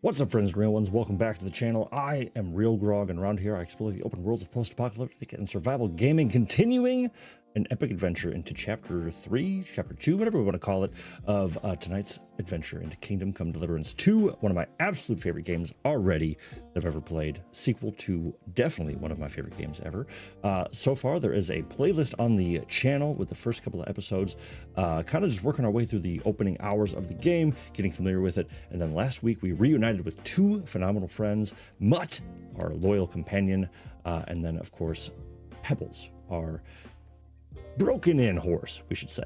What's up, friends and real ones? Welcome back to the channel. I am RealGrogg, and around here I explore the open worlds of post-apocalyptic and survival gaming, continuing an epic adventure into Chapter 3, Chapter 2, whatever we want to call it, of tonight's adventure into Kingdom Come Deliverance 2, one of my absolute favorite games already that I've ever played. Sequel to definitely one of my favorite games ever. So far, there is a playlist on the channel with the first couple of episodes, kind of just working our way through the opening hours of the game, getting familiar with it. And then last week, we reunited with two phenomenal friends, Mutt, our loyal companion, and then, of course, Pebbles, our broken in horse, we should say.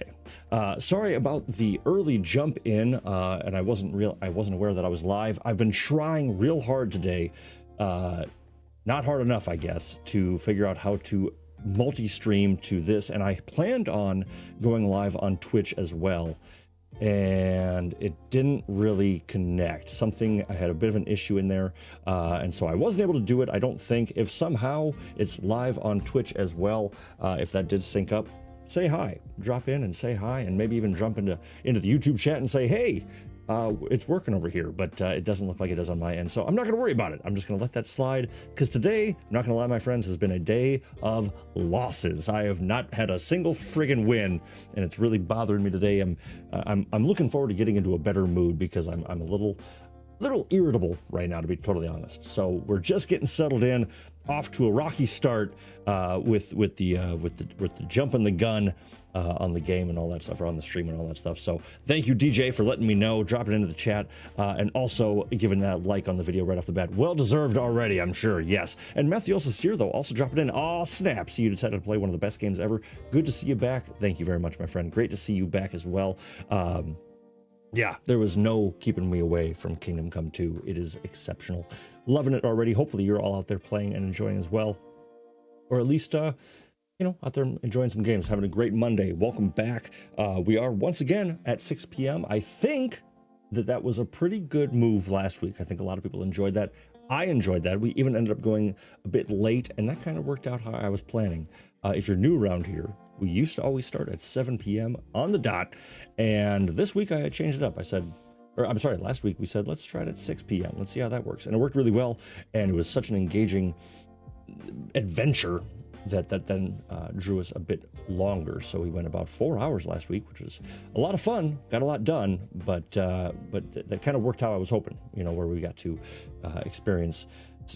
Sorry about the early jump in, and I wasn't aware that I was live. I've been trying real hard today, not hard enough, I guess, to figure out how to multi-stream to this, and I planned on going live on Twitch as well, and it didn't really connect. I had a bit of an issue in there, and so I wasn't able to do it. I don't think. If somehow it's live on Twitch as well, if that did sync up, say hi, drop in and say hi, and maybe even jump into the YouTube chat and say, hey, it's working over here, but it doesn't look like it does on my end, so I'm not gonna worry about it. I'm just gonna let that slide, because today, I'm not gonna lie, my friends, has been a day of losses. I have not had a single friggin' win, and it's really bothering me today. I'm looking forward to getting into a better mood, because I'm a little irritable right now, to be totally honest. So we're just getting settled in, off to a rocky start with the jump and the gun on the game and all that stuff, or on the stream and all that stuff. So thank you, DJ, for letting me know, dropping it into the chat, and also giving that like on the video right off the bat. Well deserved already, I'm sure. Yes. And Matthew Sear, though, also dropping in. Oh snap! So you decided to play one of the best games ever. Good to see you back. Thank you very much, my friend. Great to see you back as well. Yeah, there was no keeping me away from Kingdom Come 2. It is exceptional. Loving it already. Hopefully you're all out there playing and enjoying as well. Or at least, out there enjoying some games, having a great Monday. Welcome back. We are once again at 6 p.m. I think that was a pretty good move last week. I think a lot of people enjoyed that. I enjoyed that. We even ended up going a bit late, and that kind of worked out how I was planning. If you're new around here, we used to always start at 7 p.m. on the dot, and this week I had changed it up. Last week we said, let's try it at 6 p.m. Let's see how that works. And it worked really well, and it was such an engaging adventure that then drew us a bit longer. So we went about 4 hours last week, which was a lot of fun, got a lot done, but that kind of worked how I was hoping, where we got to experience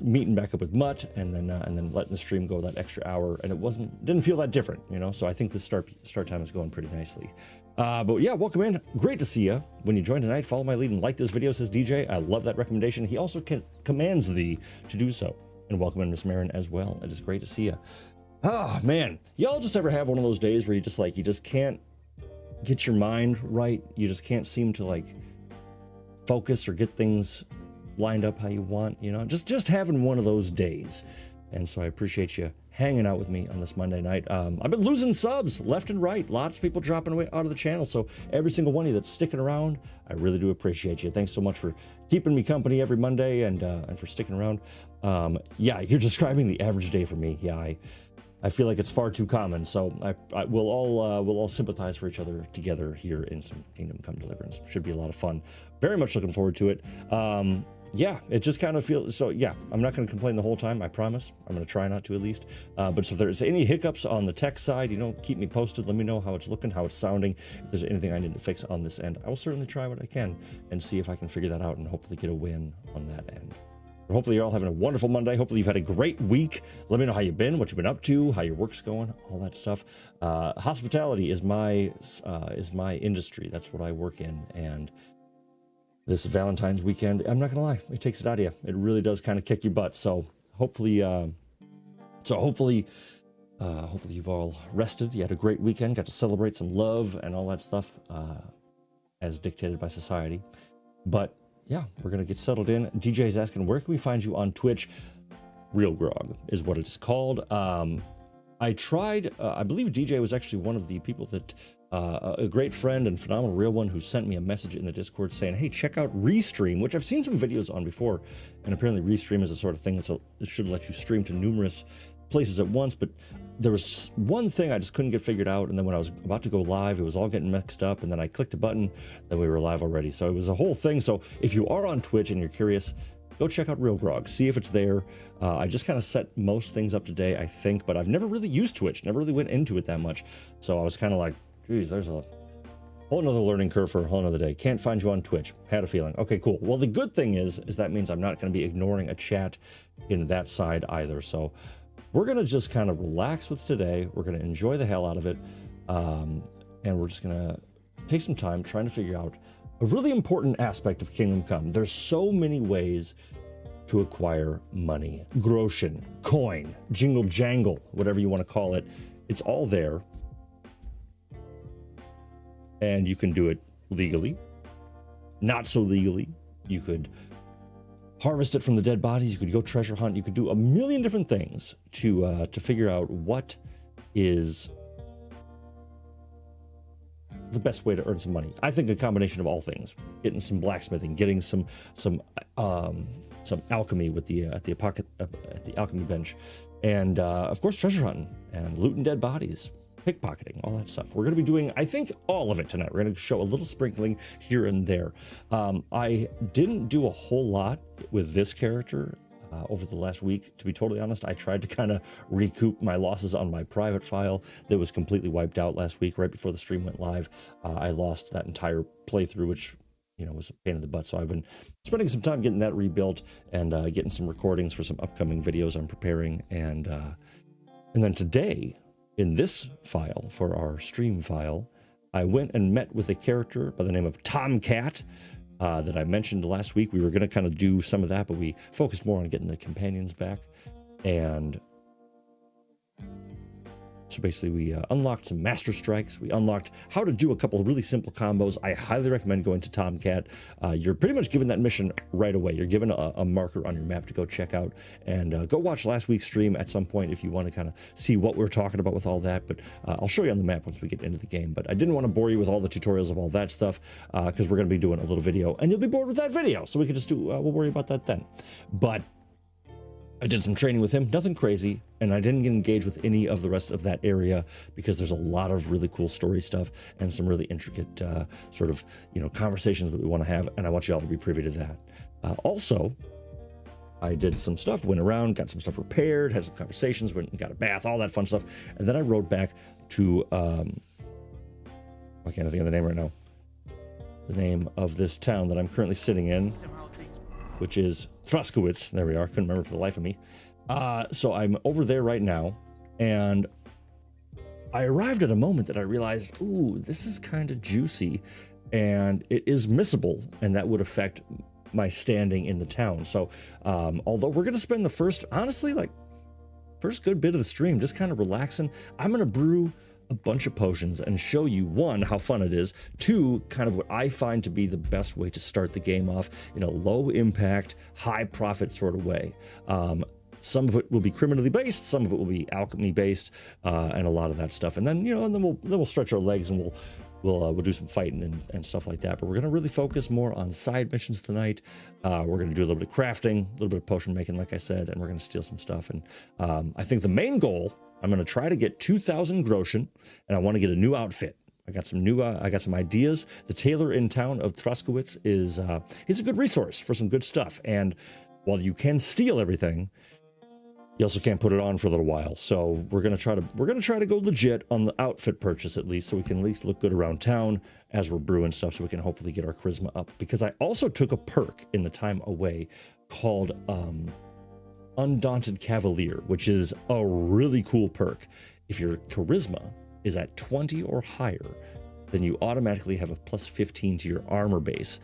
meeting back up with Mutt, and then letting the stream go that extra hour, and didn't feel that different, so I think the start time is going pretty nicely. But yeah, welcome in. Great to see you. When you join tonight, follow my lead and like this video, says DJ. I love that recommendation. He also commands thee to do so. And welcome in, Miss Marin, as well. It is great to see you. Oh man, y'all just ever have one of those days where you just can't get your mind right? You just can't seem to focus or get things lined up how you want, just having one of those days. And so I appreciate you hanging out with me on this Monday night. I've been losing subs left and right. Lots of people dropping away out of the channel. So every single one of you that's sticking around, I really do appreciate you. Thanks so much for keeping me company every Monday and for sticking around. Yeah, you're describing the average day for me. Yeah, I feel like it's far too common. So we'll all sympathize for each other together here in some Kingdom Come Deliverance. Should be a lot of fun. Very much looking forward to it. Yeah, it just kind of feels, so yeah, I'm not going to complain the whole time, I promise. I'm going to try not to, at least. But so if there's any hiccups on the tech side, keep me posted. Let me know how it's looking, how it's sounding. If there's anything I need to fix on this end, I will certainly try what I can and see if I can figure that out and hopefully get a win on that end. But hopefully you're all having a wonderful Monday. Hopefully you've had a great week. Let me know how you've been, what you've been up to, how your work's going, all that stuff. Hospitality is my industry. That's what I work in. And this Valentine's weekend, I'm not gonna lie, it takes it out of you. It really does kind of kick your butt. So hopefully you've all rested. You had a great weekend, got to celebrate some love and all that stuff as dictated by society. But yeah, we're gonna get settled in. DJ's asking, where can we find you on Twitch? RealGrogg is what it is called. I tried, I believe DJ was actually one of the people that, a great friend and phenomenal real one, who sent me a message in the Discord saying, hey, check out Restream, which I've seen some videos on before. And apparently Restream is the sort of thing that should let you stream to numerous places at once. But there was one thing I just couldn't get figured out. And then when I was about to go live, it was all getting mixed up. And then I clicked a button, then we were live already. So it was a whole thing. So if you are on Twitch and you're curious, go check out RealGrogg, see if it's there. I just kind of set most things up today, I think, but I've never really used Twitch, never really went into it that much. So I was kind of like, geez, there's a whole nother learning curve for a whole nother day. Can't find you on Twitch. Had a feeling. Okay, cool. Well, the good thing is that means I'm not going to be ignoring a chat in that side either. So we're going to just kind of relax with today. We're going to enjoy the hell out of it. And we're just going to take some time trying to figure out a really important aspect of Kingdom Come. There's so many ways to acquire money. Groschen, coin, jingle, jangle, whatever you want to call it. It's all there. And you can do it legally, not so legally. You could harvest it from the dead bodies. You could go treasure hunt. You could do a million different things to figure out what is the best way to earn some money. I think a combination of all things: getting some blacksmithing, getting some alchemy with the at the alchemy bench, and of course treasure hunting and looting dead bodies, pickpocketing, all that stuff. We're going to be doing, I think, all of it tonight. We're going to show a little sprinkling here and there. I didn't do a whole lot with this character over the last week, to be totally honest. I tried to kind of recoup my losses on my private file that was completely wiped out last week right before the stream went live. I lost that entire playthrough, which, you know, was a pain in the butt. So I've been spending some time getting that rebuilt and getting some recordings for some upcoming videos I'm preparing. And then today, in this file, for our stream file, I went and met with a character by the name of Tomcat that I mentioned last week. We were going to kind of do some of that, but we focused more on getting the companions back. And so basically we unlocked some master strikes. We unlocked how to do a couple of really simple combos. I highly recommend going to Tomcat. You're pretty much given that mission right away. You're given a marker on your map to go check out, and go watch last week's stream at some point if you want to kind of see what we're talking about with all that. But I'll show you on the map once we get into the game. But I didn't want to bore you with all the tutorials of all that stuff because we're going to be doing a little video and you'll be bored with that video. So we can just do, we'll worry about that then. But I did some training with him, nothing crazy, and I didn't get engaged with any of the rest of that area because there's a lot of really cool story stuff and some really intricate sort of, you know, conversations that we want to have, and I want you all to be privy to that. Also, I did some stuff, went around, got some stuff repaired, had some conversations, went and got a bath, all that fun stuff, and then I rode back to, I can't think of the name right now, the name of this town that I'm currently sitting in, which is Thruskowitz. There we are. Couldn't remember for the life of me. So I'm over there right now, and I arrived at a moment that I realized, ooh, this is kind of juicy, and it is missable, and that would affect my standing in the town. So although we're going to spend the first, honestly, like first good bit of the stream just kind of relaxing, I'm going to brew a bunch of potions and show you, one, how fun it is, two, kind of what I find to be the best way to start the game off in a low impact, high profit sort of way. Some of it will be criminally based, some of it will be alchemy based, and a lot of that stuff. And then, you know, and then we'll stretch our legs and we'll do some fighting and stuff like that. But we're gonna really focus more on side missions tonight. We're gonna do a little bit of crafting, a little bit of potion making, like I said, and we're gonna steal some stuff. And I think the main goal, I'm going to try to get 2,000 Groschen, and I want to get a new outfit. I got some ideas. The tailor in town of Thruskowitz is he's a good resource for some good stuff. And while you can steal everything, you also can't put it on for a little while. So we're going to try to go legit on the outfit purchase at least, so we can at least look good around town as we're brewing stuff, so we can hopefully get our charisma up. Because I also took a perk in the time away called Undaunted Cavalier, which is a really cool perk. If your charisma is at 20 or higher, then you automatically have a plus 15 to your armor base.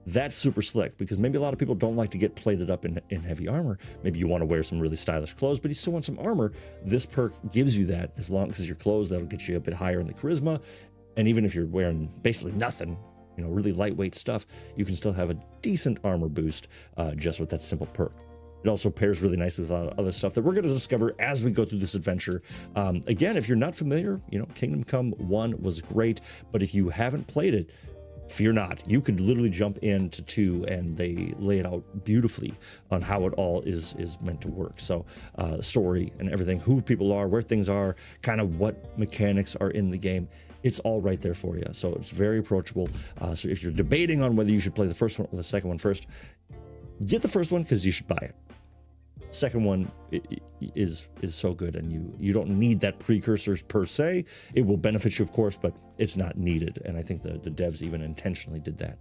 That's super slick because maybe a lot of people don't like to get plated up in heavy armor. Maybe you want to wear some really stylish clothes, but you still want some armor. This perk gives you that. As long as your clothes, that'll get you a bit higher in the charisma. And even if you're wearing basically nothing, you know, really lightweight stuff, you can still have a decent armor boost just with that simple perk. It also pairs really nicely with a lot of other stuff that we're going to discover as we go through this adventure. Again, if you're not familiar, you know, Kingdom Come 1 was great, but if you haven't played it, fear not. You could literally jump into 2 and they lay it out beautifully on how it all is meant to work. So story and everything, who people are, where things are, kind of what mechanics are in the game. It's all right there for you. So it's very approachable. So if you're debating on whether you should play the first one or the second one first, get the first one because you should buy it. Second one is so good, and you don't need that precursors per se. It will benefit you, of course, but it's not needed. And I think the devs even intentionally did that,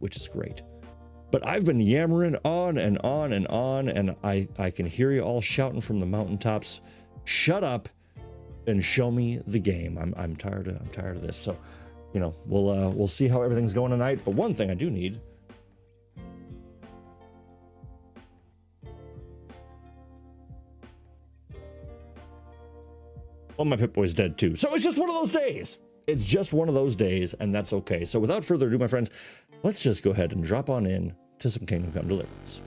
which is great. But I've been yammering on and on and on, and I can hear you all shouting from the mountaintops, shut up and show me the game. I'm tired of this. So, you know, we'll see how everything's going tonight. But one thing I do need. Well, my Pip-Boy's dead too. So it's just one of those days. It's just one of those days, and that's okay. So without further ado, my friends, let's just go ahead and drop on in to some Kingdom Come Deliverance.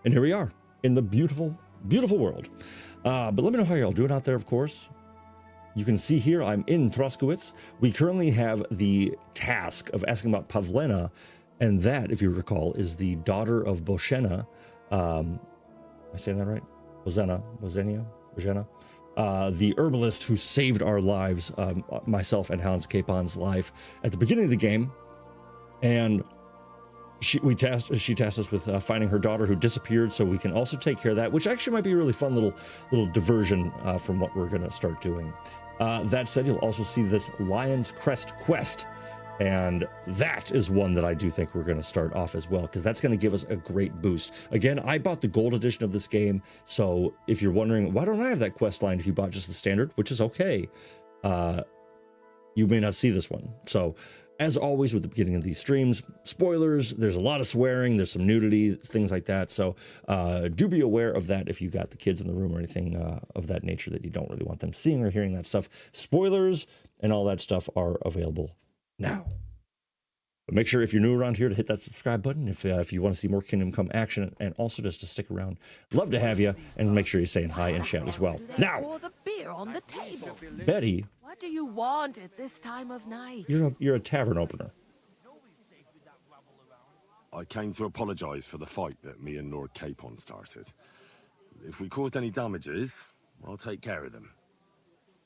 And here we are in the beautiful, beautiful world. But let me know how y'all doing out there, of course. You can see here I'm in Troskowitz. We currently have the task of asking about Pavlena, and that, if you recall, is the daughter of Boshena. Am I saying that right? Bozenia, the herbalist who saved our lives, myself and Hans Capon's life at the beginning of the game. And she tasked us with finding her daughter who disappeared, so we can also take care of that, which actually might be a really fun little diversion from what we're going to start doing. That said, you'll also see this Lion's Crest quest, and that is one that I do think we're going to start off as well, because that's going to give us a great boost. Again, I bought the gold edition of this game, so if you're wondering, why don't I have that quest line if you bought just the standard, which is okay, you may not see this one. So, as always with the beginning of these streams, spoilers, there's a lot of swearing, there's some nudity, things like that, so do be aware of that if you got the kids in the room or anything of that nature that you don't really want them seeing or hearing that stuff. Spoilers and all that stuff are available now. But make sure if you're new around here to hit that subscribe button if you want to see more Kingdom Come action, and also just to stick around. Love to have you, and make sure you're saying hi in chat as well. Now, Pour the beer on the table. Betty, What do you want at this time of night? you're a tavern opener. I came to apologise for the fight that me and Lord Capon started. If we caused any damages, I'll take care of them.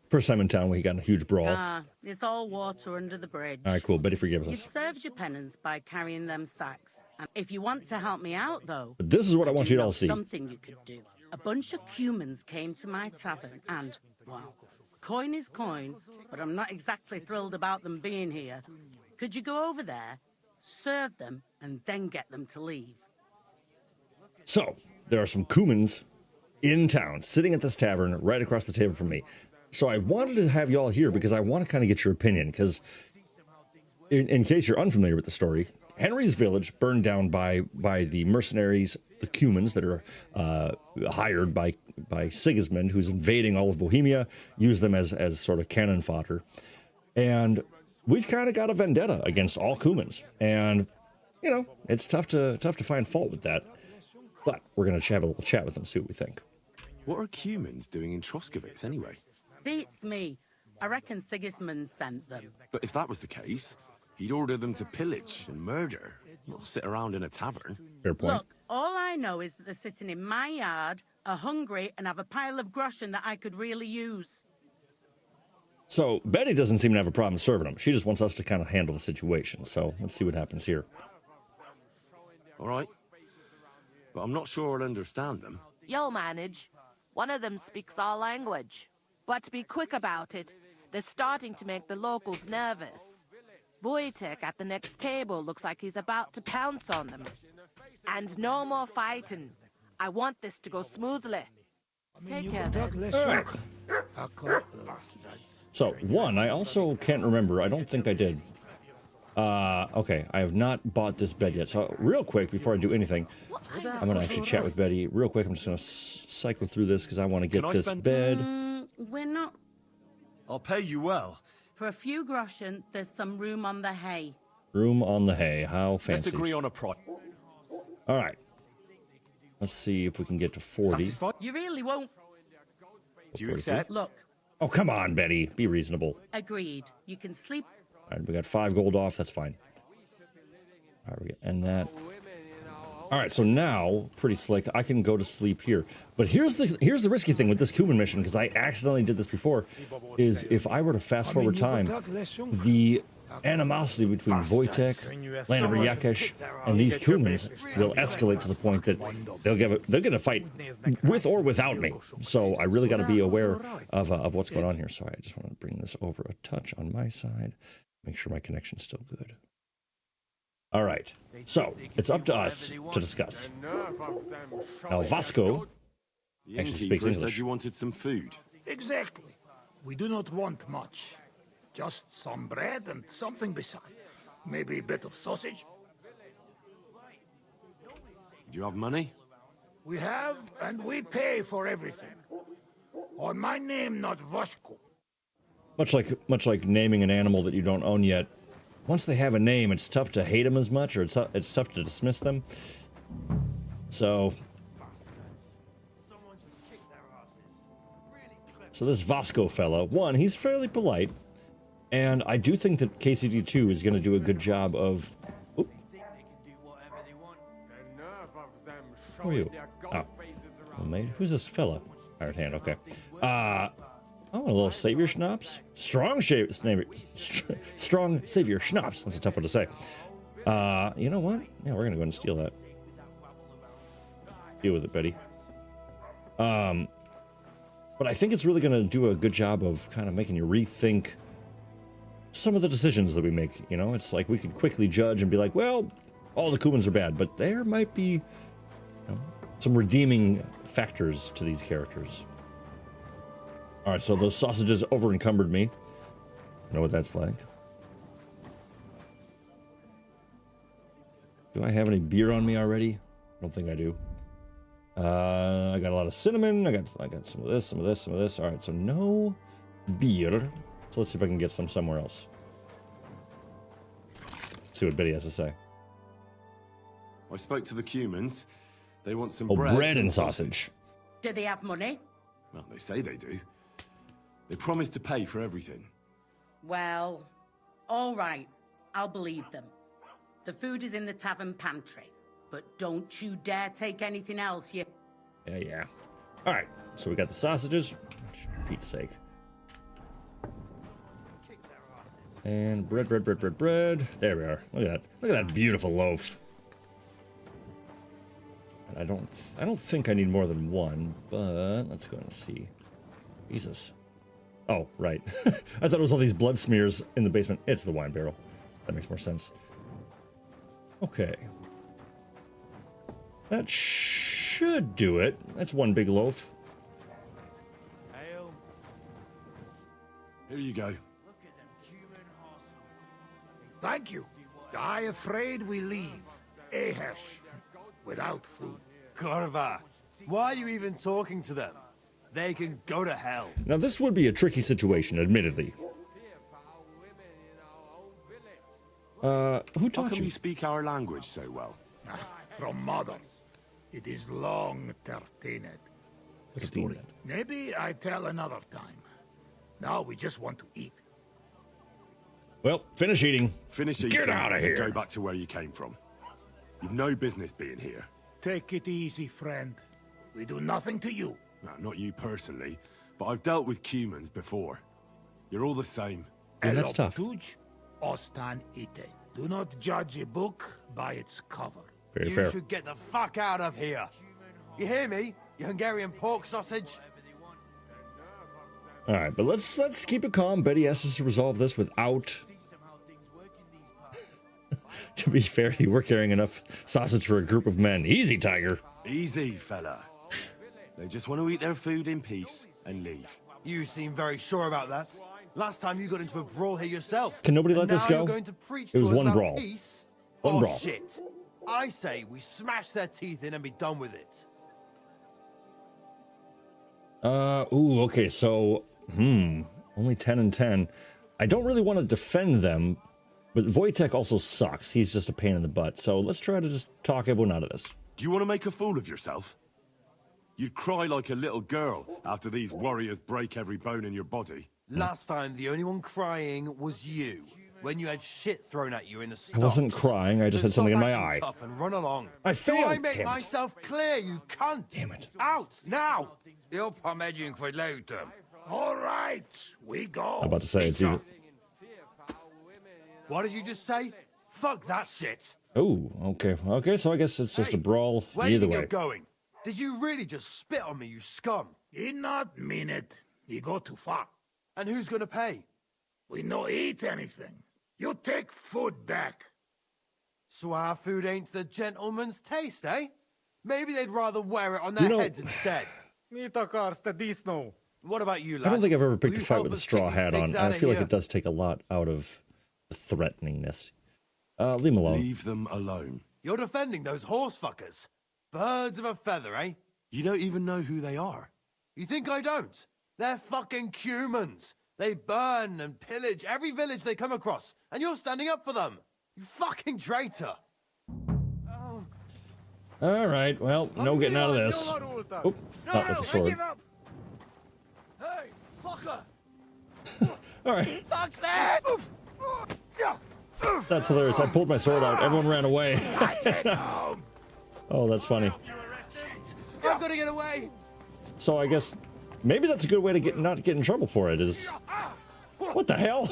First time in town where he got in a huge brawl. It's all water under the bridge. All right, cool. Betty forgives You've us. served your penance by carrying them sacks. And if you want to help me out, though, But this is what I want you to know all see. something you could do. A bunch of humans came to my tavern, and, well, coin is coin, but I'm not exactly thrilled about them being here. Could you go over there, serve them, and then get them to leave? So, there are some Kumans in town, sitting at this tavern right across the table from me. So I wanted to have y'all here because I want to kind of get your opinion, because in case you're unfamiliar with the story, Henry's village burned down by the mercenaries, the Cumans, that are hired by Sigismund, who's invading all of Bohemia, use them as sort of cannon fodder. And we've kind of got a vendetta against all Cumans. And, you know, it's tough to find fault with that. But we're going to have a little chat with them, see what we think. What are Cumans doing in Troskowitz anyway? Beats me. I reckon Sigismund sent them. But if that was the case, he'd order them to pillage and murder, not sit around in a tavern. Fair point. Look, all I know is that they're sitting in my yard, are hungry, and have a pile of Groschen that I could really use. So Betty doesn't seem to have a problem serving them. She just wants us to kind of handle the situation. So let's see what happens here. All right. But I'm not sure I'll understand them. You'll manage. One of them speaks our language. But be quick about it. They're starting to make the locals nervous. Wojtek at the next table looks like he's about to pounce on them. And no more fighting. I want this to go smoothly. Take care, then. All right. So, one, I also can't remember. I don't think I did. Okay, I have not bought this bed yet. So, real quick, before I do anything, I'm going to actually chat with Betty. Real quick, I'm just going to cycle through this because I want to get this bed. We're not. I'll pay you well. For a few groschen, there's some room on the hay. Room on the hay. How fancy. Let's agree on a price. All right. Let's see if we can get to 40. Satisfied? You really won't. Do you accept? Look, Oh, come on, Betty. Be reasonable. agreed. You can sleep. All right, we got 5 gold off. That's fine. All right, we can end that. All right, so now, pretty slick, I can go to sleep here. But here's the risky thing with this Cuban mission, because I accidentally did this before, is if I were to fast forward time, the animosity between Wojtek, Landry Yakesh, and these Cumans will escalate to the point that they'll get a fight with or without me. So I really got to be aware of what's going on here. So I just want to bring this over a touch on my side, make sure my connection's still good. All right, so it's up to us to discuss. Now Vasco The actually speaks innkeeper English. said you wanted some food. Exactly. We do not want much. Just some bread and something beside. Maybe a bit of sausage. Do you have money? We have, and we pay for everything. On my name, not Vashko. Much like naming an animal that you don't own yet. Once they have a name, it's tough to hate them as much, or it's tough to dismiss them. So this Vasco fella, one, he's fairly polite, and I do think that KCD2 is going to do a good job of. Oop. Who are you? Oh, well, mate, who's this fella? Iron hand. Okay. Oh, a little savior schnapps. Strong savior schnapps. That's a tough one to say. You know what? Yeah, we're gonna go ahead and steal that. Deal with it, Betty. But I think it's really gonna do a good job of kind of making you rethink some of the decisions that we make. You know, it's like we could quickly judge and be like, well, all the Cumans are bad, but there might be, you know, some redeeming factors to these characters. All right, so those sausages over-encumbered me. I know what that's like. Do I have any beer on me already? I don't think I do. I got a lot of cinnamon. I got some of this, some of this, some of this. All right, so no beer. So let's see if I can get some somewhere else. See what Betty has to say. I spoke to the Cumans. They want some Oh, bread, bread and sausage. Do they have money? Well, they say they do. They promised to pay for everything. Well, all right. I'll believe them. The food is in the tavern pantry. But don't you dare take anything else, you... Yeah. All right, so we got the sausages. For Pete's sake. And bread. There we are. Look at that. Look at that beautiful loaf. And I don't think I need more than one, but let's go and see. Jesus. Oh, right. I thought it was all these blood smears in the basement. It's the wine barrel. That makes more sense. Okay. That should do it. That's one big loaf. Here you go. Thank you. I afraid we leave. Ahesh. Without food. Corva, why are you even talking to them? They can go to hell. Now, this would be a tricky situation, admittedly. Who How taught come you? you speak our language so well? From mother. It is long tertined. Story. Maybe I tell another time. Now we just want to eat. Well, finish eating. Finish eating. Get out of and here. Go back to where you came from. You've no business being here. Take it easy, friend. We do nothing to you. No, not you personally, but I've dealt with Cumans before. You're all the same. Yeah, that's tough. Eloputuj, Ostan ite. Do not judge a book by its cover. Very You fair. should get the fuck out of here. You hear me? You Hungarian pork sausage? All right, but let's keep it calm. Betty asks us to resolve this without To be fair, you were carrying enough sausage for a group of men. Easy, Tiger. Easy, fella. They just want to eat their food in peace and leave. You seem very sure about that. Last time you got into a brawl here yourself. Can nobody let And this now go? You're going to preach It was to us one about brawl. Peace? One brawl. Shit. I say we smash their teeth in and be done with it. Ooh, okay, so, only 10 and 10. I don't really want to defend them, but Wojtek also sucks. He's just a pain in the butt. So let's try to just talk everyone out of this. Do you want to make a fool of yourself? You'd cry like a little girl after these warriors break every bone in your body. Last time, the only one crying was you, when you had shit thrown at you in the stocks. I wasn't crying, I just had something in my eye. Tough and run along. I failed, Do I make damn it. myself clear, you cunt? Damn it. Out, now! All right, we go. I'm about to say it's either... What did you just say? Fuck that shit. Oh, okay. Okay, so I guess it's just a brawl Where do you either think way. you're going? Did you really just spit on me, you scum? He not mean it. He go too far. And who's gonna pay? We no eat anything. You take food back. So our food ain't the gentleman's taste, eh? Maybe they'd rather wear it on their heads instead. What about you, lad? I don't think I've ever picked Will a you fight help with a us straw kick hat these on. pigs And I outta feel like here? it does take a lot out of the threateningness. Leave him alone. Leave them alone. You're defending those horse fuckers. Birds of a feather, eh? You don't even know who they are. You think I don't? They're fucking humans. They burn and pillage every village they come across, and you're standing up for them. You fucking traitor. All right, well, no getting out of this. Oh, not with the sword. Hey, fucker! All right, Fuck that! that's hilarious. I pulled my sword out. Everyone ran away. Oh, that's funny. I'm gonna get away! So I guess maybe that's a good way to not get in trouble for it. Is what the hell?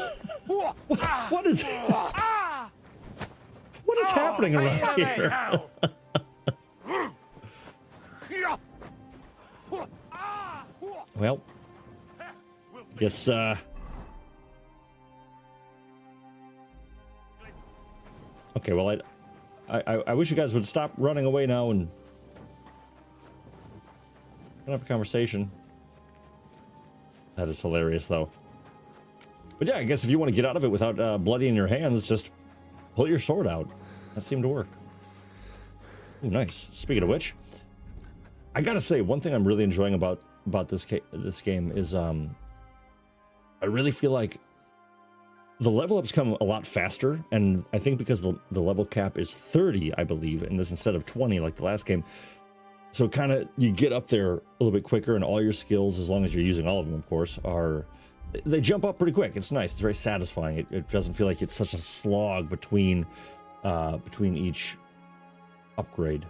What is happening around here? Well, guess okay, well I wish you guys would stop running away now and have a conversation. That is hilarious though. But yeah, I guess if you want to get out of it without bloodying your hands, just pull your sword out. That seemed to work. Ooh, nice. Speaking of which, I gotta say, one thing I'm really enjoying about this game is I really feel like the level ups come a lot faster, and I think because the level cap is 30, I believe, in this instead of 20 like the last game. So kind of you get up there a little bit quicker, and all your skills, as long as you're using all of them, of course, they jump up pretty quick. It's nice. It's very satisfying. It doesn't feel like it's such a slog between each upgrade.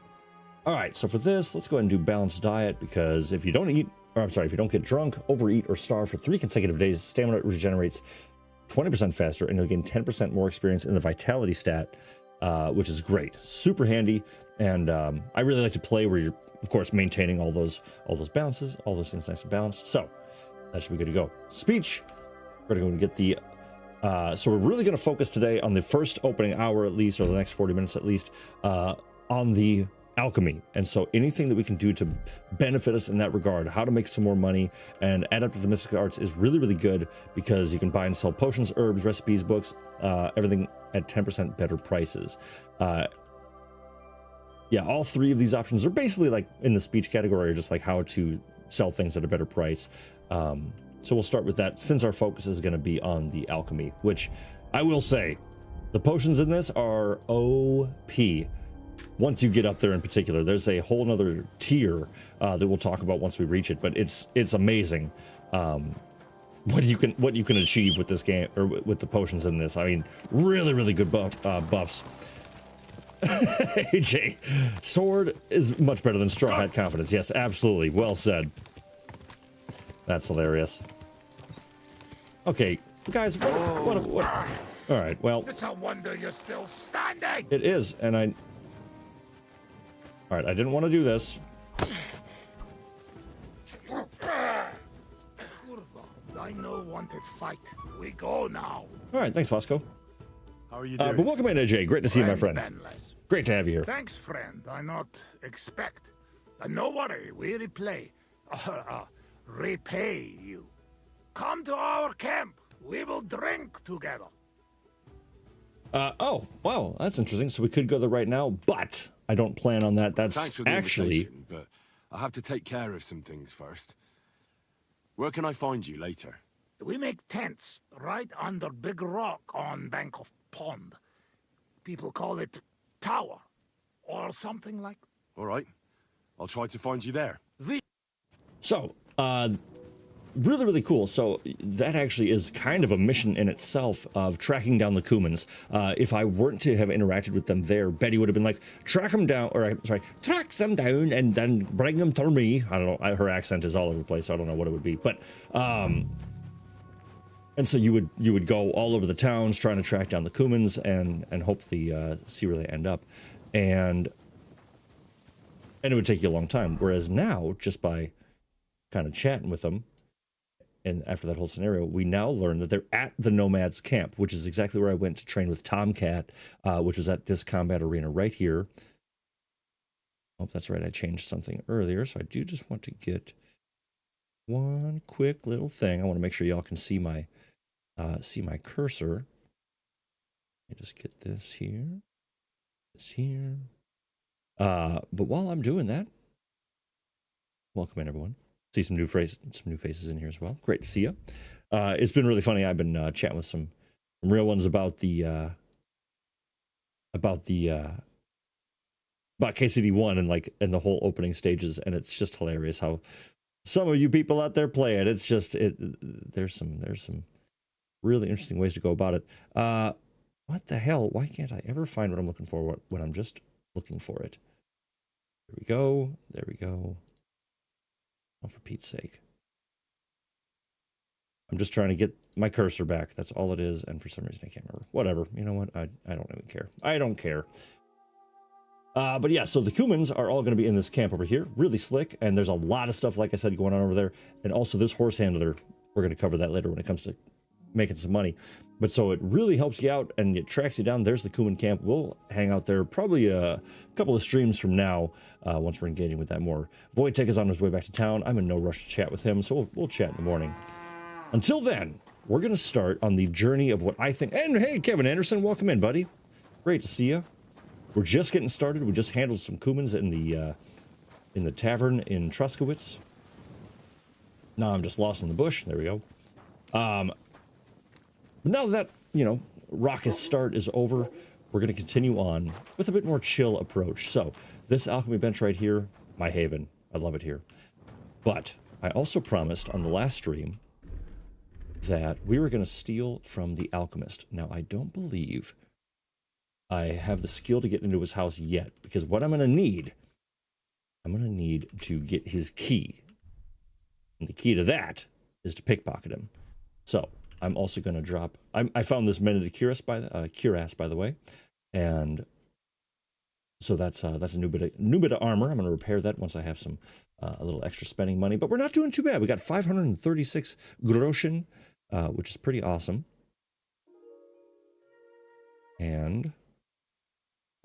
All right, so for this, let's go ahead and do balanced diet, because if you don't eat, or I'm sorry, if you don't get drunk, overeat, or starve for 3 consecutive days, stamina regenerates 20% faster, and you'll gain 10% more experience in the vitality stat, which is great. Super handy, and I really like to play where you're, of course, maintaining all those balances, all those things nice and balanced. So that should be good to go. Speech. We're gonna go and get the. So we're really going to focus today on the first opening hour, at least, or the next 40 minutes at least, on the alchemy. And so anything that we can do to benefit us in that regard, how to make some more money and add up to the mystic arts, is really, really good, because you can buy and sell potions, herbs, recipes, books, everything at 10% better prices. Yeah, all 3 of these options are basically like in the speech category, or just like how to sell things at a better price. So we'll start with that, since our focus is going to be on the alchemy, which I will say, the potions in this are OP. Once you get up there in particular, there's a whole nother tier that we'll talk about once we reach it, but it's amazing what you can achieve with this game, or with the potions in this. I mean, really, really good buffs. AJ, sword is much better than straw hat confidence. Yes, absolutely. Well said. That's hilarious. Okay, guys, what all right, well. It's a wonder you're still standing. It is, and all right, I didn't want to do this. I know wanted fight. We go now. All right, thanks, Vasco. How are you But doing? welcome in, AJ. Great to see you, my friend. Benless. Great to have you here. Thanks, friend. I not expect. No worry, we repay you. Come to our camp. We will drink together. Oh, wow, that's interesting. So we could go there right now, but I don't plan on that. Thanks That's for the actually... invitation, but I have to take care of some things first. Where can I find you later? We make tents right under big rock on bank of pond. People call it tower or something like. All right. I'll try to find you there. So, really, really cool. So that actually is kind of a mission in itself of tracking down the Cumans. If I weren't to have interacted with them there, Betty would have been like, track them down, or sorry, track them down and then bring them to me. I don't know. Her accent is all over the place. So I don't know what it would be, but, and so you would go all over the towns trying to track down the Cumans and hopefully see where they end up. And it would take you a long time. Whereas now, just by kind of chatting with them, and after that whole scenario, we now learn that they're at the Nomads camp, which is exactly where I went to train with Tomcat, which was at this combat arena right here. Oh, that's right. I changed something earlier, so I do just want to get one quick little thing. I want to make sure y'all can see my cursor. Let me just get this here, this here. But while I'm doing that, welcome in, everyone. See some new faces in here as well. Great to see you. It's been really funny. I've been chatting with some real ones about KCD1 and the whole opening stages, and it's just hilarious how some of you people out there play it. It's just there's some really interesting ways to go about it. What the hell? Why can't I ever find what I'm looking for when I'm just looking for it? There we go. There we go. Oh, for Pete's sake. I'm just trying to get my cursor back. That's all it is. And for some reason, I can't remember. Whatever. You know what? I don't even care. I don't care. But yeah, so the Cumans are all going to be in this camp over here. Really slick. And there's a lot of stuff, like I said, going on over there. And also this horse handler. We're going to cover that later when it comes to making some money. But so it really helps you out and it tracks you down. There's the Cuman camp. We'll hang out there probably a couple of streams from now once we're engaging with that more. Wojtek is on his way back to town. I'm in no rush to chat with him, so we'll chat in the morning. Until then, we're going to start on the journey of what I think... And hey, Kevin Anderson, welcome in, buddy. Great to see you. We're just getting started. We just handled some Cumans in the tavern in Truskowitz. Now I'm just lost in the bush. There we go. But now that, raucous start is over, we're going to continue on with a bit more chill approach. So, this alchemy bench right here, my haven. I love it here. But I also promised on the last stream that we were going to steal from the alchemist. Now, I don't believe I have the skill to get into his house yet, because what I'm going to need to get his key. And the key to that is to pickpocket him. So, I'm also going to drop... I found this mended cuirass, by the way. And so that's a new bit of armor. I'm going to repair that once I have some a little extra spending money. But we're not doing too bad. We got 536 Groschen, which is pretty awesome. And...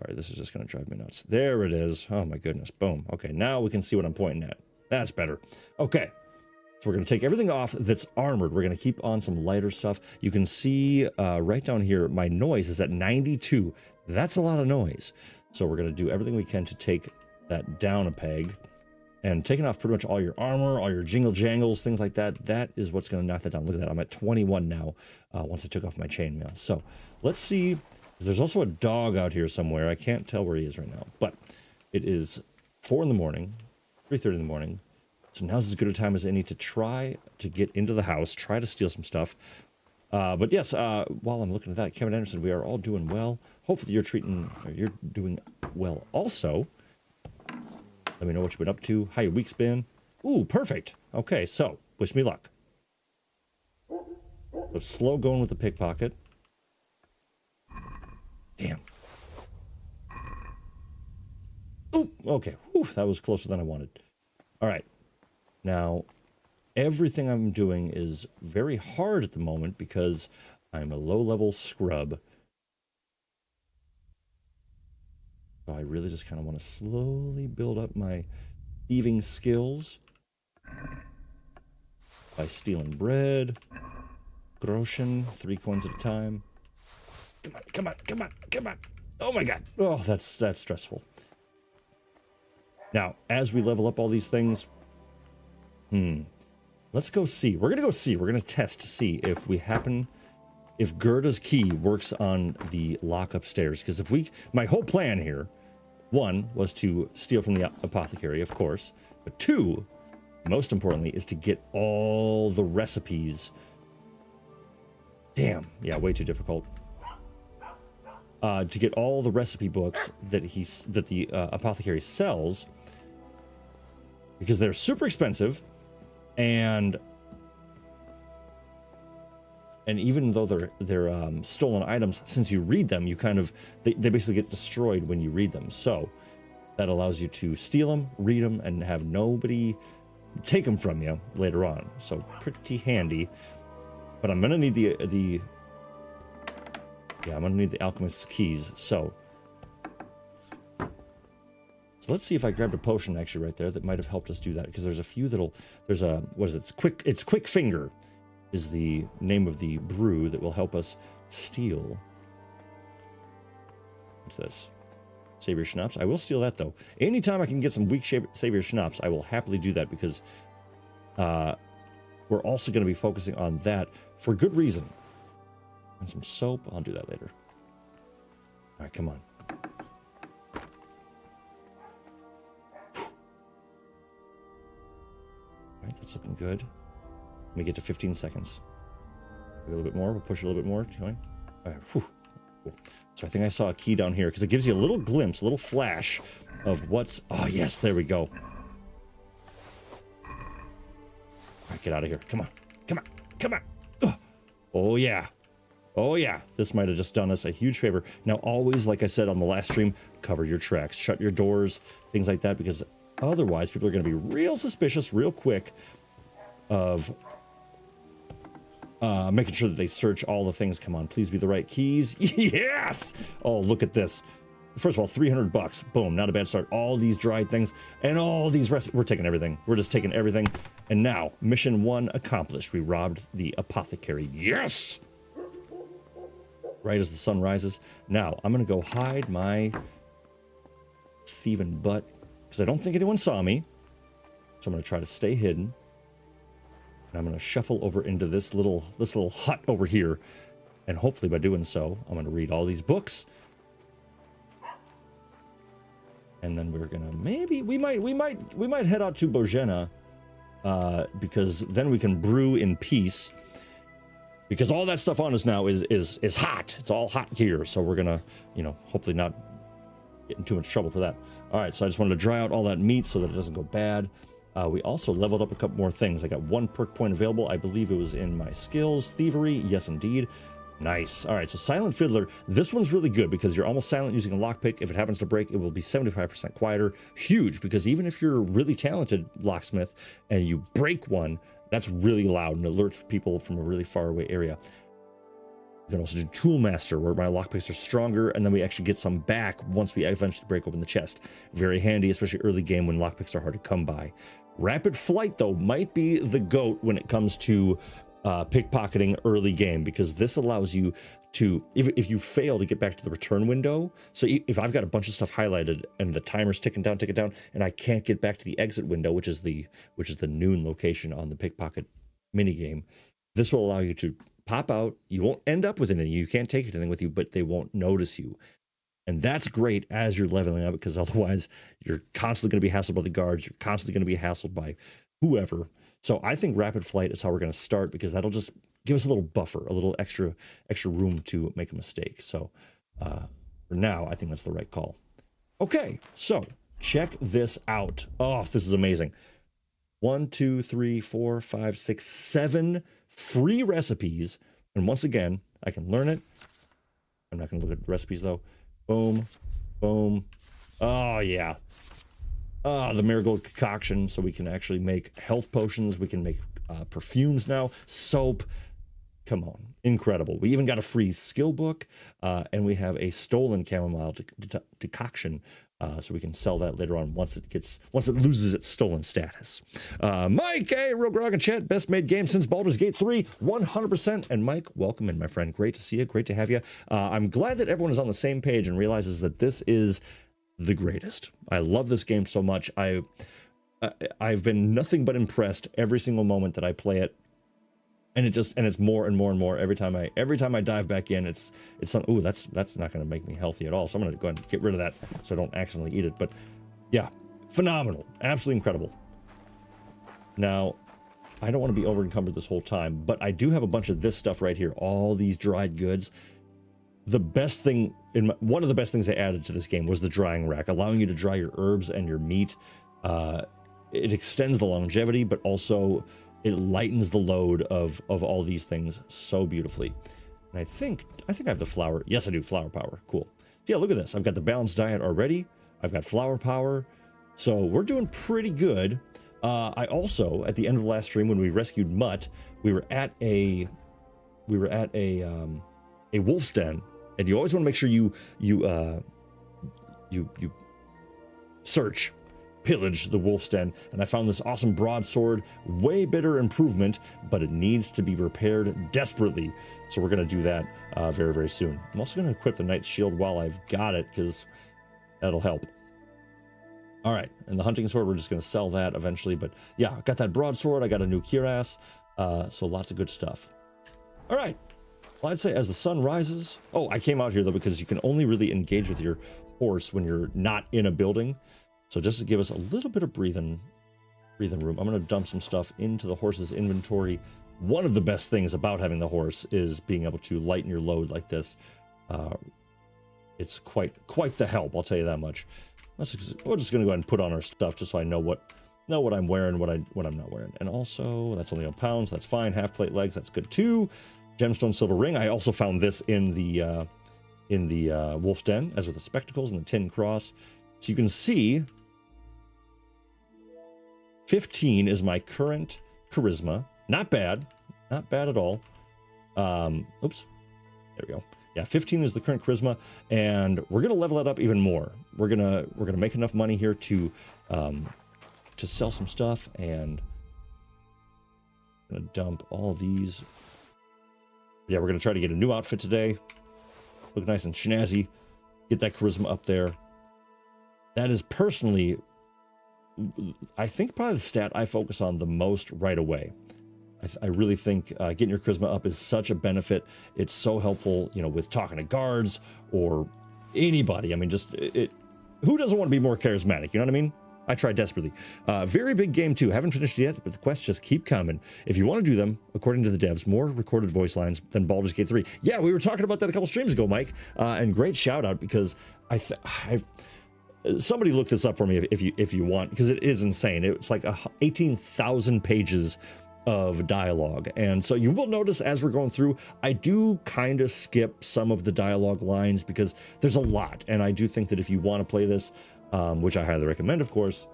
Sorry, this is just going to drive me nuts. There it is. Oh, my goodness. Boom. Okay, now we can see what I'm pointing at. That's better. Okay. So we're going to take everything off that's armored. We're going to keep on some lighter stuff. You can see right down here, my noise is at 92. That's a lot of noise. So we're going to do everything we can to take that down a peg. And taking off pretty much all your armor, all your jingle jangles, things like that. That is what's going to knock that down. Look at that. I'm at 21 now once I took off my chainmail. So let's see. There's also a dog out here somewhere. I can't tell where he is right now. But it is 4 in the morning, 3:30 in the morning. So now's as good a time as any to try to get into the house, try to steal some stuff. But yes, while I'm looking at that, Kevin Anderson, we are all doing well. Hopefully you're doing well also. Let me know what you've been up to, how your week's been. Ooh, perfect. Okay, so wish me luck. So slow going with the pickpocket. Damn. Ooh, okay. Whew, that was closer than I wanted. All right. Now, everything I'm doing is very hard at the moment because I'm a low-level scrub. So I really just kind of want to slowly build up my thieving skills by stealing bread. Groschen, 3 coins at a time. Come on, come on, come on, come on. Oh my god. Oh, that's stressful. Now, as we level up all these things, let's go see. We're gonna go see. We're gonna test to see if if Gerda's key works on the lock upstairs. Because my whole plan here, 1 was to steal from the apothecary, of course, but 2, most importantly, is to get all the recipes. Damn, yeah, way too difficult. To get all the recipe books that the apothecary sells, because they're super expensive, and even though they're stolen items, since you read them, they basically get destroyed when you read them. So that allows you to steal them, read them, and have nobody take them from you later on. So pretty handy. But I'm gonna need I'm gonna need the alchemist's keys. So let's see if I grabbed a potion actually right there that might have helped us do that, because there's a few it's quick finger is the name of the brew that will help us steal. What's this? Savior Schnapps. I will steal that though. Anytime I can get some weak Savior Schnapps, I will happily do that, because we're also going to be focusing on that for good reason. And some soap. I'll do that later. All right, come on. All right, that's looking good. Let me get to 15 seconds. A little bit more. We'll push it a little bit more. All right, whew. Cool. So I think I saw a key down here, because it gives you a little glimpse, a little flash of what's... Oh, yes, there we go. All right, get out of here. Come on. Come on. Come on. Ugh. Oh, yeah. Oh, yeah. This might have just done us a huge favor. Now, always, like I said on the last stream, cover your tracks. Shut your doors, things like that, because otherwise people are going to be real suspicious real quick of making sure that they search all the things. Come on, please be the right keys. Yes! Oh, look at this. First of all, $300. Boom, not a bad start. All these dried things and all these recipes. We're taking everything. We're just taking everything. And now, mission 1 accomplished. We robbed the apothecary. Yes! Right as the sun rises. Now, I'm going to go hide my thieving butt, because I don't think anyone saw me. So I'm going to try to stay hidden. And I'm going to shuffle over into this little hut over here. And hopefully by doing so, I'm going to read all these books. And then we're going to we might head out to Bojena, because then we can brew in peace. Because all that stuff on us now is hot. It's all hot here. So we're going to, hopefully not get in too much trouble for that. All right, so I just wanted to dry out all that meat so that it doesn't go bad. We also leveled up a couple more things. I got 1 perk point available. I believe it was in my skills. Thievery. Yes, indeed. Nice. All right, so Silent Fiddler. This one's really good because you're almost silent using a lockpick. If it happens to break, it will be 75% quieter. Huge, because even if you're a really talented locksmith and you break one, that's really loud and alerts people from a really far away area. You can also do Toolmaster, where my lockpicks are stronger, and then we actually get some back once we eventually break open the chest. Very handy, especially early game when lockpicks are hard to come by. Rapid Flight, though, might be the GOAT when it comes to pickpocketing early game, because this allows you to, if you fail to get back to the return window, so if I've got a bunch of stuff highlighted and the timer's ticking down, and I can't get back to the exit window, which is the noon location on the pickpocket minigame, this will allow you to pop out. You won't end up with anything. You can't take anything with you, but they won't notice you. And that's great as you're leveling up, because otherwise you're constantly going to be hassled by the guards. You're constantly going to be hassled by whoever. So I think Rapid Flight is how we're going to start, because that'll just give us a little buffer, a little extra room to make a mistake. So for now, I think that's the right call. Okay, so check this out. Oh, this is amazing. 1, 2, 3, 4, 5, 6, 7 free recipes. And once again, I can learn it. I'm not going to look at the recipes though. Boom, boom. Oh, yeah. The marigold concoction, so we can actually make health potions. We can make perfumes now, soap. Come on, incredible. We even got a free skill book, and we have a stolen chamomile decoction, so we can sell that later on once it loses its stolen status. Mike, hey, RealGrogg and chat, best made game since Baldur's Gate 3, 100%. And Mike, welcome in, my friend. Great to see you. Great to have you. I'm glad that everyone is on the same page and realizes that this is the greatest. I love this game so much. I've been nothing but impressed every single moment that I play it. And it's more and more and more every time I dive back in. It's ooh, that's not going to make me healthy at all. So I'm going to go ahead and get rid of that so I don't accidentally eat it. But yeah, phenomenal, absolutely incredible. Now, I don't want to be over encumbered this whole time, but I do have a bunch of this stuff right here. All these dried goods. The best thing one of the best things they added to this game was the drying rack, allowing you to dry your herbs and your meat. It extends the longevity, but also it lightens the load of all these things so beautifully. And I think I have the flour. Yes, I do. Flour power. Cool. Yeah, look at this. I've got the balanced diet already. I've got flour power. So we're doing pretty good. I also, at the end of the last stream when we rescued Mutt, we were at a wolf's den, and you always want to make sure you search, pillage the wolf's den, and I found this awesome broadsword. Way better improvement, but it needs to be repaired desperately. So we're going to do that very, very soon. I'm also going to equip the knight's shield while I've got it, because that'll help. All right, and the hunting sword, we're just going to sell that eventually. But yeah, I got that broadsword. I got a new cuirass, so lots of good stuff. All right, well, I'd say as the sun rises. Oh, I came out here though because you can only really engage with your horse when you're not in a building. So just to give us a little bit of breathing room, I'm going to dump some stuff into the horse's inventory. One of the best things about having the horse is being able to lighten your load like this. It's quite the help, I'll tell you that much. We're just going to go ahead and put on our stuff just so I know what I'm wearing, what I'm not wearing. And also, that's only on pounds. That's fine. Half plate legs, that's good too. Gemstone silver ring. I also found this in the wolf's den, as with the spectacles and the tin cross. So you can see 15 is my current charisma. Not bad. Not bad at all. Oops. There we go. Yeah, 15 is the current charisma, and we're gonna level that up even more. We're gonna make enough money here to sell some stuff, and I'm gonna dump all these. Yeah, we're gonna try to get a new outfit today. Look nice and snazzy. Get that charisma up there. That is personally, I think, probably the stat I focus on the most right away. I really think getting your charisma up is such a benefit. It's so helpful, you know, with talking to guards or anybody. I mean, just who doesn't want to be more charismatic? You know what I mean? I try desperately. Very big game too. Haven't finished yet, but the quests just keep coming. If you want to do them, according to the devs, more recorded voice lines than Baldur's Gate 3. Yeah, we were talking about that a couple streams ago, Mike. And great shout out, because somebody look this up for me if you want, because it is insane. It's like 18,000 pages of dialogue, and so you will notice as we're going through, I do kind of skip some of the dialogue lines because there's a lot, and I do think that if you want to play this, which I highly recommend, of course,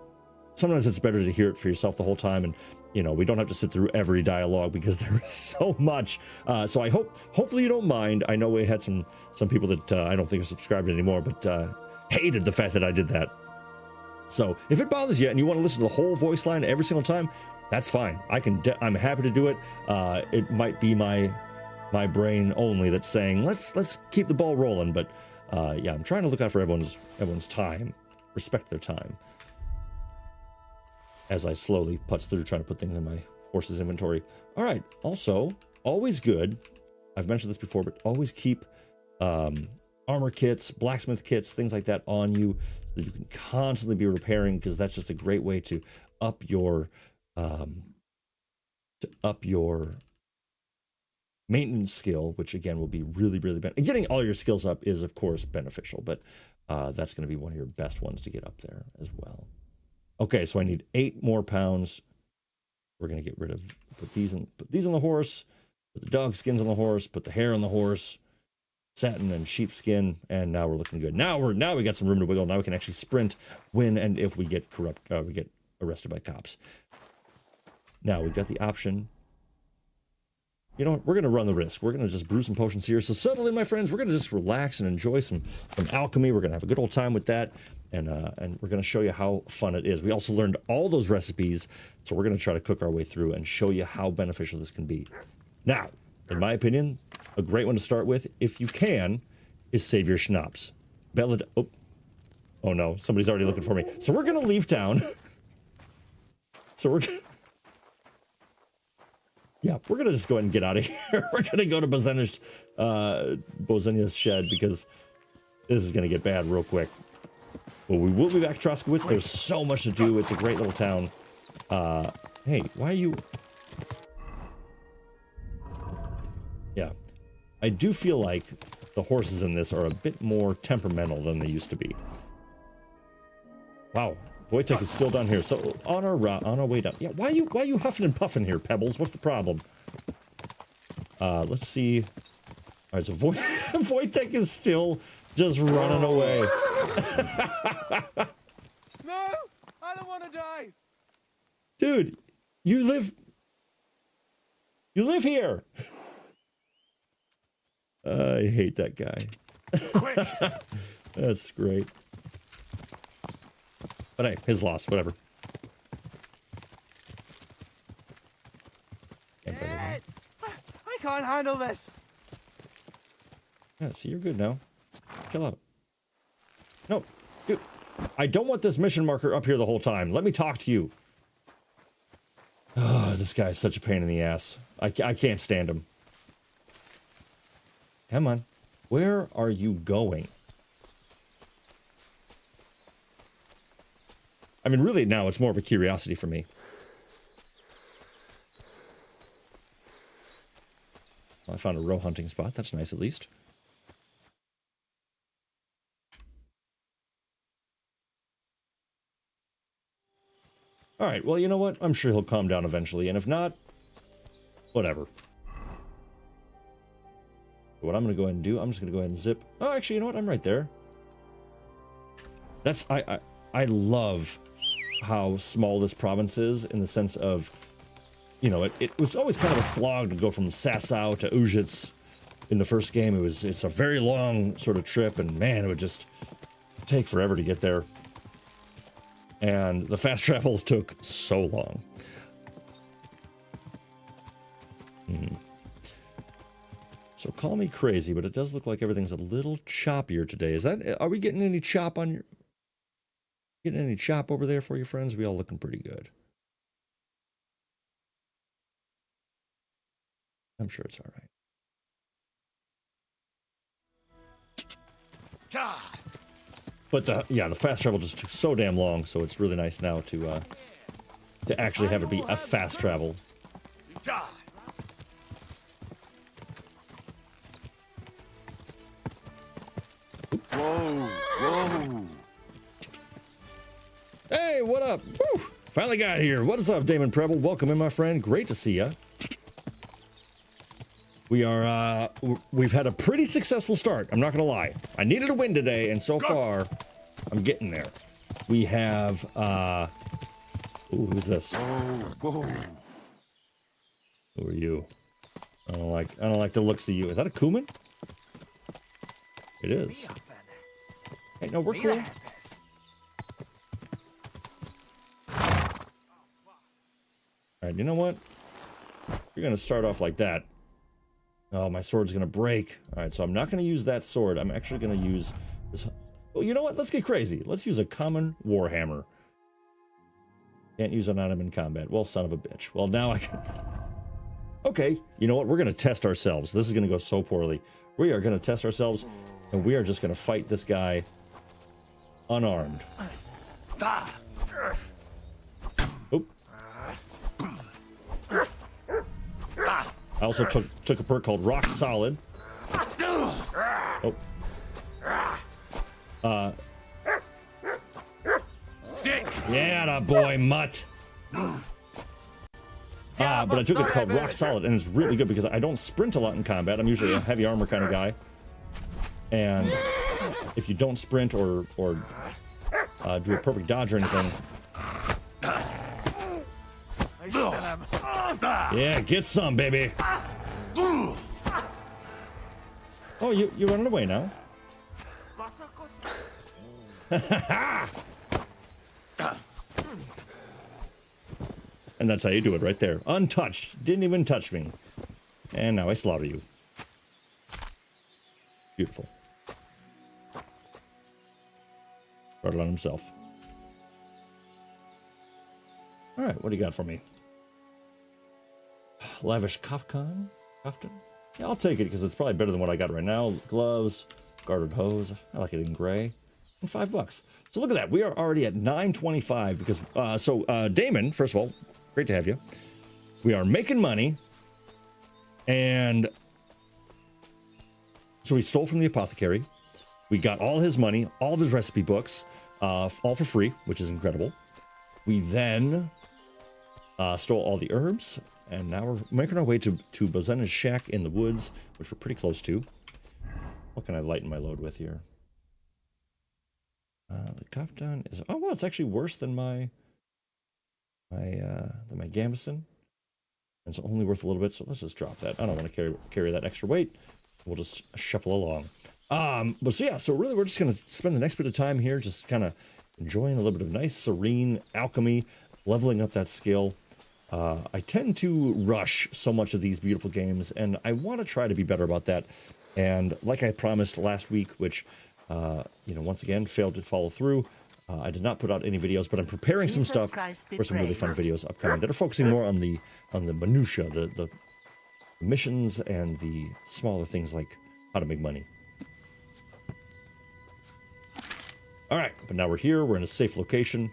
sometimes it's better to hear it for yourself the whole time, and you know, we don't have to sit through every dialogue because there is so much. So I hopefully you don't mind. I know we had some people that I don't think are subscribed anymore, but hated the fact that I did that. So if it bothers you and you want to listen to the whole voice line every single time, that's fine. I'm happy to do it. It might be my brain only that's saying let's keep the ball rolling, but yeah, I'm trying to look out for everyone's time, respect their time, as I slowly putz through trying to put things in my horse's inventory. All right. Also, always good. I've mentioned this before, but always keep armor kits, blacksmith kits, things like that on you, so that you can constantly be repairing, because that's just a great way to up your maintenance skill, which again will be really, really beneficial. Getting all your skills up is of course beneficial, but that's going to be one of your best ones to get up there as well. Okay, so I need 8 more pounds. We're going to get rid of, put these on the horse, put the dog skins on the horse, put the hair on the horse, satin and sheepskin, and now we're looking good. Now we got some room to wiggle. Now we can actually sprint when and if we get we get arrested by cops. Now we've got the option you know what? We're going to run the risk. We're going to just brew some potions here. So settle in, my friends. We're going to just relax and enjoy some alchemy. We're going to have a good old time with that. And we're going to show you how fun it is. We also learned all those recipes. So we're going to try to cook our way through and show you how beneficial this can be. Now, in my opinion, a great one to start with, if you can, is save your schnapps. Oh no, somebody's already looking for me. So we're going to leave town. So we're going to just go ahead and get out of here. We're going to go to Bozenia's shed because this is going to get bad real quick. But we will be back to Troskowitz. There's so much to do. It's a great little town. Hey, why are you... Yeah. I do feel like the horses in this are a bit more temperamental than they used to be. Wow. Wojtek is still down here. So on our way down. Yeah, why are you huffing and puffing here, Pebbles? What's the problem? Let's see. All right, so Wojtek is still just running away. No, I don't want to die. Dude, you live here. I hate that guy. That's great. But hey, his loss, whatever. I can't handle this. Yeah, see, you're good now. Chill out. No, dude, I don't want this mission marker up here the whole time. Let me talk to you. Oh, this guy's such a pain in the ass. I can't stand him. Come on. Where are you going? I mean, really, now it's more of a curiosity for me. Well, I found a row hunting spot. That's nice, at least. All right, well, you know what? I'm sure he'll calm down eventually, and if not, whatever. What I'm going to go ahead and do, I'm just going to go ahead and zip. Oh, actually, you know what? I'm right there. That's, I love how small this province is in the sense of, you know, it was always kind of a slog to go from Sasau to Ujits in the first game. It's a very long sort of trip, and man, it would just take forever to get there. And the fast travel took so long. So call me crazy, but it does look like everything's a little choppier today. Is that, are we getting any chop on your, getting any chop over there for your friends? We all looking pretty good. I'm sure it's all right. But the fast travel just took so damn long, so it's really nice now to actually have it be a fast travel. Whoa, whoa. Hey, what up? Woo! Finally got here. What is up, Damon Preble? Welcome in, my friend. Great to see ya. We've had a pretty successful start. I'm not gonna lie. I needed a win today, and so far, I'm getting there. We have, ooh, who's this? Whoa. Who are you? I don't like the looks of you. Is that a Kuman? It is. Hey, no, we're cool. Alright, you know what? You're gonna start off like that. Oh, my sword's gonna break. Alright, so I'm not gonna use that sword. I'm actually gonna use this. Oh, you know what? Let's get crazy. Let's use a common warhammer. Can't use an item in combat. Well, son of a bitch. Well, now I can. Okay, you know what? We're gonna test ourselves. This is gonna go so poorly. We are gonna test ourselves, and we are just gonna fight this guy unarmed. Oop. I also took a perk called Rock Solid. Oh. Yeah, that boy, mutt. But I took it called Rock Solid, and it's really good because I don't sprint a lot in combat. I'm usually a heavy armor kind of guy. And if you don't sprint or do a perfect dodge or anything. Yeah, get some, baby. Oh, you're running away now. And that's how you do it right there. Untouched. Didn't even touch me. And now I slaughter you. Beautiful. Started on himself. Alright, what do you got for me? Lavish kaftan? Kaftan? Yeah, I'll take it because it's probably better than what I got right now. Gloves, gartered hose. I like it in gray. And $5. So look at that. We are already at 925 because, Damon, first of all, great to have you. We are making money. And so we stole from the apothecary. We got all his money, all of his recipe books, all for free, which is incredible. We then stole all the herbs, and now we're making our way to Bozena's shack in the woods, which we're pretty close to. What can I lighten my load with here? The kaftan is, oh well, it's actually worse than my gambeson. And it's only worth a little bit, so let's just drop that. I don't want to carry that extra weight. We'll just shuffle along. So really we're just going to spend the next bit of time here just kind of enjoying a little bit of nice, serene alchemy, leveling up that skill. I tend to rush so much of these beautiful games, and I want to try to be better about that. And like I promised last week, which, once again, failed to follow through, I did not put out any videos, but I'm preparing some stuff for some really fun videos upcoming that are focusing more on the minutia, the missions and the smaller things like how to make money. All right, but now we're here. We're in a safe location.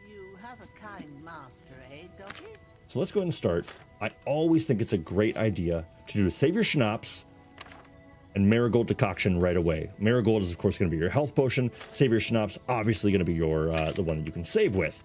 You have a kind master, eh, Doggy? So let's go ahead and start. I always think it's a great idea to do a Savior Schnapps and Marigold decoction right away. Marigold is, of course, going to be your health potion. Savior Schnapps, obviously going to be your the one that you can save with.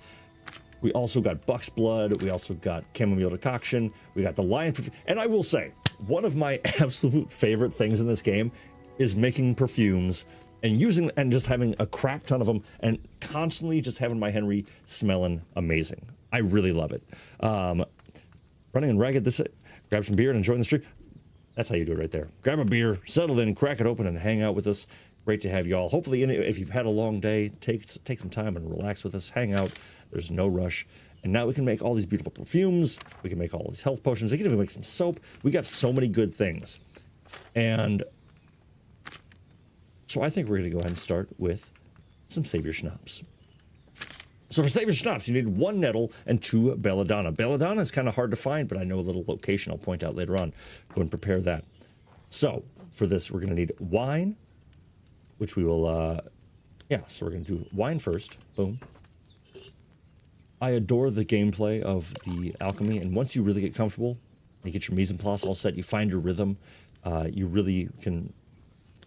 We also got Buck's Blood. We also got Chamomile decoction. We got the Lion perfume. And I will say, one of my absolute favorite things in this game is making perfumes and using and just having a crap ton of them and constantly just having my Henry smelling amazing. I really love it. Running and ragged, grab some beer and enjoying the stream. That's how you do it right there. Grab a beer, settle in, crack it open, and hang out with us. Great to have you all. Hopefully, if you've had a long day, take some time and relax with us. Hang out. There's no rush. And now we can make all these beautiful perfumes. We can make all these health potions. We can even make some soap. We got so many good things. And so I think we're going to go ahead and start with some Savior Schnapps. So for Savior Schnapps, you need 1 nettle and 2 belladonna. Belladonna is kind of hard to find, but I know a little location I'll point out later on. Go and prepare that. So for this, we're going to need wine, which we will, so we're going to do wine first. Boom. I adore the gameplay of the alchemy, and once you really get comfortable, you get your mise en place all set, you find your rhythm, you really can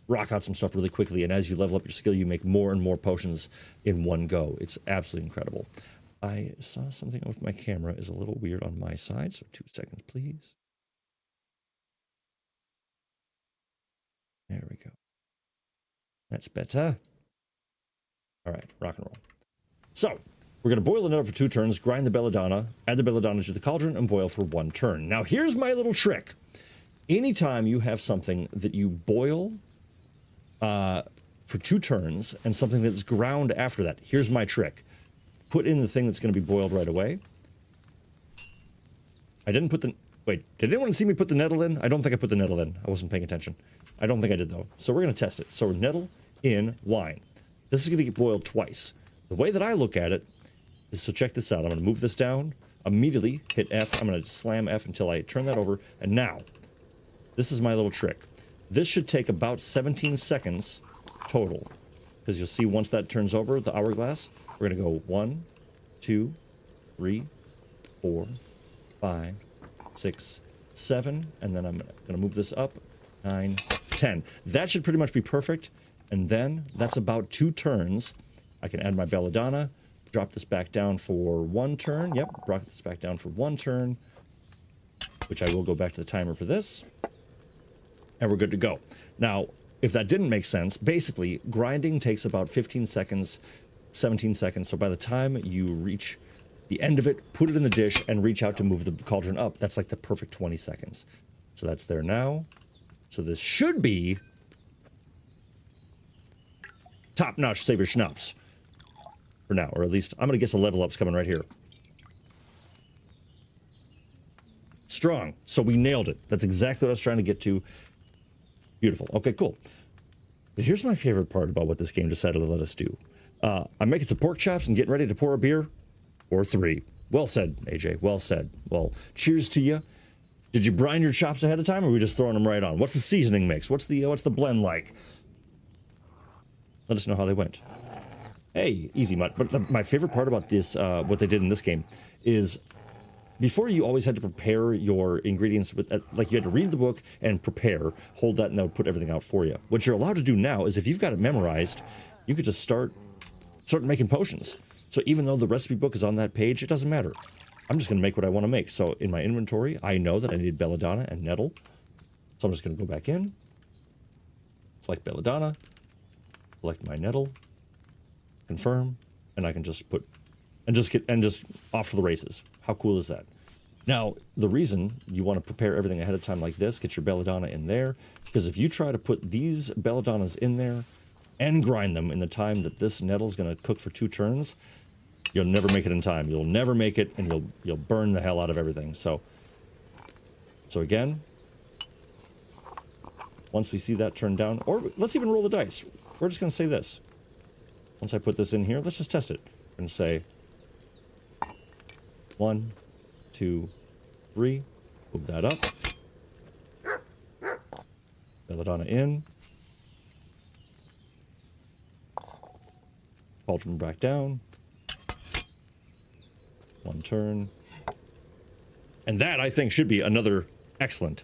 rock out some stuff really quickly, and as you level up your skill, you make more and more potions in one go. It's absolutely incredible. I saw something with my camera is a little weird on my side, so 2 seconds, please. There we go. That's better. All right, rock and roll. So, we're going to boil the nettle for 2 turns, grind the belladonna, add the belladonna to the cauldron, and boil for 1 turn. Now, here's my little trick. Anytime you have something that you boil for 2 turns and something that's ground after that, here's my trick. Put in the thing that's going to be boiled right away. I didn't put the... Wait, did anyone see me put the nettle in? I don't think I put the nettle in. I wasn't paying attention. I don't think I did, though. So we're going to test it. So nettle in wine. This is going to get boiled twice. The way that I look at it is, so check this out. I'm going to move this down, immediately hit F. I'm going to slam F until I turn that over. And now, this is my little trick. This should take about 17 seconds total. Because you'll see once that turns over, the hourglass, we're going to go 1, 2, 3, 4, 5, 6, 7, and then I'm going to move this up, 9, 10. That should pretty much be perfect. And then that's about 2 turns. I can add my belladonna, drop this back down for 1 turn. Yep, drop this back down for 1 turn, which I will go back to the timer for this. And we're good to go. Now, if that didn't make sense, basically, grinding takes about 15 seconds, 17 seconds. So by the time you reach the end of it, put it in the dish and reach out to move the cauldron up. That's like the perfect 20 seconds. So that's there now. So this should be top-notch Savior Schnapps for now, or at least I'm going to guess a level up's coming right here. Strong. So we nailed it. That's exactly what I was trying to get to. Beautiful. Okay, cool. But here's my favorite part about what this game decided to let us do. I'm making some pork chops and getting ready to pour a beer. Or 3. Well said, AJ. Well said. Well, cheers to you. Did you brine your chops ahead of time, or are we just throwing them right on? What's the seasoning mix? What's the blend like? Let us know how they went. Hey, easy mutt. But my favorite part about this, what they did in this game, is before you always had to prepare your ingredients with, like you had to read the book and prepare, hold that note, put everything out for you. What you're allowed to do now is if you've got it memorized, you could just start making potions. So even though the recipe book is on that page, it doesn't matter. I'm just going to make what I want to make. So in my inventory, I know that I need belladonna and nettle. So I'm just going to go back in, select belladonna, select my nettle, confirm, and I can just put, and just off to the races. How cool is that? Now, the reason you want to prepare everything ahead of time like this, get your belladonna in there, because if you try to put these belladonnas in there and grind them in the time that this nettle's going to cook for 2 turns, you'll never make it in time. You'll never make it, and you'll burn the hell out of everything. So again, once we see that turn down, or let's even roll the dice. We're just going to say this. Once I put this in here, let's just test it. We're going to say 1, 2, 3. Move that up. Belladonna in. Cauldron back down. 1 turn. And that, I think, should be another excellent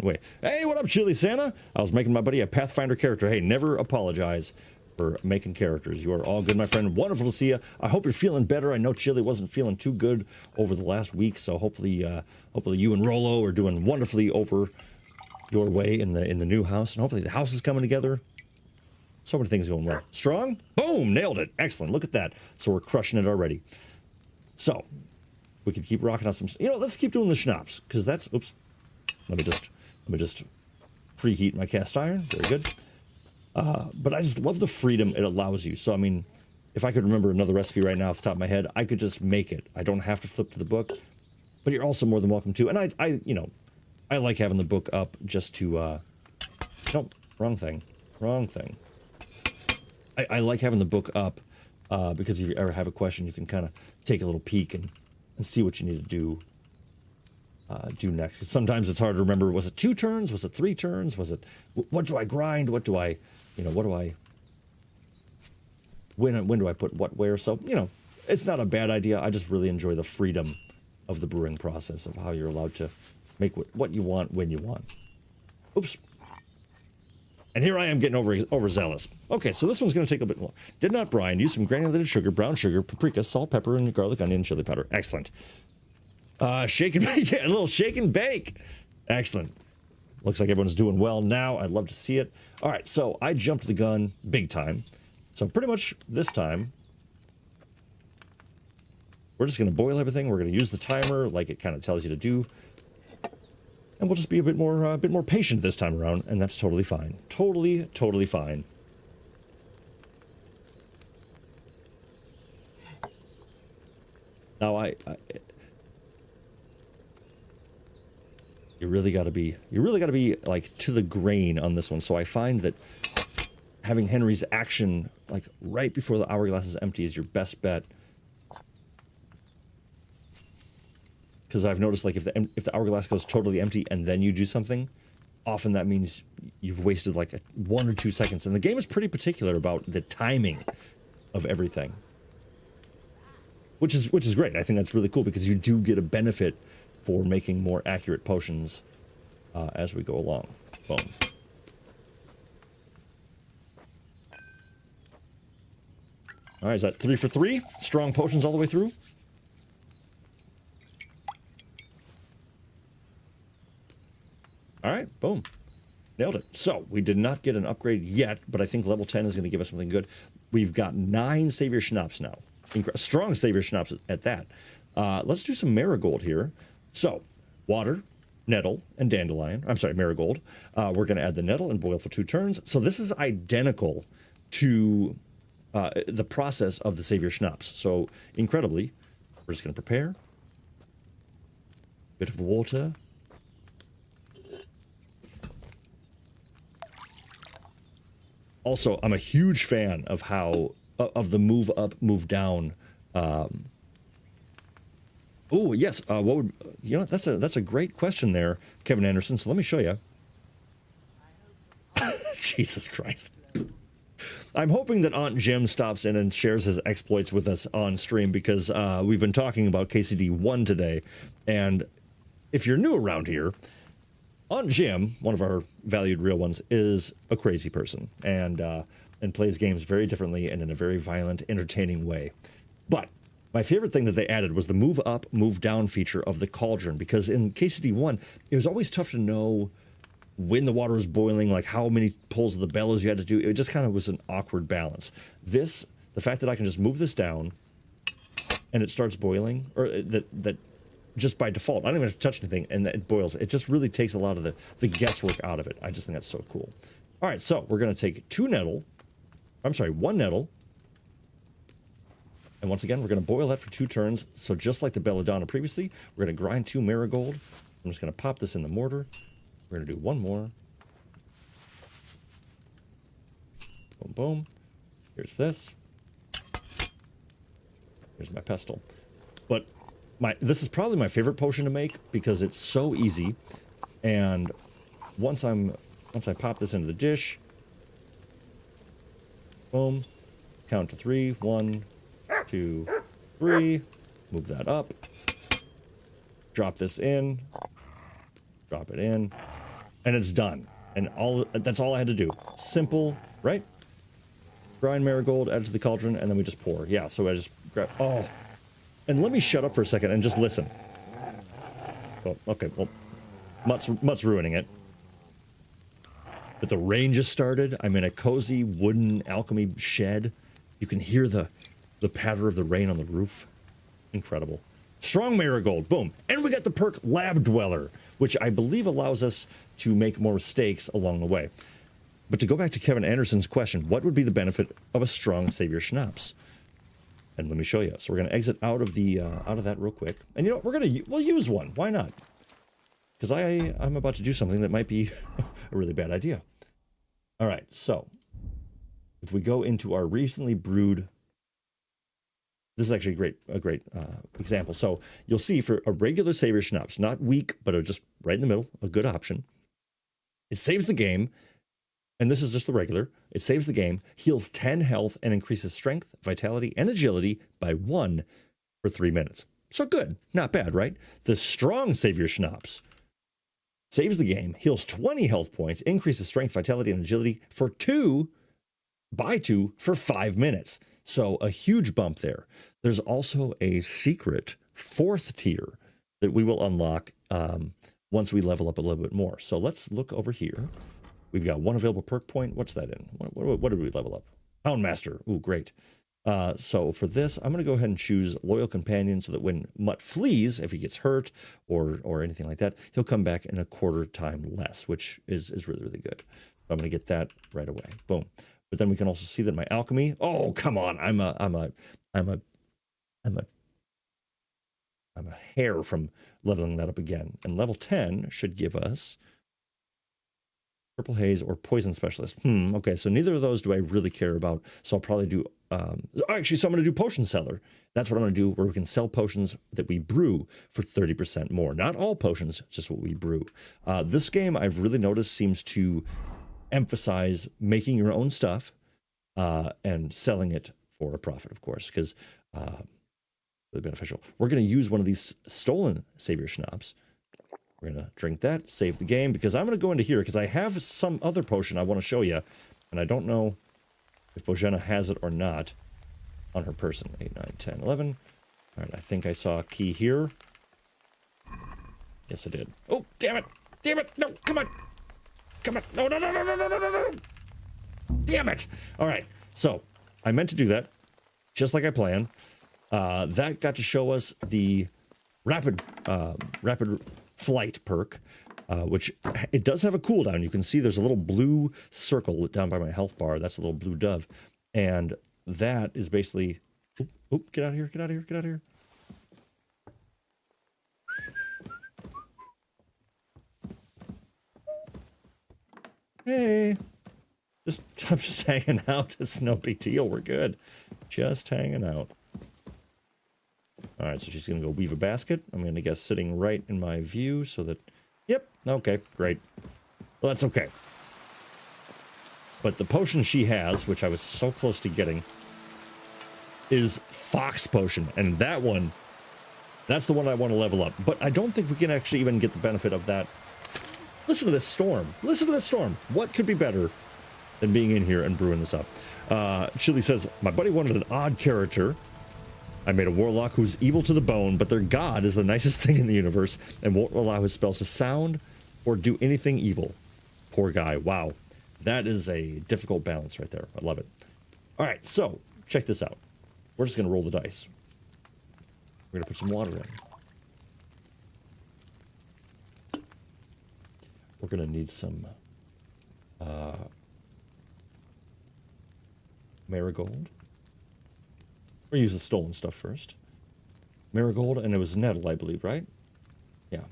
way. Hey, what up, Chili Santa? I was making my buddy a Pathfinder character. Hey, never apologize for making characters. You are all good, my friend. Wonderful to see you. I hope you're feeling better. I know Chili wasn't feeling too good over the last week, so hopefully you and Rolo are doing wonderfully over your way in the new house, and hopefully the house is coming together. So many things going well. Strong? Boom! Nailed it. Excellent. Look at that. So we're crushing it already. So we can keep rocking out some. Let's keep doing the schnapps, because that's. Oops. Let me just preheat my cast iron. Very good. But I just love the freedom it allows you. So I mean, if I could remember another recipe right now off the top of my head, I could just make it. I don't have to flip to the book. But you're also more than welcome to. And I like having the book up just to. Nope. Wrong thing. I like having the book up because if you ever have a question, you can kind of take a little peek and see what you need to do next. Sometimes it's hard to remember. Was it 2 turns? Was it 3 turns? Was it what do I grind? What do I, when do I put what where? So it's not a bad idea. I just really enjoy the freedom of the brewing process, of how you're allowed to make what you want when you want. Oops. And here I am getting overzealous. Okay, so this one's going to take a bit more. Did not brine. Use some granulated sugar, brown sugar, paprika, salt, pepper, and garlic, onion, and chili powder. Excellent. Shake and bake. Yeah, a little shake and bake. Excellent. Looks like everyone's doing well now. I'd love to see it. All right, so I jumped the gun big time. So pretty much this time, we're just going to boil everything. We're going to use the timer like it kind of tells you to do. And we'll just be a bit more patient this time around, and that's totally fine. Totally fine. Now you really got to be like to the grain on this one. So I find that having Henry's action like right before the hourglass is empty is your best bet. Because I've noticed, like, if the hourglass goes totally empty and then you do something, often that means you've wasted like 1 or 2 seconds. And the game is pretty particular about the timing of everything, which is great. I think that's really cool because you do get a benefit for making more accurate potions as we go along. Boom. All right, is that 3 for 3? Strong potions all the way through? All right, boom. Nailed it. So, we did not get an upgrade yet, but I think level 10 is going to give us something good. We've got 9 Savior Schnapps now. Strong Savior Schnapps at that. Let's do some Marigold here. So, water, nettle and dandelion. I'm sorry, marigold. We're going to add the nettle and boil for 2 turns. So this is identical to the process of the Savior Schnapps. So incredibly, we're just going to prepare. Bit of water. Also, I'm a huge fan of how of the move up, move down. Oh yes, what would you know? That's a great question there, Kevin Anderson. So let me show you. Jesus Christ! I'm hoping that Aunt Jim stops in and shares his exploits with us on stream because we've been talking about KCD 1 today, and if you're new around here, Aunt Jim, one of our valued real ones, is a crazy person and plays games very differently and in a very violent, entertaining way. But my favorite thing that they added was the move up, move down feature of the cauldron, because in KCD 1, it was always tough to know when the water was boiling, like how many pulls of the bellows you had to do. It just kind of was an awkward balance. This, the fact that I can just move this down and it starts boiling, or that just by default, I don't even have to touch anything, and it boils. It just really takes a lot of the guesswork out of it. I just think that's so cool. All right, so we're going to take 1 nettle. And once again, we're going to boil that for 2 turns. So just like the belladonna previously, we're going to grind 2 marigold. I'm just going to pop this in the mortar. We're going to do 1 more. Boom, boom. Here's this. Here's my pestle. But this is probably my favorite potion to make because it's so easy. And once I pop this into the dish, boom, count to 3. 1, 2, 3. Move that up. Drop this in. Drop it in. And it's done. And that's all I had to do. Simple, right? Grind marigold, add it to the cauldron, and then we just pour. Yeah, so I just grab... Oh. And let me shut up for a second and just listen. Oh, okay, well, Mutt's ruining it. But the rain just started. I'm in a cozy wooden alchemy shed. You can hear the patter of the rain on the roof. Incredible. Strong marigold, boom. And we got the perk Lab Dweller, which I believe allows us to make more mistakes along the way. But to go back to Kevin Anderson's question, what would be the benefit of a strong Savior Schnapps? And let me show you. So we're going to exit out of that real quick. And you know what? We'll use one. Why not? Because I'm about to do something that might be a really bad idea. All right. So if we go into our recently brewed, this is actually a great example. So you'll see for a regular Savior Schnapps, not weak, but just right in the middle, a good option. It saves the game. And this is just the regular. It saves the game, heals 10 health, and increases strength, vitality, and agility by 1 for 3 minutes. So good. Not bad, right? The strong Savior Schnapps saves the game, heals 20 health points, increases strength, vitality, and agility for 2 for 5 minutes. So a huge bump there. There's also a secret 4th tier that we will unlock once we level up a little bit more. So let's look over here. We've got 1 available perk point. What's that in? What did we level up? Houndmaster. Ooh, great. So for this, I'm going to go ahead and choose Loyal Companion so that when Mutt flees, if he gets hurt or anything like that, he'll come back in a quarter time less, which is really, really good. So I'm going to get that right away. Boom. But then we can also see that my alchemy. Oh, come on. I'm a hair from leveling that up again. And level 10 should give us Purple Haze or Poison Specialist. Okay, so neither of those do I really care about. So I'll probably do, actually, so I'm going to do Potion Seller. That's what I'm going to do, where we can sell potions that we brew for 30% more. Not all potions, just what we brew. This game, I've really noticed, seems to emphasize making your own stuff and selling it for a profit, of course, because really beneficial. We're going to use one of these stolen Savior Schnapps. We're going to drink that, save the game, because I'm going to go into here, because I have some other potion I want to show you, and I don't know if Bojana has it or not on her person. 8, 9, 10, 11. All right, I think I saw a key here. Yes, I did. Oh, damn it! Damn it! No, come on! Come on! No, no, no, no, no, no, no, no! Damn it! All right, so I meant to do that, just like I planned. That got to show us the rapid flight perk, which it does have a cooldown. You can see there's a little blue circle down by my health bar. That's a little blue dove. And that is basically... Oop, get out of here, get out of here, get out of here. Hey. I'm just hanging out. It's no big deal. We're good. Just hanging out. All right, so she's going to go weave a basket. I'm going to guess sitting right in my view so that... Yep, okay, great. Well, that's okay. But the potion she has, which I was so close to getting, is Fox Potion. And that one, that's the one I want to level up. But I don't think we can actually even get the benefit of that. Listen to this storm. Listen to this storm. What could be better than being in here and brewing this up? Chili says, my buddy wanted an odd character. I made a warlock who's evil to the bone, but their god is the nicest thing in the universe and won't allow his spells to sound or do anything evil. Poor guy. Wow. That is a difficult balance right there. I love it. All right, so check this out. We're just going to roll the dice. We're going to put some water in. We're going to need some marigold. We'll use the stolen stuff first. Marigold, and it was nettle, I believe, right? Yeah.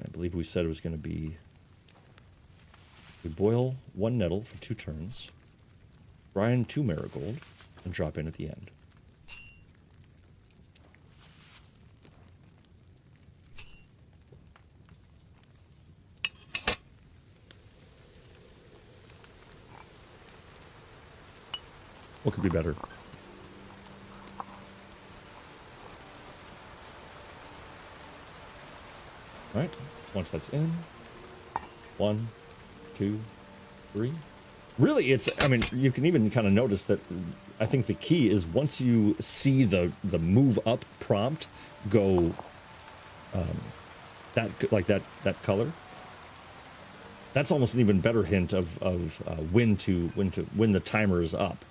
I believe we said it was going to be... We boil 1 nettle for 2 turns, grind 2 marigold, and drop in at the end. What could be better? All right, once that's in, 1, 2, 3. Really, it's, I mean, you can even kind of notice that I think the key is once you see the move up prompt go that color, that's almost an even better hint of when the timer is up.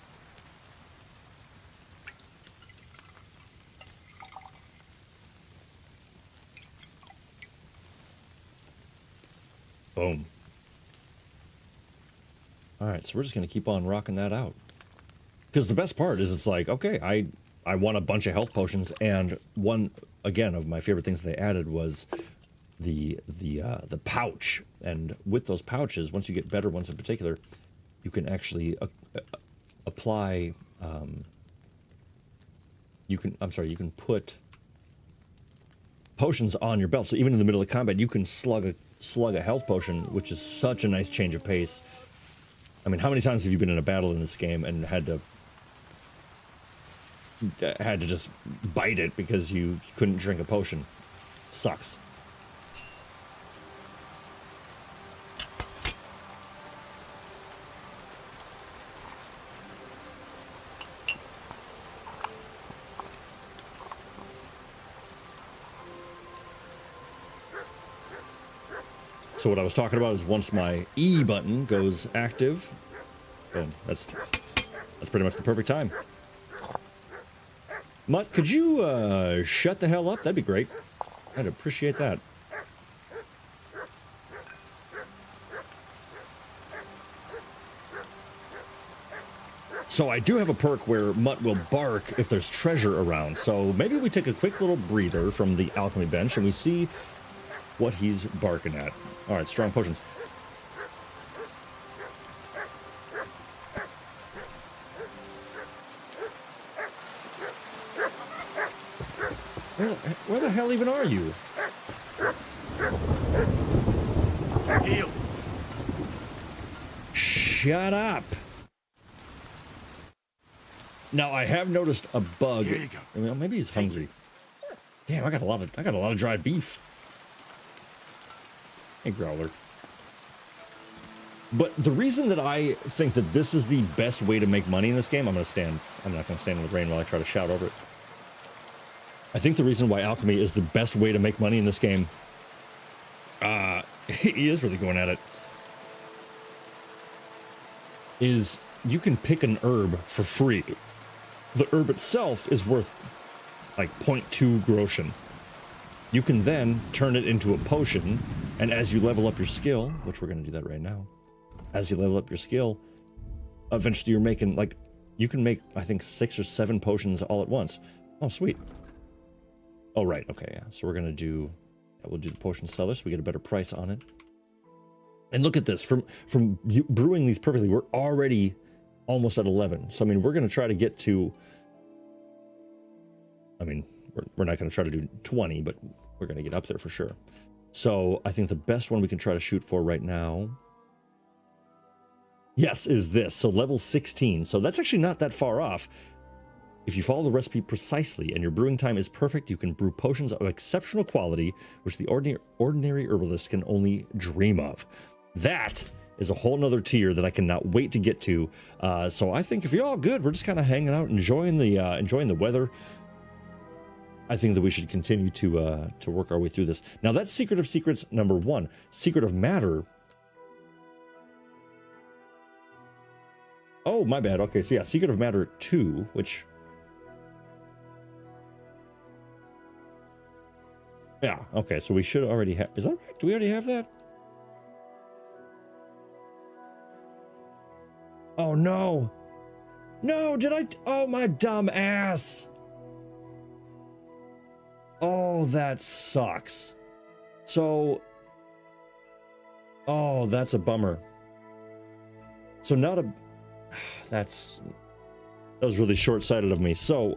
Boom. All right, so we're just going to keep on rocking that out. Because the best part is it's like, okay, I want a bunch of health potions, and one, again, of my favorite things they added was the pouch. And with those pouches, once you get better ones in particular, you can actually apply, you can put potions on your belt. So even in the middle of combat, you can slug a health potion, which is such a nice change of pace. I mean, how many times have you been in a battle in this game and had to just bite it because you couldn't drink a potion? Sucks. So what I was talking about is once my E button goes active, boom, that's pretty much the perfect time. Mutt, could you shut the hell up? That'd be great. I'd appreciate that. So I do have a perk where Mutt will bark if there's treasure around. So maybe we take a quick little breather from the alchemy bench and we see what he's barking at. All right, strong potions. Where the hell even are you? Heal. Shut up. Now I have noticed a bug. Here you go. Well, maybe he's hungry. Damn, I got a lot of dry beef. Hey, Growler. But the reason that I think that this is the best way to make money in this game, I'm not going to stand in the rain while I try to shout over it. I think the reason why alchemy is the best way to make money in this game, he is really going at it, is you can pick an herb for free. The herb itself is worth like 0.2 Groschen. you can then turn it into a potion, and as you level up your skill, which we're going to do that right now, as you level up your skill, eventually you're making, like, you can make, I think, 6 or 7 potions all at once. Oh, sweet. Oh, right. Okay, yeah. So we're going to do, we'll do the potion seller so we get a better price on it. And look at this. From brewing these perfectly, we're already almost at 11. So, I mean, we're going to try to get to, I mean, we're not going to try to do 20, but we're going to get up there for sure. So I think the best one we can try to shoot for right now, yes, is this. So level 16. So that's actually not that far off. If you follow the recipe precisely and your brewing time is perfect, you can brew potions of exceptional quality, which the ordinary herbalist can only dream of. That is a whole nother tier that I cannot wait to get to. So I think if you're all good, we're just kind of hanging out, enjoying the weather. I think that we should continue to work our way through this. Now that's Secret of Secrets number 1. Secret of Matter. Oh, my bad. Okay, so yeah, Secret of Matter 2, which... Yeah, okay, so we should already have... Is that right? Do we already have that? Oh, no. No, did I... Oh, my dumb ass. Oh, that sucks. So... Oh, that's a bummer. So not a... That was really short-sighted of me. So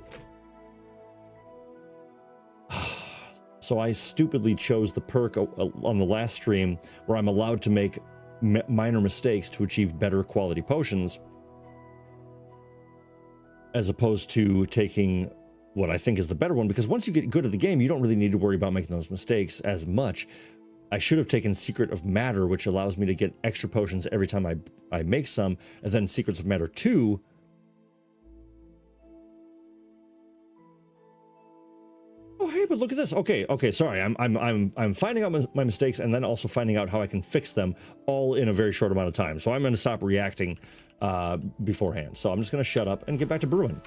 I stupidly chose the perk on the last stream where I'm allowed to make minor mistakes to achieve better quality potions, as opposed to taking what I think is the better one, because once you get good at the game, you don't really need to worry about making those mistakes as much. I should have taken Secret of Matter, which allows me to get extra potions every time I make some, and then Secrets of Matter 2. Oh, hey, but look at this. Okay, sorry. I'm finding out my mistakes and then also finding out how I can fix them all in a very short amount of time. So I'm going to stop reacting beforehand. So I'm just going to shut up and get back to brewing.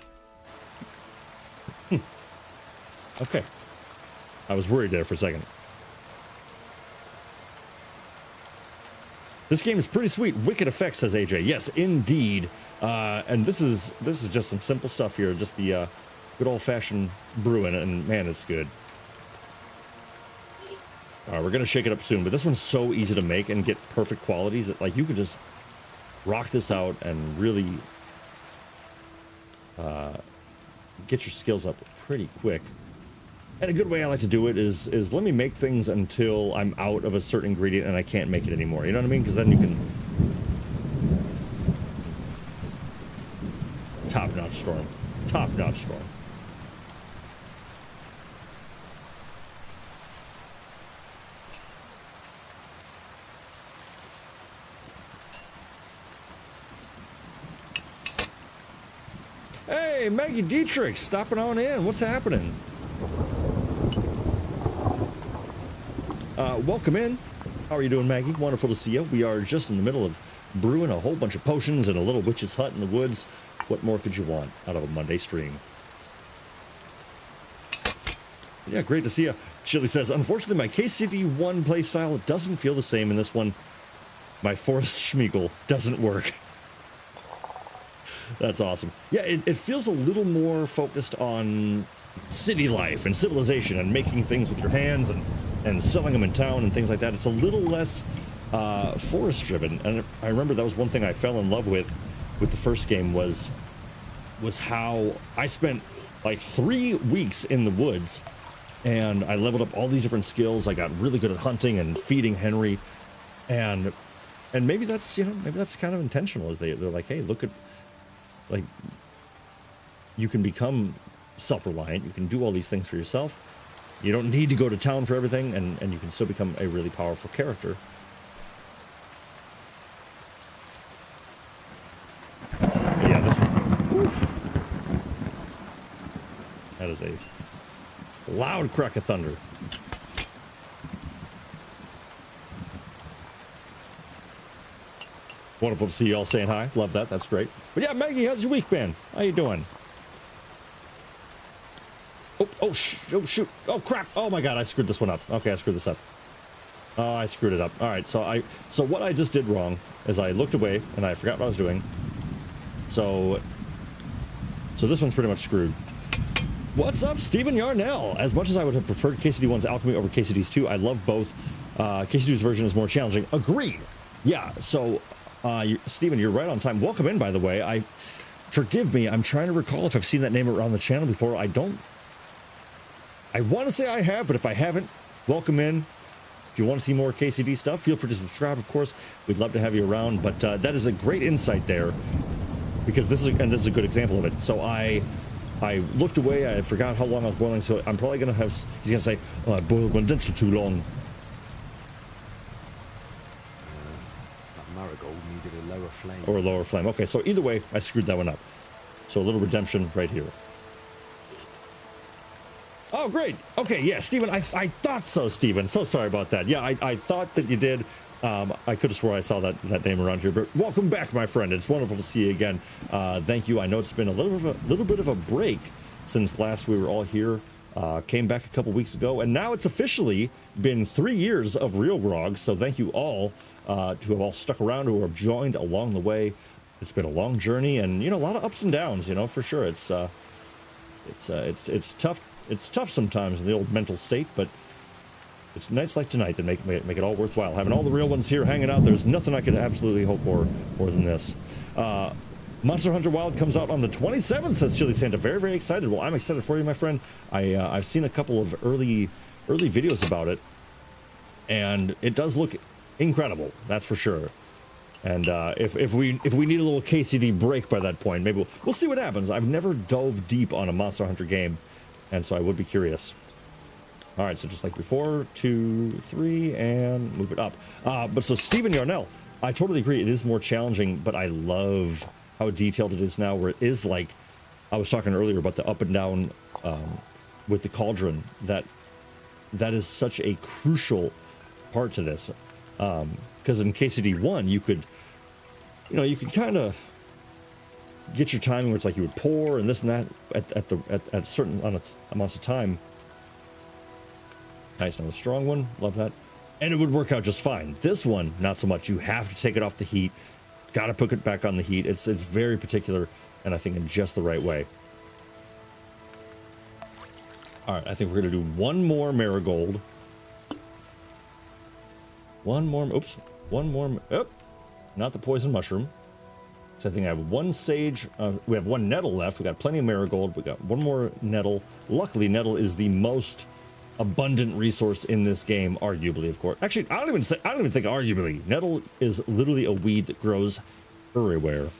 Okay. I was worried there for a second. This game is pretty sweet. Wicked effects, says AJ. Yes, indeed. And this is just some simple stuff here. Just the good old-fashioned brewing, and man, it's good. All right, we're gonna shake it up soon, but this one's so easy to make and get perfect qualities that, like, you can just rock this out and really get your skills up pretty quick. And a good way I like to do it is let me make things until I'm out of a certain ingredient and I can't make it anymore. You know what I mean? Because then you can... Top-notch storm. Top-notch storm. Hey, Maggie Dietrich, stopping on in. What's happening? Welcome in. How are you doing, Maggie? Wonderful to see you. We are just in the middle of brewing a whole bunch of potions in a little witch's hut in the woods. What more could you want out of a Monday stream? Yeah, great to see you. Chili says, unfortunately, my KCD1 playstyle doesn't feel the same in this one. My Forest Schmeagle doesn't work. That's awesome. Yeah, it feels a little more focused on city life and civilization and making things with your hands and selling them in town and things like that. It's a little less forest driven. And I remember that was one thing I fell in love with the first game was how I spent like 3 weeks in the woods and I leveled up all these different skills. I got really good at hunting and feeding Henry, and maybe that's, you know, maybe that's kind of intentional, as they're like, hey, look at, like, you can become self-reliant, you can do all these things for yourself, you don't need to go to town for everything, and you can still become a really powerful character. But yeah, this, oof, that is a loud crack of thunder. Wonderful to see you all saying hi. Love that. That's great. But yeah, Maggie, how's your week been? How you doing? Oh, shoot. Oh, crap. Oh, my God. I screwed this one up. Okay, I screwed this up. Oh, I screwed it up. All right, so what I just did wrong is I looked away and I forgot what I was doing. So this one's pretty much screwed. What's up, Stephen Yarnell? As much as I would have preferred KCD1's alchemy over KCD's 2, I love both. KCD's version is more challenging. Agreed. Yeah, so Stephen, you're right on time. Welcome in, by the way. Forgive me, I'm trying to recall if I've seen that name around the channel before. I want to say I have, but if I haven't, welcome in. If you want to see more KCD stuff, feel free to subscribe, of course. We'd love to have you around, but that is a great insight there, because this is a good example of it. So I looked away, I forgot how long I was boiling, so I'm probably going to have, he's going to say, oh, I boiled my dinner too long. That marigold needed a lower flame. Or a lower flame. Okay, so either way, I screwed that one up. So a little redemption right here. Oh, great. Okay, yeah, Stephen, I thought so, Stephen. So sorry about that. Yeah, I thought that you did. I could have swore I saw that name around here, but welcome back, my friend. It's wonderful to see you again. Thank you. I know it's been a little bit of a break since last we were all here. Came back a couple weeks ago, and now it's officially been 3 years of RealGrogg. So thank you all who have all stuck around, who have joined along the way. It's been a long journey, and a lot of ups and downs. For sure. It's tough. It's tough sometimes in the old mental state, but it's nights like tonight that make it all worthwhile. Having all the real ones here hanging out, there's nothing I could absolutely hope for more than this. Monster Hunter Wild comes out on the 27th, says Chili Santa. Very, very excited. Well, I'm excited for you, my friend. I've seen a couple of early videos about it, and it does look incredible. That's for sure. And if we need a little KCD break by that point, maybe we'll see what happens. I've never dove deep on a Monster Hunter game, and so I would be curious. All right, so just like before, 2, 3, and move it up. But so Stephen Yarnell, I totally agree. It is more challenging, but I love how detailed it is now, where it is like, I was talking earlier about the up and down with the cauldron. That is such a crucial part to this. Because in KCD1, you could kind of get your timing where it's like you would pour and this and that at certain amounts of time. Nice, now a strong one, love that, and it would work out just fine. This one, not so much. You have to take it off the heat. Got to put it back on the heat. It's very particular, and I think in just the right way. All right, I think we're gonna do one more marigold. One more. Oh, not the poison mushroom. So I think I have one sage. We have one nettle left. We got plenty of marigold. We got one more nettle. Luckily, nettle is the most abundant resource in this game, arguably, of course. Actually, I don't even think arguably. Nettle is literally a weed that grows everywhere.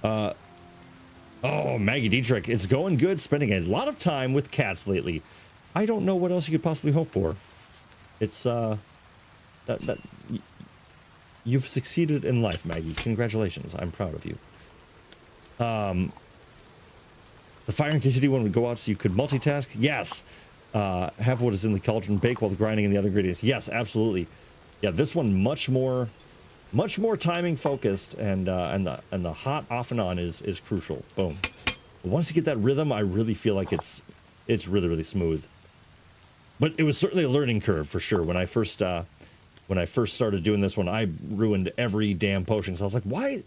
Oh, Maggie Dietrich, it's going good. Spending a lot of time with cats lately. I don't know what else you could possibly hope for. It's that you've succeeded in life, Maggie. Congratulations. I'm proud of you. The fire and KCD one would go out so you could multitask. Yes. Have what is in the cauldron, bake while grinding in the other ingredients. Yes, absolutely. Yeah, this one much more timing focused, and the hot off and on is crucial. Boom. But once you get that rhythm, I really feel like it's really, really smooth. But it was certainly a learning curve for sure. When I first started doing this one, I ruined every damn potion. So I was like, why?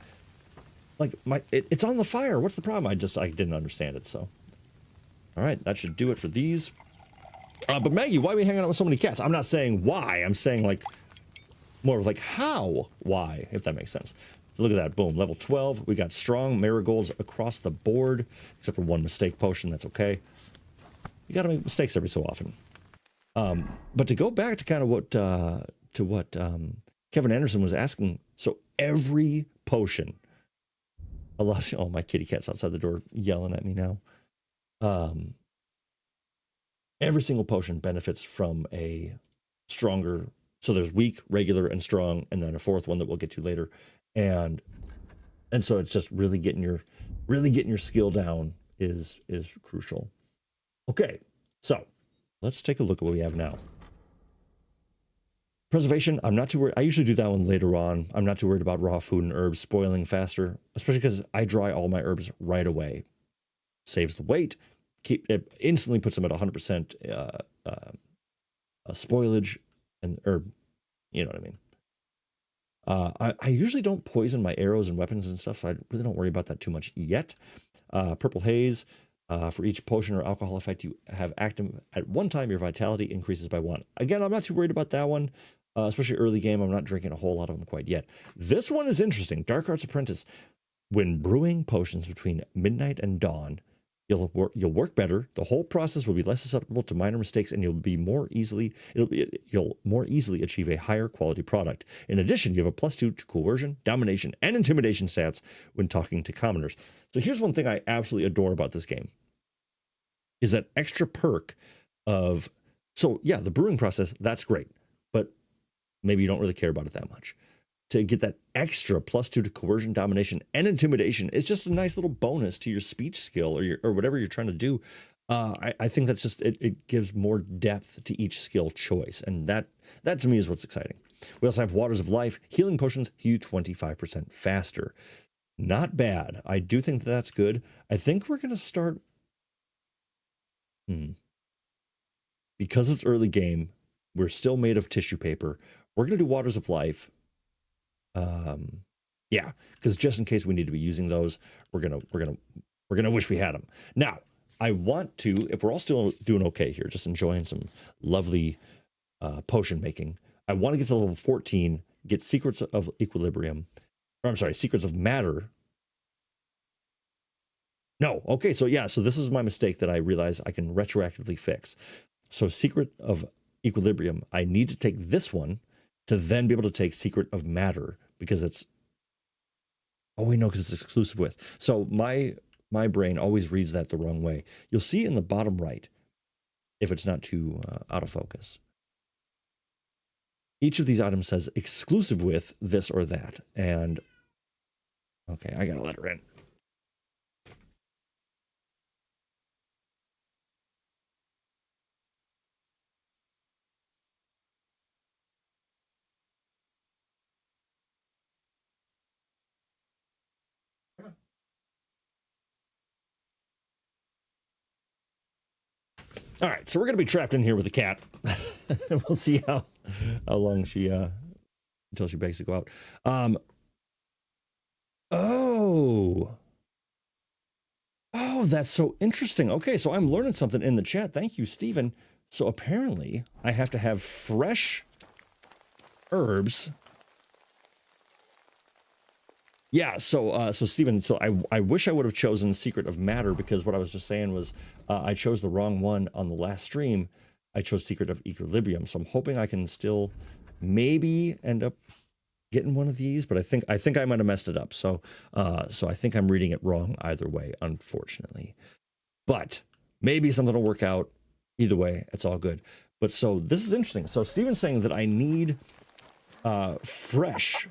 Like it's on the fire. What's the problem? I didn't understand it. So, all right, that should do it for these. But Maggie, why are we hanging out with so many cats? I'm not saying why. I'm saying like more of like how, why, if that makes sense. So look at that. Boom. Level 12. We got strong marigolds across the board, except for one mistake potion. That's okay. You got to make mistakes every so often. But to go back to kind of what Kevin Anderson was asking. So every potion. Oh, my kitty cat's outside the door yelling at me now. Every single potion benefits from a stronger. So there's weak, regular, and strong, and then a fourth one that we'll get to later. And so it's just really getting your skill down is crucial. Okay, so let's take a look at what we have now. Preservation, I'm not too worried. I usually do that one later on. I'm not too worried about raw food and herbs spoiling faster, especially because I dry all my herbs right away. saves the weight. It instantly puts them at 100% spoilage, or you know what I mean. I usually don't poison my arrows and weapons and stuff, so I really don't worry about that too much yet. Purple Haze, for each potion or alcohol effect you have active at one time, your vitality increases by 1. Again, I'm not too worried about that one, especially early game. I'm not drinking a whole lot of them quite yet. This one is interesting. Dark Arts Apprentice. When brewing potions between midnight and dawn, you'll work better. The whole process will be less susceptible to minor mistakes, and you'll more easily achieve a higher quality product. In addition, you have a +2 to coercion, domination, and intimidation stats when talking to commoners. So here's one thing I absolutely adore about this game, is that extra perk of, so yeah, the brewing process, that's great, but maybe you don't really care about it that much. To get that extra +2 to coercion, domination, and intimidation is just a nice little bonus to your speech skill or whatever you're trying to do. I think that's just, it gives more depth to each skill choice. And that to me is what's exciting. We also have Waters of Life. Healing potions heal 25% faster. Not bad. I do think that's good. I think we're going to start, because it's early game, we're still made of tissue paper. We're going to do Waters of Life. Yeah, because just in case we need to be using those, we're gonna wish we had them. Now, I want to, if we're all still doing okay here, just enjoying some lovely potion making, I want to get to level 14, get Secrets of Equilibrium, or I'm sorry, Secrets of Matter. No, okay, so yeah, so this is my mistake that I realize I can retroactively fix. So Secret of Equilibrium, I need to take this one to then be able to take Secret of Matter, because it's, oh wait, no, because it's exclusive with. So my brain always reads that the wrong way. You'll see in the bottom right, if it's not too out of focus, each of these items says exclusive with this or that. And okay, I gotta let her in. All right, so we're gonna be trapped in here with a cat. And we'll see how long she until she begs to go out. Oh, that's so interesting. Okay, so I'm learning something in the chat. Thank you, Stephen. So apparently I have to have fresh herbs. Yeah, so Stephen, so I wish I would have chosen Secret of Matter, because what I was just saying was I chose the wrong one on the last stream. I chose Secret of Equilibrium, so I'm hoping I can still maybe end up getting one of these, but I think I might have messed it up. So I think I'm reading it wrong either way, unfortunately. But maybe something will work out. Either way, it's all good. But so this is interesting. So Stephen's saying that I need fresh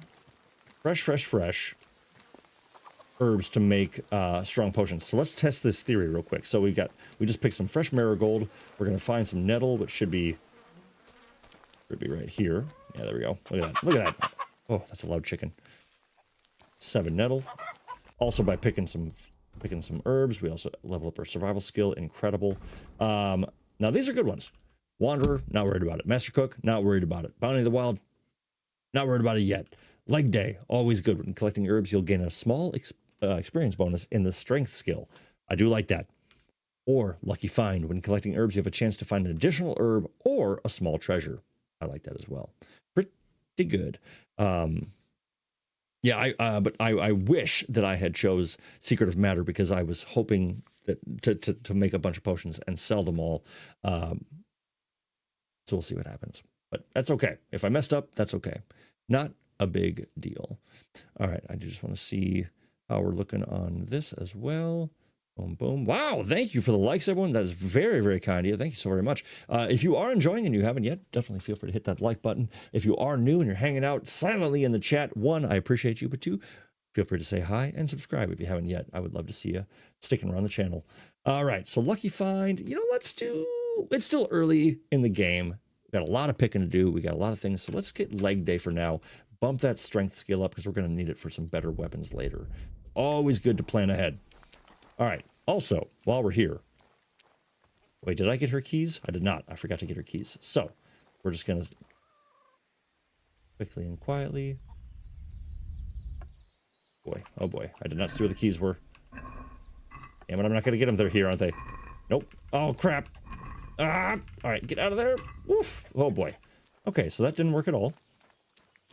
herbs to make strong potions. So let's test this theory real quick. So we just picked some fresh marigold. We're gonna find some nettle, which should be right here. Yeah, there we go. Look at that. Look at that. Oh, that's a loud chicken. 7 nettle. Also, by picking some herbs, we also level up our survival skill. Incredible. Now these are good ones. Wanderer, not worried about it. Master Cook, not worried about it. Bounty of the Wild, not worried about it yet. Leg Day, always good. When collecting herbs, you'll gain a small experience bonus in the strength skill. I do like that. Or Lucky Find. When collecting herbs, you have a chance to find an additional herb or a small treasure. I like that as well. Pretty good. Yeah, but I wish that I had chose Secret of Matter, because I was hoping that to make a bunch of potions and sell them all. So we'll see what happens. But that's okay. If I messed up, that's okay. Not a big deal. All right, I just want to see how we're looking on this as well. Boom, boom. Wow, thank you for the likes, everyone. That is very, very kind of you. Thank you so very much. If you are enjoying and you haven't yet, definitely feel free to hit that like button. If you are new and you're hanging out silently in the chat, 1, I appreciate you, but 2, feel free to say hi and subscribe if you haven't yet. I would love to see you sticking around the channel. All right, so Lucky Find. You know, it's still early in the game. We got a lot of picking to do. We got a lot of things. So let's get Leg Day for now. Bump that strength skill up, because we're going to need it for some better weapons later. Always good to plan ahead. All right, Also, while we're here, wait, did I get her keys? I did not. I forgot to get her keys. So we're just gonna quickly and quietly. Boy, oh boy, I did not see where the keys were. Damn it, I'm not gonna get them. They're here, aren't they? Nope. Oh crap. Ah! All right, get out of there. Oof. Oh boy. Okay, so that didn't work at all.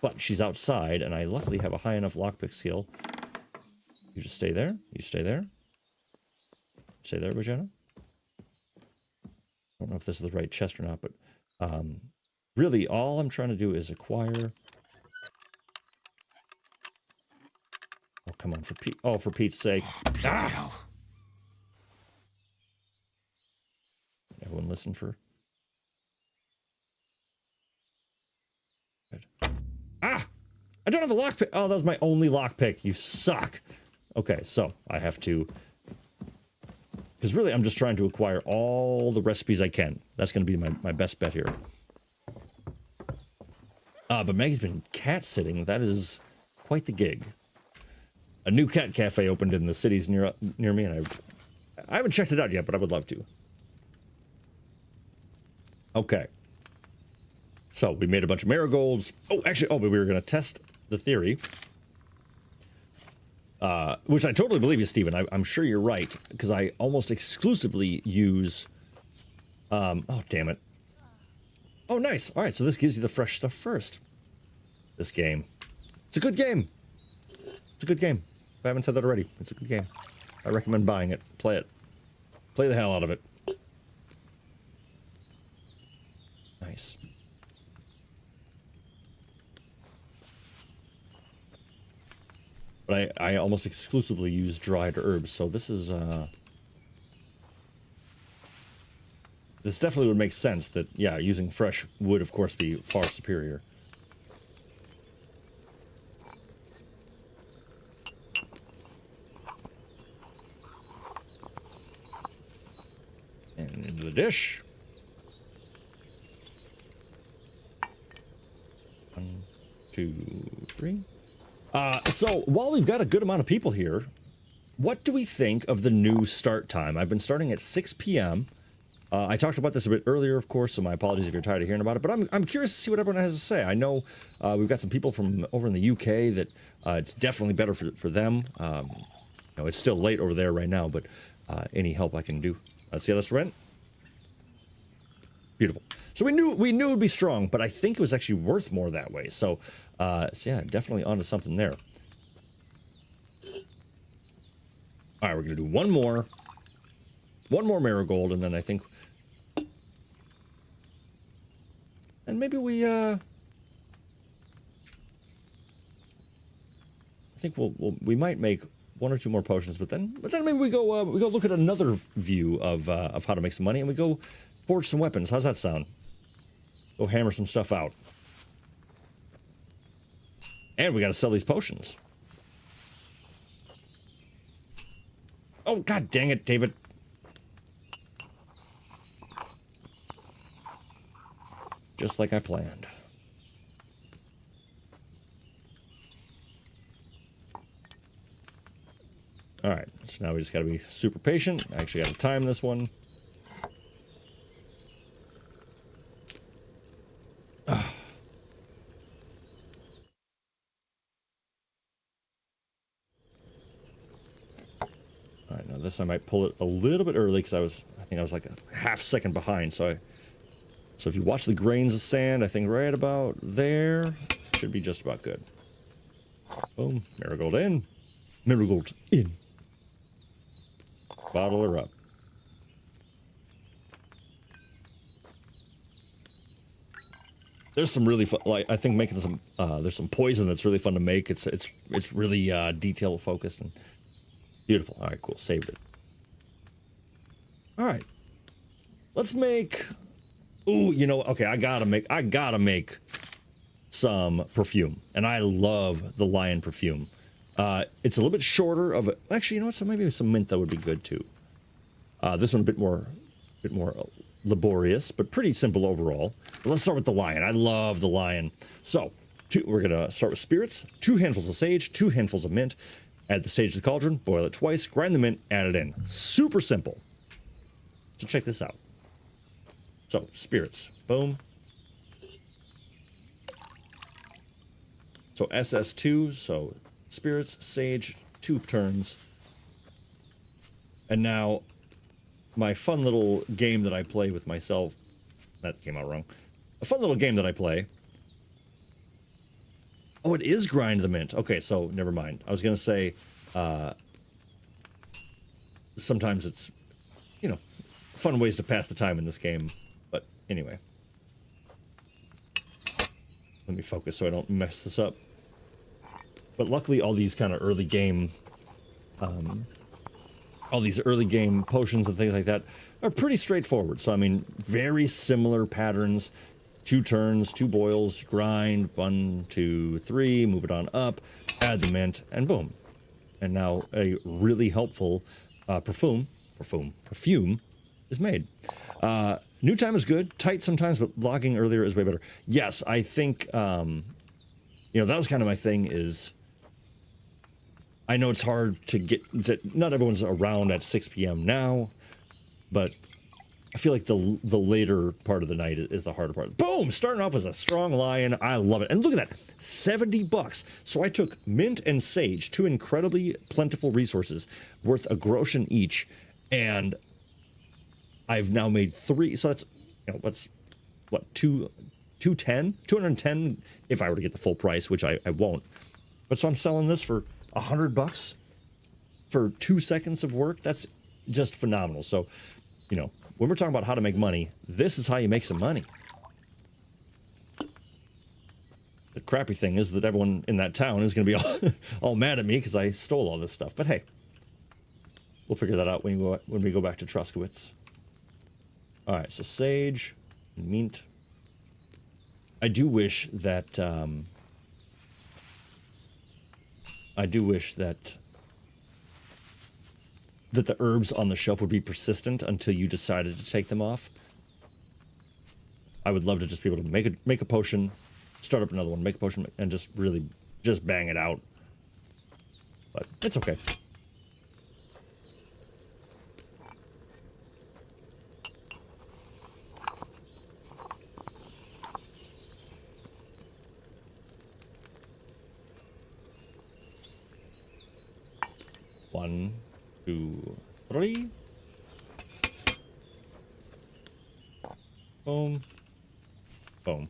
But she's outside, and I luckily have a high enough lockpick skill. You just stay there. You stay there. Stay there, Bojana. I don't know if this is the right chest or not, but really all I'm trying to do is acquire. Oh, come on, for Pete's sake. Ah! Everyone listen for. Good. Ah! I don't have a lockpick. Oh, that was my only lockpick. You suck. Okay, so I have to. Because really, I'm just trying to acquire all the recipes I can. That's going to be my best bet here. But Maggie's been cat sitting. That is quite the gig. A new cat cafe opened in the cities near me, and I haven't checked it out yet, but I would love to. Okay. So we made a bunch of marigolds. Oh, actually, but we were going to test the theory. Which I totally believe you, Steven. I'm sure you're right, because I almost exclusively use... oh, damn it. Oh, nice. All right, so this gives you the fresh stuff first. This game. It's a good game. It's a good game. If I haven't said that already, it's a good game. I recommend buying it. Play it. Play the hell out of it. Nice. But I almost exclusively use dried herbs, so this is, this definitely would make sense that, yeah, using fresh would, of course, be far superior. And into the dish. 1, 2, 3. So while we've got a good amount of people here, what do we think of the new start time? I've been starting at 6 p.m. I talked about this a bit earlier, of course, so my apologies if you're tired of hearing about it, but I'm curious to see what everyone has to say. I know we've got some people from over in the UK that it's definitely better for them. You know, it's still late over there right now, but any help I can do. Let's see how this went. Beautiful. So we knew it would be strong, but I think it was actually worth more that way. So yeah, definitely onto something there. All right, we're gonna do one more marigold, and then I think, and maybe we, I think we might make 1 or 2 more potions, but then maybe we go look at another view of how to make some money, and we go forge some weapons. How's that sound? Go hammer some stuff out. And we got to sell these potions. Oh, god dang it, David. Just like I planned. All right, so now we just got to be super patient. I actually got to time this one. All right, now this I might pull it a little bit early because I think I was like a half second behind. So if you watch the grains of sand, I think right about there should be just about good. Boom, marigold in, marigold in. Bottle her up. There's some really fun, like I think making some there's some poison that's really fun to make. It's really detail focused and beautiful. All right, cool. Saved it. All right. Let's make. Ooh, you know, okay, I gotta make some perfume, and I love the lion perfume. It's a little bit shorter of a. Actually, you know what? So maybe some mint that would be good too. This one a bit more laborious, but pretty simple overall. But let's start with the lion. I love the lion. So we're gonna start with spirits. 2 handfuls of sage, 2 handfuls of mint, Add the sage to the cauldron, boil it twice, grind the mint, add it in. Super simple. So check this out. So, spirits. Boom. So SS2, so spirits, sage, 2 turns. And now, my fun little game that I play with myself, that came out wrong. A fun little game that I play. Oh, it is grind the mint. Okay, so never mind. I was going to say, sometimes it's, you know, fun ways to pass the time in this game. But anyway. Let me focus so I don't mess this up. But luckily, all these kind of early game, potions and things like that are pretty straightforward. So, I mean, very similar patterns. 2 turns, 2 boils, grind, 1, 2, 3, move it on up, add the mint, and boom. And now a really helpful perfume is made. New time is good, tight sometimes, but logging earlier is way better. Yes, I think, you know, that was kind of my thing is, I know it's hard to get, not everyone's around at 6 p.m. now, but I feel like the later part of the night is the harder part. Boom! Starting off as a strong lion. I love it. And look at that. $70. So I took mint and sage, 2 incredibly plentiful resources worth a Groschen each. And I've now made 3. So that's, you know, what's, what, 210? 210 if I were to get the full price, which I won't. But so I'm selling this for $100 for 2 seconds of work. That's just phenomenal. So, you know, when we're talking about how to make money, this is how you make some money. The crappy thing is that everyone in that town is going to be all mad at me because I stole all this stuff. But hey, we'll figure that out when we go back to Truskowitz. All right, so sage, mint. I do wish that that the herbs on the shelf would be persistent until you decided to take them off. I would love to just be able to make a potion, start up another one, make a potion, and just really just bang it out. But it's okay. One, 2, 3. Boom. Boom.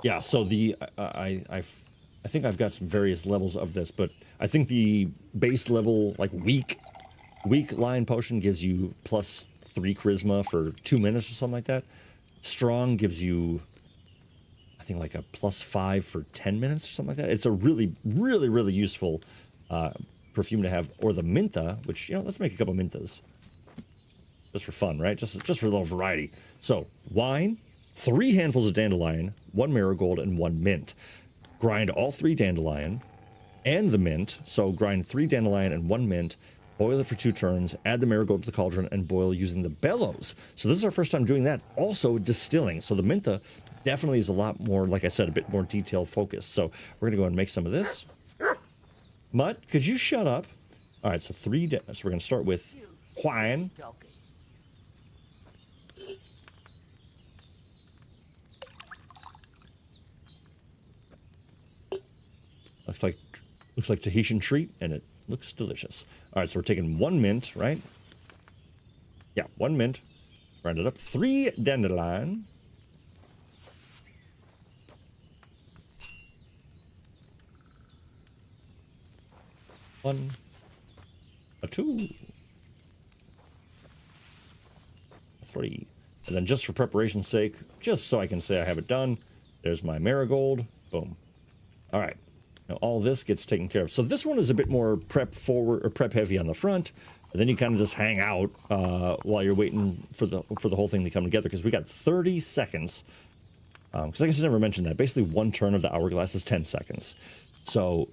Yeah, so the I think I've got some various levels of this, but I think the base level, like weak line potion gives you +3 charisma for 2 minutes or something like that. Strong gives you, I think, like a +5 for 10 minutes or something like that. It's a really, really, really useful perfume to have. Or the Mintha, which, you know, let's make a couple Minthas. Just for fun, right? Just for a little variety. So, wine, 3 handfuls of dandelion, 1 marigold, and 1 mint. Grind all 3 dandelion and the mint. So, grind 3 dandelion and 1 mint. Boil it for 2 turns. Add the marigold to the cauldron and boil using the bellows. So, this is our first time doing that. Also, distilling. So, the Mintha definitely is a lot more, like I said, a bit more detail focused. So, we're going to go ahead and make some of this. Mutt, could you shut up? All right, so so we're going to start with wine. Looks like Tahitian treat, and it looks delicious. All right, so we're taking 1 mint, right? Yeah, 1 mint. Grind it up. 3 dandelion. 1, a 2, a 3. And then just for preparation's sake, just so I can say I have it done, there's my marigold. Boom. All right. Now all this gets taken care of. So this one is a bit more prep forward or prep heavy on the front. And then you kind of just hang out while you're waiting for the whole thing to come together, because we got 30 seconds. Because I guess I never mentioned that. Basically, 1 turn of the hourglass is 10 seconds. So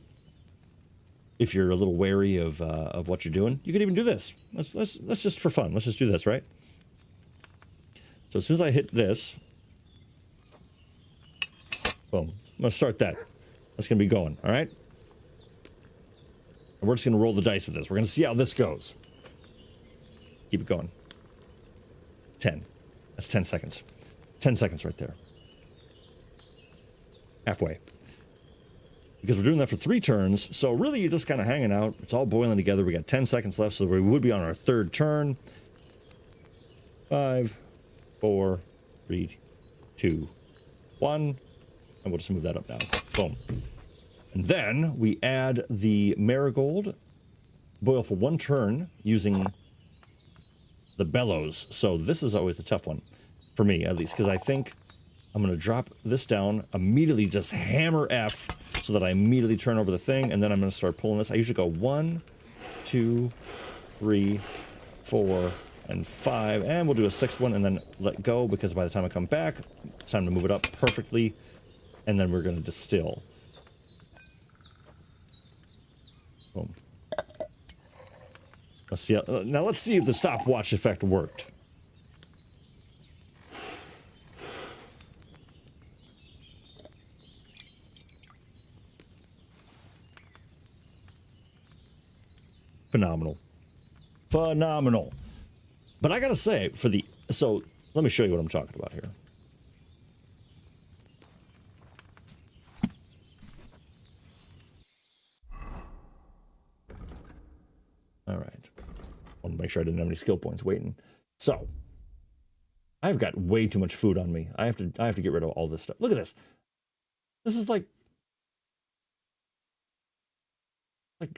if you're a little wary of what you're doing, you could even do this. Let's just for fun. Let's just do this, right? So as soon as I hit this, boom, I'm gonna start that. That's gonna be going. All right. And we're just going to roll the dice with this. We're going to see how this goes. Keep it going. 10. That's 10 seconds. 10 seconds right there. Halfway. Because we're doing that for 3 turns, so really you're just kind of hanging out. It's all boiling together. We got 10 seconds left, so we would be on our 3rd turn. 5, 4, 3, 2, 1. And we'll just move that up now. Boom. And then we add the marigold. Boil for 1 turn using the bellows. So this is always the tough one. For me, at least. Because I think I'm going to drop this down. Immediately just hammer F. So that I immediately turn over the thing. And then I'm going to start pulling this. I usually go 1, 2, 3, 4, and 5. And we'll do a 6th one and then let go. Because by the time I come back, it's time to move it up perfectly. And then we're going to distill. Boom. Let's see. Now let's see if the stopwatch effect worked. Phenomenal. Phenomenal. But I gotta say, for the... So, let me show you what I'm talking about here. Alright. I want to make sure I didn't have any skill points waiting. So, I've got way too much food on me. I have to get rid of all this stuff. Look at this. This is like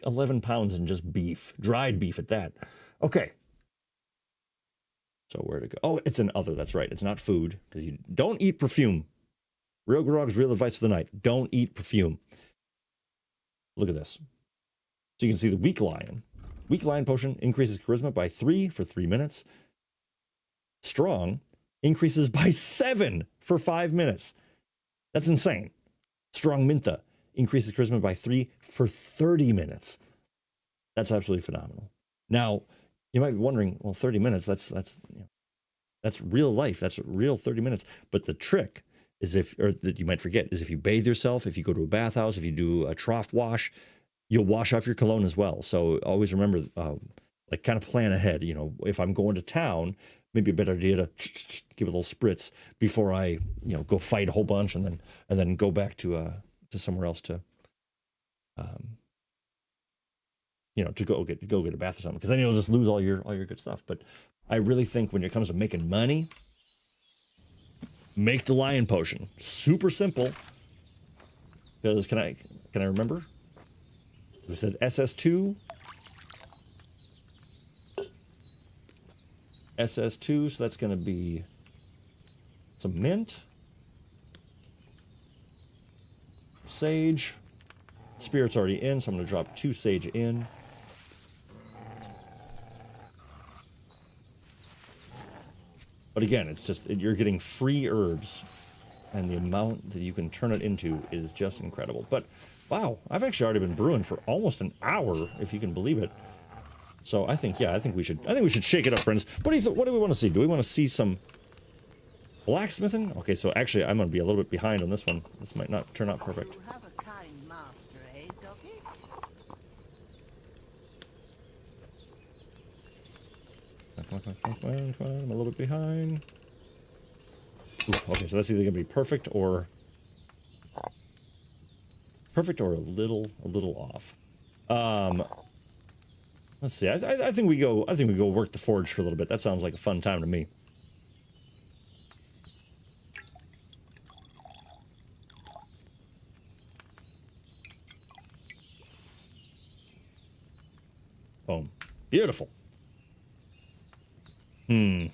11 pounds in just beef. Dried beef at that. Okay. So where to go? Oh, it's an other. That's right. It's not food. Because you don't eat perfume. RealGrogg's real advice for the night. Don't eat perfume. Look at this. So you can see the weak lion. Weak lion potion increases charisma by 3 for 3 minutes. Strong increases by 7 for 5 minutes. That's insane. Strong Mintha increases charisma by 3 for 30 minutes. That's absolutely phenomenal. Now, you might be wondering, well, 30 minutes, that's real life. That's real 30 minutes. But the trick is that you might forget, is if you bathe yourself, if you go to a bathhouse, if you do a trough wash, you'll wash off your cologne as well. So always remember, like kind of plan ahead. You know, if I'm going to town, maybe a better idea to give a little spritz before I, go fight a whole bunch and then go back to somewhere else to, to go get a bath or something. Because then you'll just lose all your good stuff. But I really think when it comes to making money, make the lion potion. Super simple. Because can I remember? It said SS2. SS2, so that's going to be some mint. Sage. Spirit's already in, so I'm going to drop 2 sage in. But again, it's just, you're getting free herbs. And the amount that you can turn it into is just incredible. But, wow, I've actually already been brewing for almost an hour, if you can believe it. So I think we should shake it up, friends. What do we want to see? Do we want to see some blacksmithing? Okay, so actually I'm going to be a little bit behind on this one. This might not turn out perfect. You have a kind master, eh, doggy? I'm a little bit behind. Oof, okay, so that's either going to be perfect or a little off. Let's see. I think we go work the forge for a little bit. That sounds like a fun time to me. Boom. Beautiful. Yeah,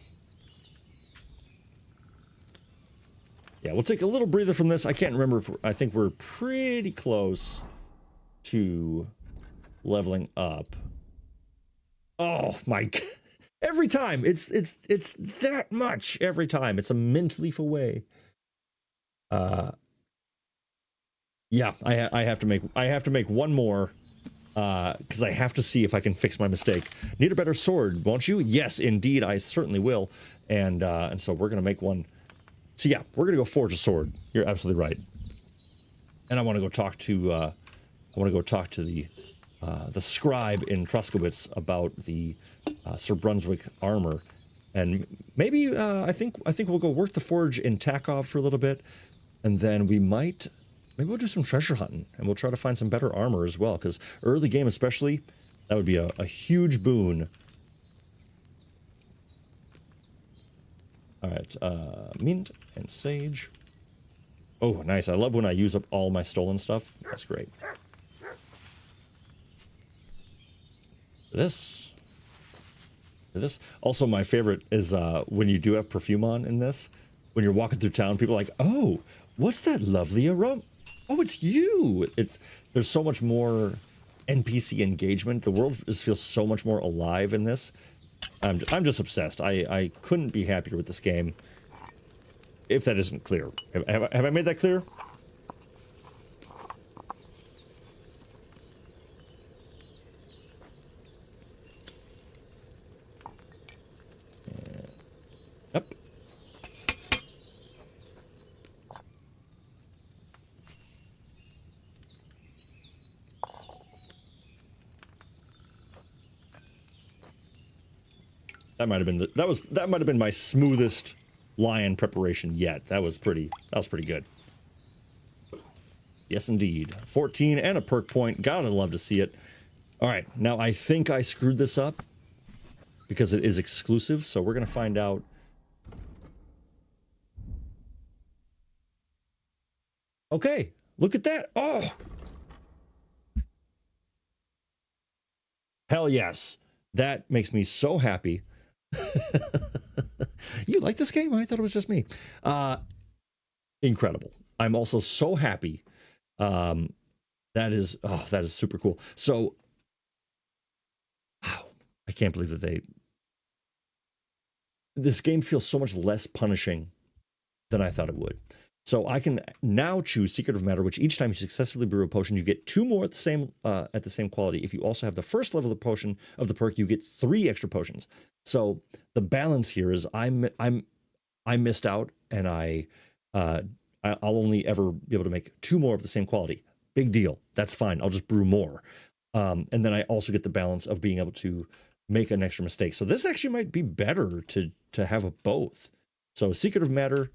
we'll take a little breather from this. I can't remember if I think we're pretty close to leveling up. Oh my God. Every time it's that much every time. It's a mint leaf away. Yeah, I have to make one more because I have to see if I can fix my mistake. Need a better sword, won't you? Yes, indeed, I certainly will. And so we're gonna make one. So yeah, we're gonna go forge a sword. You're absolutely right. And I want to go talk to the the scribe in Truskowitz about the Sir Brunswick armor, and maybe I think we'll go work the forge in Takov for a little bit, and then maybe we'll do some treasure hunting, and we'll try to find some better armor as well, because early game especially, that would be a huge boon. All right, mint and sage. Oh, nice. I love when I use up all my stolen stuff. That's great. This. Also, my favorite is when you do have perfume on in this. When you're walking through town, people are like, oh, what's that lovely aroma? Oh, it's you. There's so much more NPC engagement. The world feels so much more alive in this. I'm just obsessed. I couldn't be happier with this game. If that isn't clear. Have I made that clear? Yep. That might have been that might have been my smoothest lion preparation yet. That was pretty good. Yes, indeed. 14 and a perk point. Gotta love to see it. All right, now I think I screwed this up because it is exclusive, so we're gonna find out. Okay, look at that. Oh, hell yes. That makes me so happy. You like this game? I thought it was just me. Incredible. I'm also so happy. That is super cool. So, wow, I can't believe that this game feels so much less punishing than I thought it would. So I can now choose Secret of Matter, which each time you successfully brew a potion, you get 2 more at the same quality. If you also have the first level of the potion of the perk, you get 3 extra potions. So the balance here is I missed out, and I'll only ever be able to make 2 more of the same quality. Big deal. That's fine. I'll just brew more. And then I also get the balance of being able to make an extra mistake. So this actually might be better to have both. So Secret of Matter.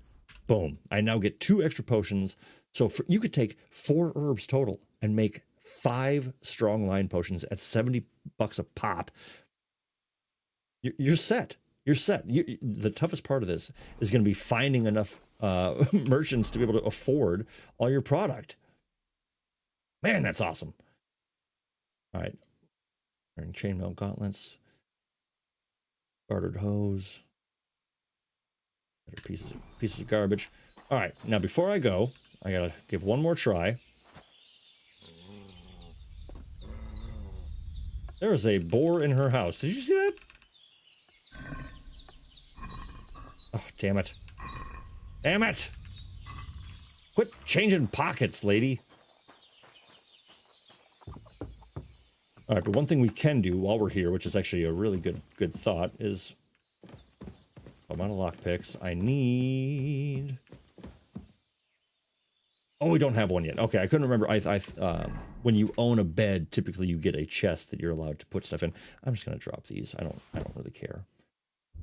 Boom. I now get 2 extra potions. So you could take 4 herbs total and make 5 strong line potions at $70 a pop. You're set. You're set. The toughest part of this is going to be finding enough merchants to be able to afford all your product. Man, that's awesome. All right. Wearing chainmail gauntlets. Gartered hose. Pieces of garbage. All right, now before I go, I gotta give one more try. There is a boar in her house. Did you see that? Oh, damn it. Damn it! Quit changing pockets, lady. All right, but one thing we can do while we're here, which is actually a really good thought, is I'm out of lockpicks. I need... Oh, we don't have one yet. Okay, I couldn't remember. When you own a bed, typically you get a chest that you're allowed to put stuff in. I'm just gonna drop these. I don't really care.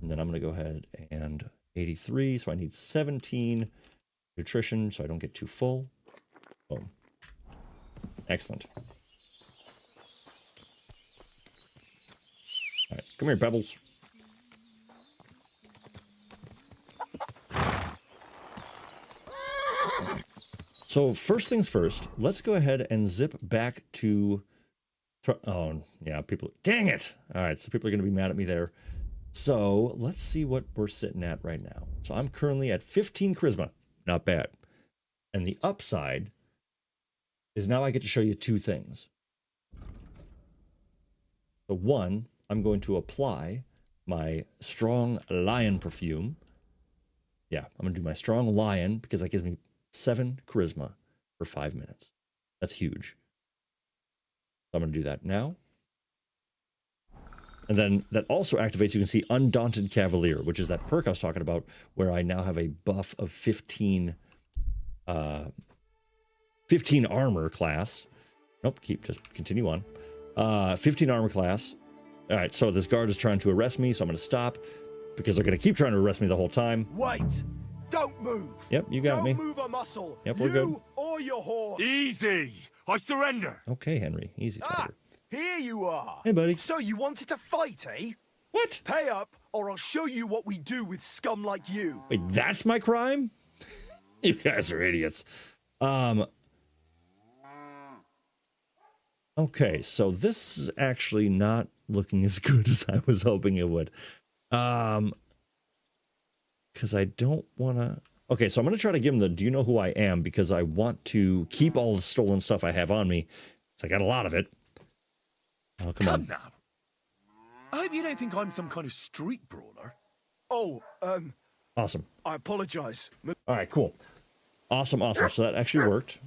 And then I'm gonna go ahead and 83. So I need 17 nutrition, so I don't get too full. Boom. Excellent. All right, come here, Pebbles. So first things first, let's go ahead and zip back to... Oh, yeah, people... Dang it! All right, so people are going to be mad at me there. So let's see what we're sitting at right now. So I'm currently at 15 charisma. Not bad. And the upside is now I get to show you 2 things. So one, I'm going to apply my strong lion perfume. Yeah, I'm going to do my strong lion because that gives me 7 charisma for 5 minutes. That's huge. So I'm going to do that now. And then that also activates, you can see Undaunted Cavalier, which is that perk I was talking about, where I now have a buff of 15 armor class. Nope, just continue on. 15 armor class. All right, so this guard is trying to arrest me, so I'm going to stop because they're going to keep trying to arrest me the whole time. Wait! Don't move! Yep, you got me. Don't move a muscle! Yep, we're good. You or your horse! Easy! I surrender! Okay, Henry. Easy, Tiger. Here you are! Hey, buddy. So you wanted to fight, eh? What? Pay up, or I'll show you what we do with scum like you! Wait, that's my crime? You guys are idiots. Okay, so this is actually not looking as good as I was hoping it would. Because I don't want to... Okay, so I'm going to try to give him the do you know who I am, because I want to keep all the stolen stuff I have on me. So I got a lot of it. Oh, come on. Now. I hope you don't think I'm some kind of street brawler. Oh, Awesome. I apologize. All right, cool. Awesome, awesome. So that actually worked.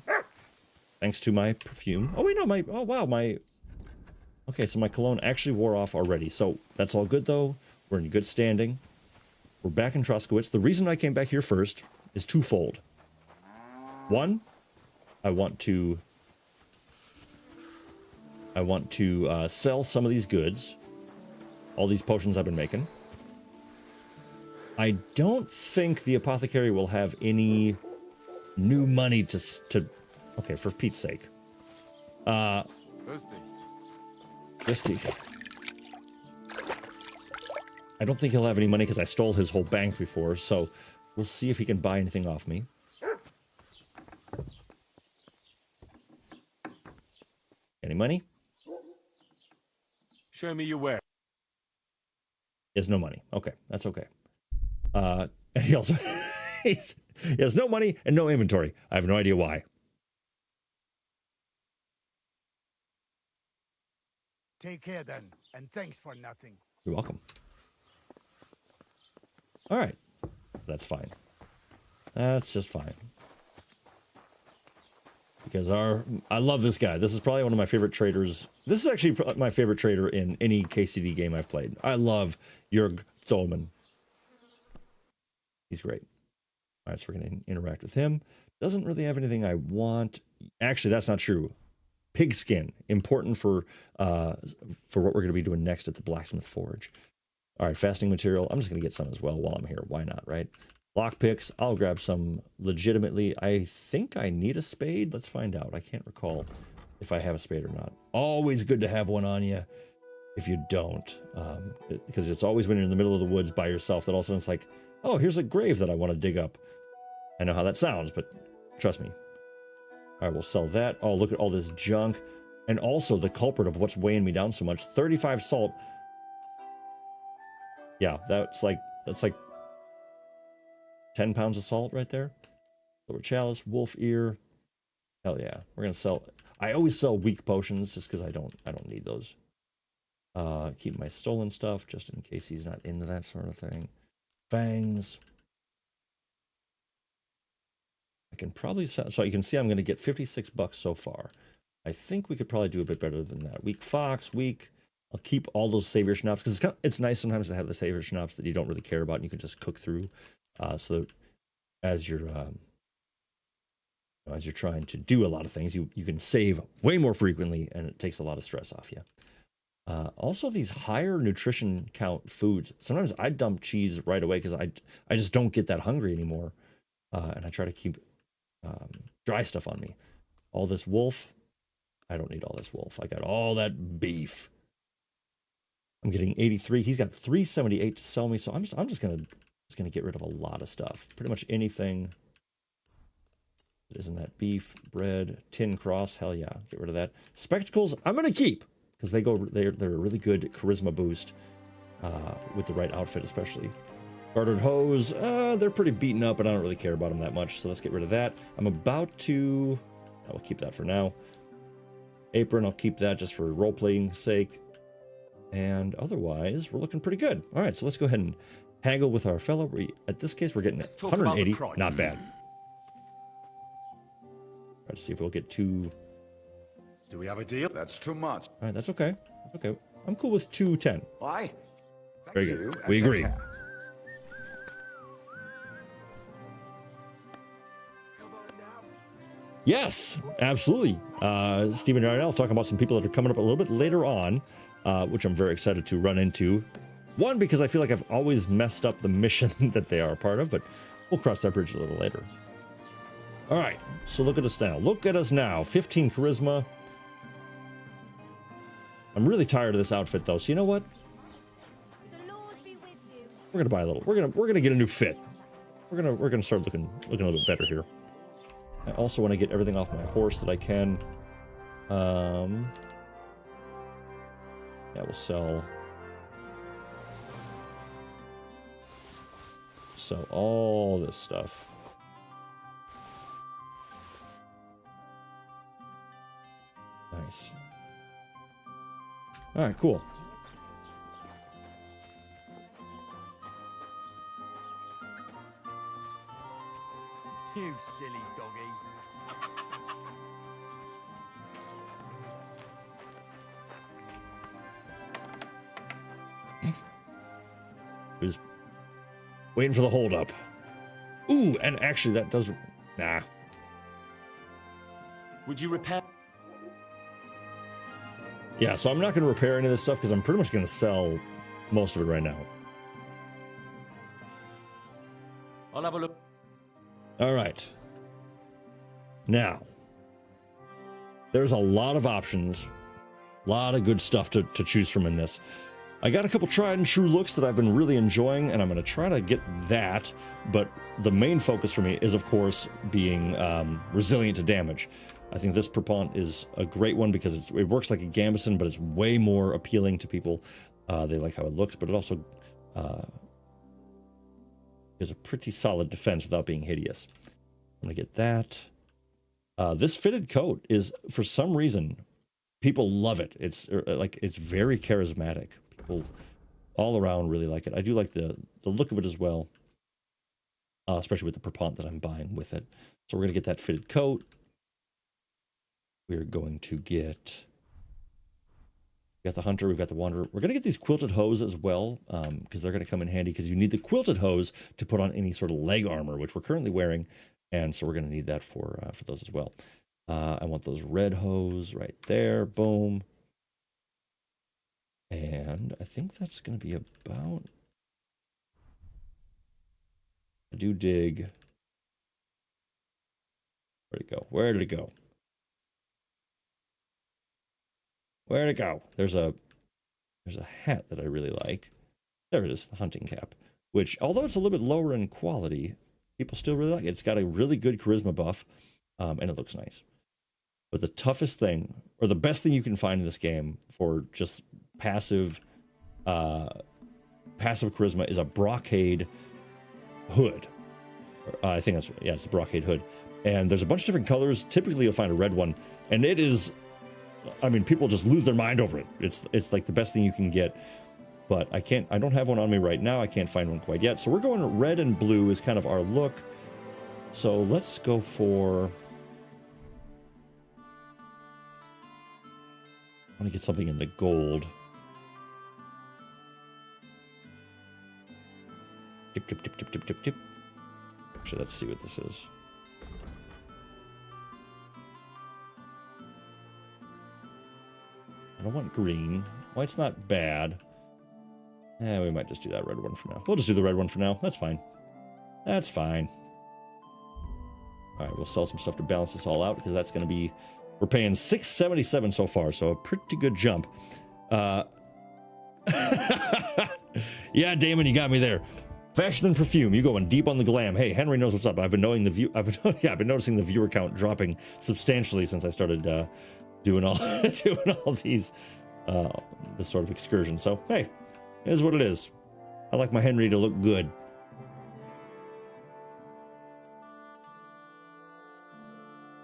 Thanks to my perfume. Oh, wait, no, my... Oh, wow, my... Okay, so my cologne actually wore off already. So that's all good, though. We're in good standing. We're back in Troskowitz. The reason I came back here first is twofold. One, I want to sell some of these goods. All these potions I've been making. I don't think the apothecary will have any new money to okay, for Pete's sake. Thirsty. I don't think he'll have any money because I stole his whole bank before, so we'll see if he can buy anything off me. Any money? Show me your where. He has no money. Okay, that's okay. And he also he has no money and no inventory. I have no idea why. Take care then, and thanks for nothing. You're welcome. All right, that's fine. That's just fine. Because I love this guy. This is probably one of my favorite traders. This is actually my favorite trader in any KCD game I've played. I love Jörg Stolman. He's great. All right, so we're going to interact with him. Doesn't really have anything I want. Actually, that's not true. Pigskin, important for what we're going to be doing next at the Blacksmith Forge. All right, fasting material. I'm just going to get some as well while I'm here. Why not, right? Lockpicks. I'll grab some legitimately. I think I need a spade. Let's find out. I can't recall if I have a spade or not. Always good to have one on you if you don't. Because it's always when you're in the middle of the woods by yourself that all of a sudden it's like, oh, here's a grave that I want to dig up. I know how that sounds, but trust me. All right, we'll sell that. Oh, look at all this junk. And also the culprit of what's weighing me down so much. 35 salt. Yeah, that's like 10 pounds of salt right there. Silver chalice, wolf ear. Hell yeah. We're gonna sell. I always sell weak potions just because I don't need those. Keep my stolen stuff just in case he's not into that sort of thing. Fangs. I can probably sell, so you can see I'm gonna get $56 so far. I think we could probably do a bit better than that. Weak fox, weak. I'll keep all those savior schnapps because it's nice sometimes to have the savior schnapps that you don't really care about and you can just cook through. So that as you're trying to do a lot of things, you can save way more frequently and it takes a lot of stress off you. Also, these higher nutrition count foods. Sometimes I dump cheese right away because I just don't get that hungry anymore, and I try to keep dry stuff on me. All this wolf. I don't need all this wolf. I got all that beef. I'm getting 83. He's got 378 to sell me, so I'm just gonna get rid of a lot of stuff. Pretty much anything that isn't that beef, bread, tin cross. Hell yeah, get rid of that. Spectacles, I'm gonna keep because they're a really good charisma boost with the right outfit, especially. Gartered hose, they're pretty beaten up, but I don't really care about them that much, so let's get rid of that. I'm about to. I will keep that for now. Apron, I'll keep that just for role-playing sake. And otherwise, we're looking pretty good. All right, so let's go ahead and haggle with our fellow. At this case, we're getting 180. Not bad. Try to see if we'll get two. Do we have a deal? That's too much. All right, that's okay. That's okay. I'm cool with 210. Why? Very good. We agree. Care. Yes, absolutely. Stephen and I talking about some people that are coming up a little bit later on, which I'm very excited to run into. One, because I feel like I've always messed up the mission that they are a part of, but we'll cross that bridge a little later. All right, so look at us now. Look at us now. 15 charisma. I'm really tired of this outfit, though. So you know what? We're gonna buy a little. We're gonna get a new fit. We're gonna start looking a little bit better here. I also want to get everything off my horse that I can. Yeah, we'll sell all this stuff. Nice. All right, cool. You silly doggy. Was waiting for the hold up. Ooh, and actually that does. Nah. Would you repair? Yeah, so I'm not going to repair any of this stuff because I'm pretty much going to sell most of it right now. I'll have a look. All right. Now, there's a lot of options, a lot of good stuff to choose from in this. I got a couple tried and true looks that I've been really enjoying, and I'm going to try to get that, but the main focus for me is, of course, being resilient to damage. I think this Propont is a great one because it works like a Gambeson, but it's way more appealing to people. They like how it looks, but it also is a pretty solid defense without being hideous. I'm going to get that. This fitted coat is, for some reason, people love it. It's very charismatic. People all around really like it. I do like the look of it as well, especially with the Propont that I'm buying with it. So we're going to get that fitted coat. We're going to get... We got the Hunter, we've got the Wanderer. We're going to get these quilted hose as well, because they're going to come in handy, because you need the quilted hose to put on any sort of leg armor, which we're currently wearing, and so we're going to need that for those as well. I want those red hose right there, boom. And I think that's going to be about... I do dig... Where'd it go? Where did it go? Where'd it go? There's a hat that I really like. There it is, the hunting cap. Which, although it's a little bit lower in quality, people still really like it. It's got a really good charisma buff, and it looks nice. But the toughest thing, or the best thing you can find in this game for just passive charisma, is a brocade hood. I think that's, yeah, it's a brocade hood. And there's a bunch of different colors. Typically you'll find a red one, and it is, I mean, people just lose their mind over it. It's like the best thing you can get. But I don't have one on me right now. I can't find one quite yet. So we're going red and blue is kind of our look. So let's go for... I want to get something in the gold. Tip, tip, tip, tip, tip, tip, tip. Actually, let's see what this is. I don't want green. White's not bad. We might just do that red one for now. We'll just do the red one for now. That's fine. That's fine. All right, we'll sell some stuff to balance this all out, because that's going to be... We're paying $677 so far, so a pretty good jump. Yeah, Damon, you got me there. Fashion and perfume, you going deep on the glam. Hey, Henry knows what's up. I've been knowing the view. I've been noticing the viewer count dropping substantially since I started doing all these this sort of excursion. So hey, it is what it is. I like my Henry to look good.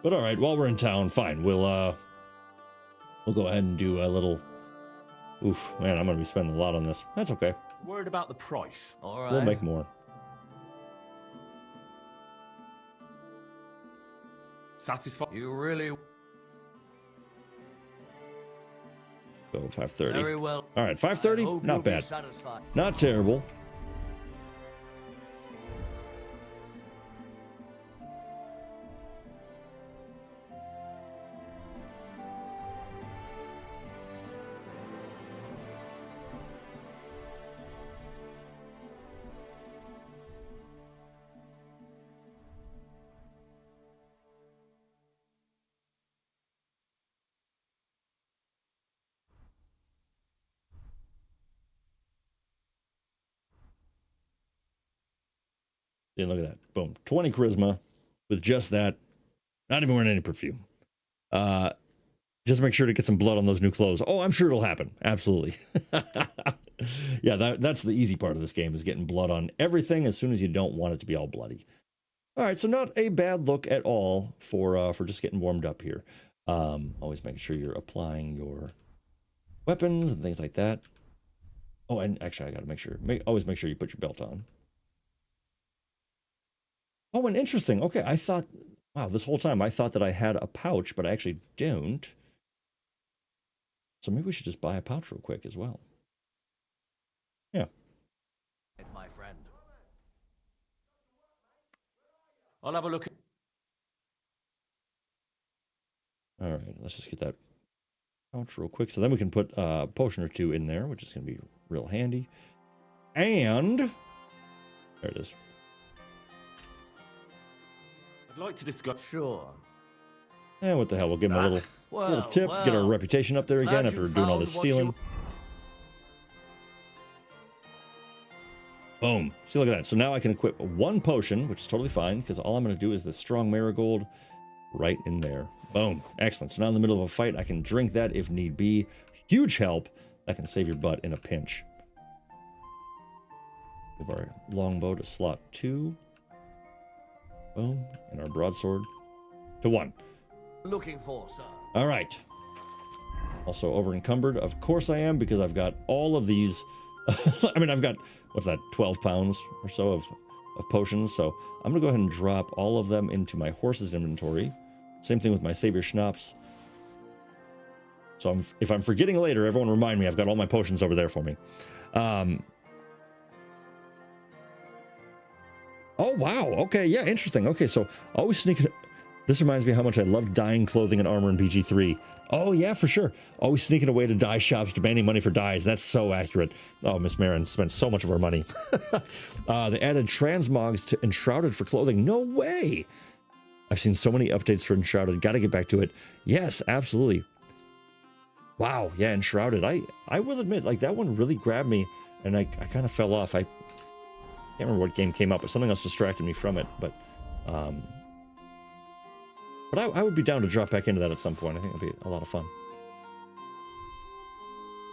But all right, while we're in town, fine. We'll go ahead and do a little... Oof, man, I'm going to be spending a lot on this. That's okay. Worried about the price. All right. We'll make more. Satisfied? You really... Go 5:30. Very well. All right, 5:30. Not bad. Satisfied. Not terrible. Yeah, look at that. Boom. 20 charisma with just that. Not even wearing any perfume. Just make sure to get some blood on those new clothes. Oh, I'm sure it'll happen. Absolutely. Yeah, that's the easy part of this game, is getting blood on everything as soon as you don't want it to be all bloody. All right, so not a bad look at all for just getting warmed up here. Always making sure you're applying your weapons and things like that. Oh, and actually, I got to make sure. Always make sure you put your belt on. Oh, and interesting. Okay, I thought, wow, this whole time I thought that I had a pouch, but I actually don't. So maybe we should just buy a pouch real quick as well. Yeah. My friend. I'll have a look. All right, let's just get that pouch real quick. So then we can put a potion or two in there, which is going to be real handy. And there it is. I'd like to discuss. Sure. And what the hell? We'll give him a little tip, get our reputation up there again after doing all this stealing. Boom. See, look at that. So now I can equip one potion, which is totally fine, because all I'm going to do is the strong marigold right in there. Boom. Excellent. So now in the middle of a fight, I can drink that if need be. Huge help. That can save your butt in a pinch. Give our longbow to slot 2. Boom. And our broadsword to 1. Looking for, sir. All right. Also over encumbered. Of course I am, because I've got all of these. I mean, I've got, what's that, 12 pounds or so of potions. So I'm going to go ahead and drop all of them into my horse's inventory. Same thing with my Savior Schnapps. So if I'm forgetting later, everyone remind me, I've got all my potions over there for me. Oh, wow. Okay, yeah, interesting. Okay, so always sneaking. This reminds me how much I loved dyeing clothing and armor in BG3. Oh, yeah, for sure. Always sneaking away to dye shops, demanding money for dyes. That's so accurate. Oh, Miss Marin spent so much of our money. They added transmogs to Enshrouded for clothing. No way. I've seen so many updates for Enshrouded. Got to get back to it. Yes, absolutely. Wow, yeah, Enshrouded. I will admit, like, that one really grabbed me, and I kind of fell off. I can't remember what game came up, but something else distracted me from it. But I would be down to drop back into that at some point. I think it'll be a lot of fun.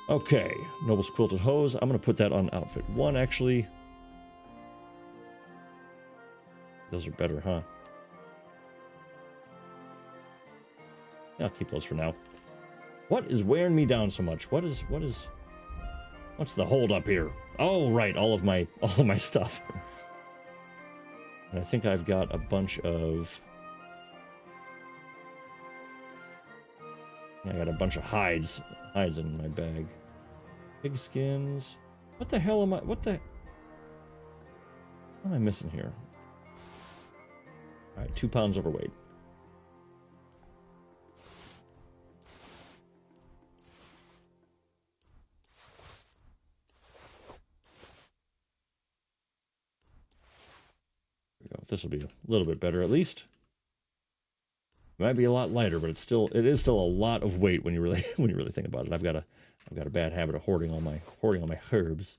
Okay, Noble's Quilted Hose. I'm going to put that on outfit 1, actually. Those are better, huh? Yeah, I'll keep those for now. What is wearing me down so much? What's the hold up here? Oh, right, all of my stuff. And I think I've got a bunch of. Yeah, I got a bunch of hides in my bag. Pig skins. What the hell am I? What am I missing here? All right, 2 pounds overweight. This will be a little bit better, at least. It might be a lot lighter, but it is still a lot of weight when you really think about it. I've got a bad habit of hoarding all my herbs.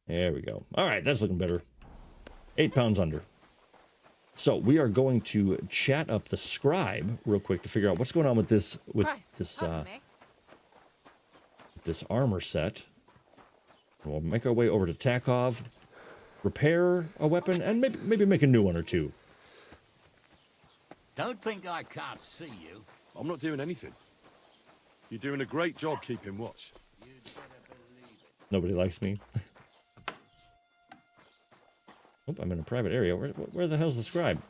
There we go. All right, that's looking better. 8 pounds under. So we are going to chat up the scribe real quick to figure out what's going on with this this armor set. We'll make our way over to Takov, repair a weapon, and maybe make a new one or two. Don't think I can't see you. I'm not doing anything. You're doing a great job keeping watch. Nobody likes me. Oh, I'm in a private area. Where the hell's the scribe?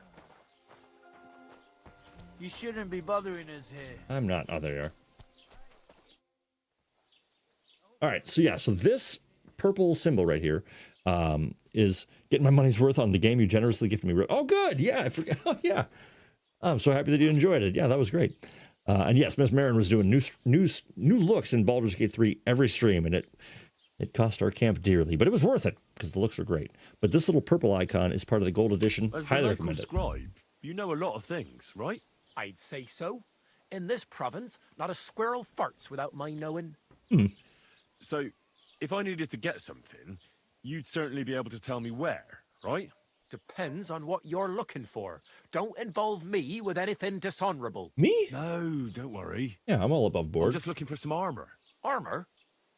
You shouldn't be bothering us here. I'm not. Oh, there you are. All right. So yeah. So this purple symbol right here is getting my money's worth on the game you generously gifted me. Oh, good. Yeah. I forgot. Oh, yeah. I'm so happy that you enjoyed it. Yeah, that was great. And yes, Miss Marin was doing new looks in Baldur's Gate 3 every stream, and it cost our camp dearly, but it was worth it because the looks were great. But this little purple icon is part of the gold edition. As Highly the recommend local it. scribe, you know a lot of things, right? I'd say so. In this province, not a squirrel farts without my knowing. So, if I needed to get something, You'd certainly be able to tell me where, right? Depends on what you're looking for. Don't involve me with anything dishonorable. Me? No, don't worry. Yeah, I'm all above I'm board. just looking for some armor. Armor?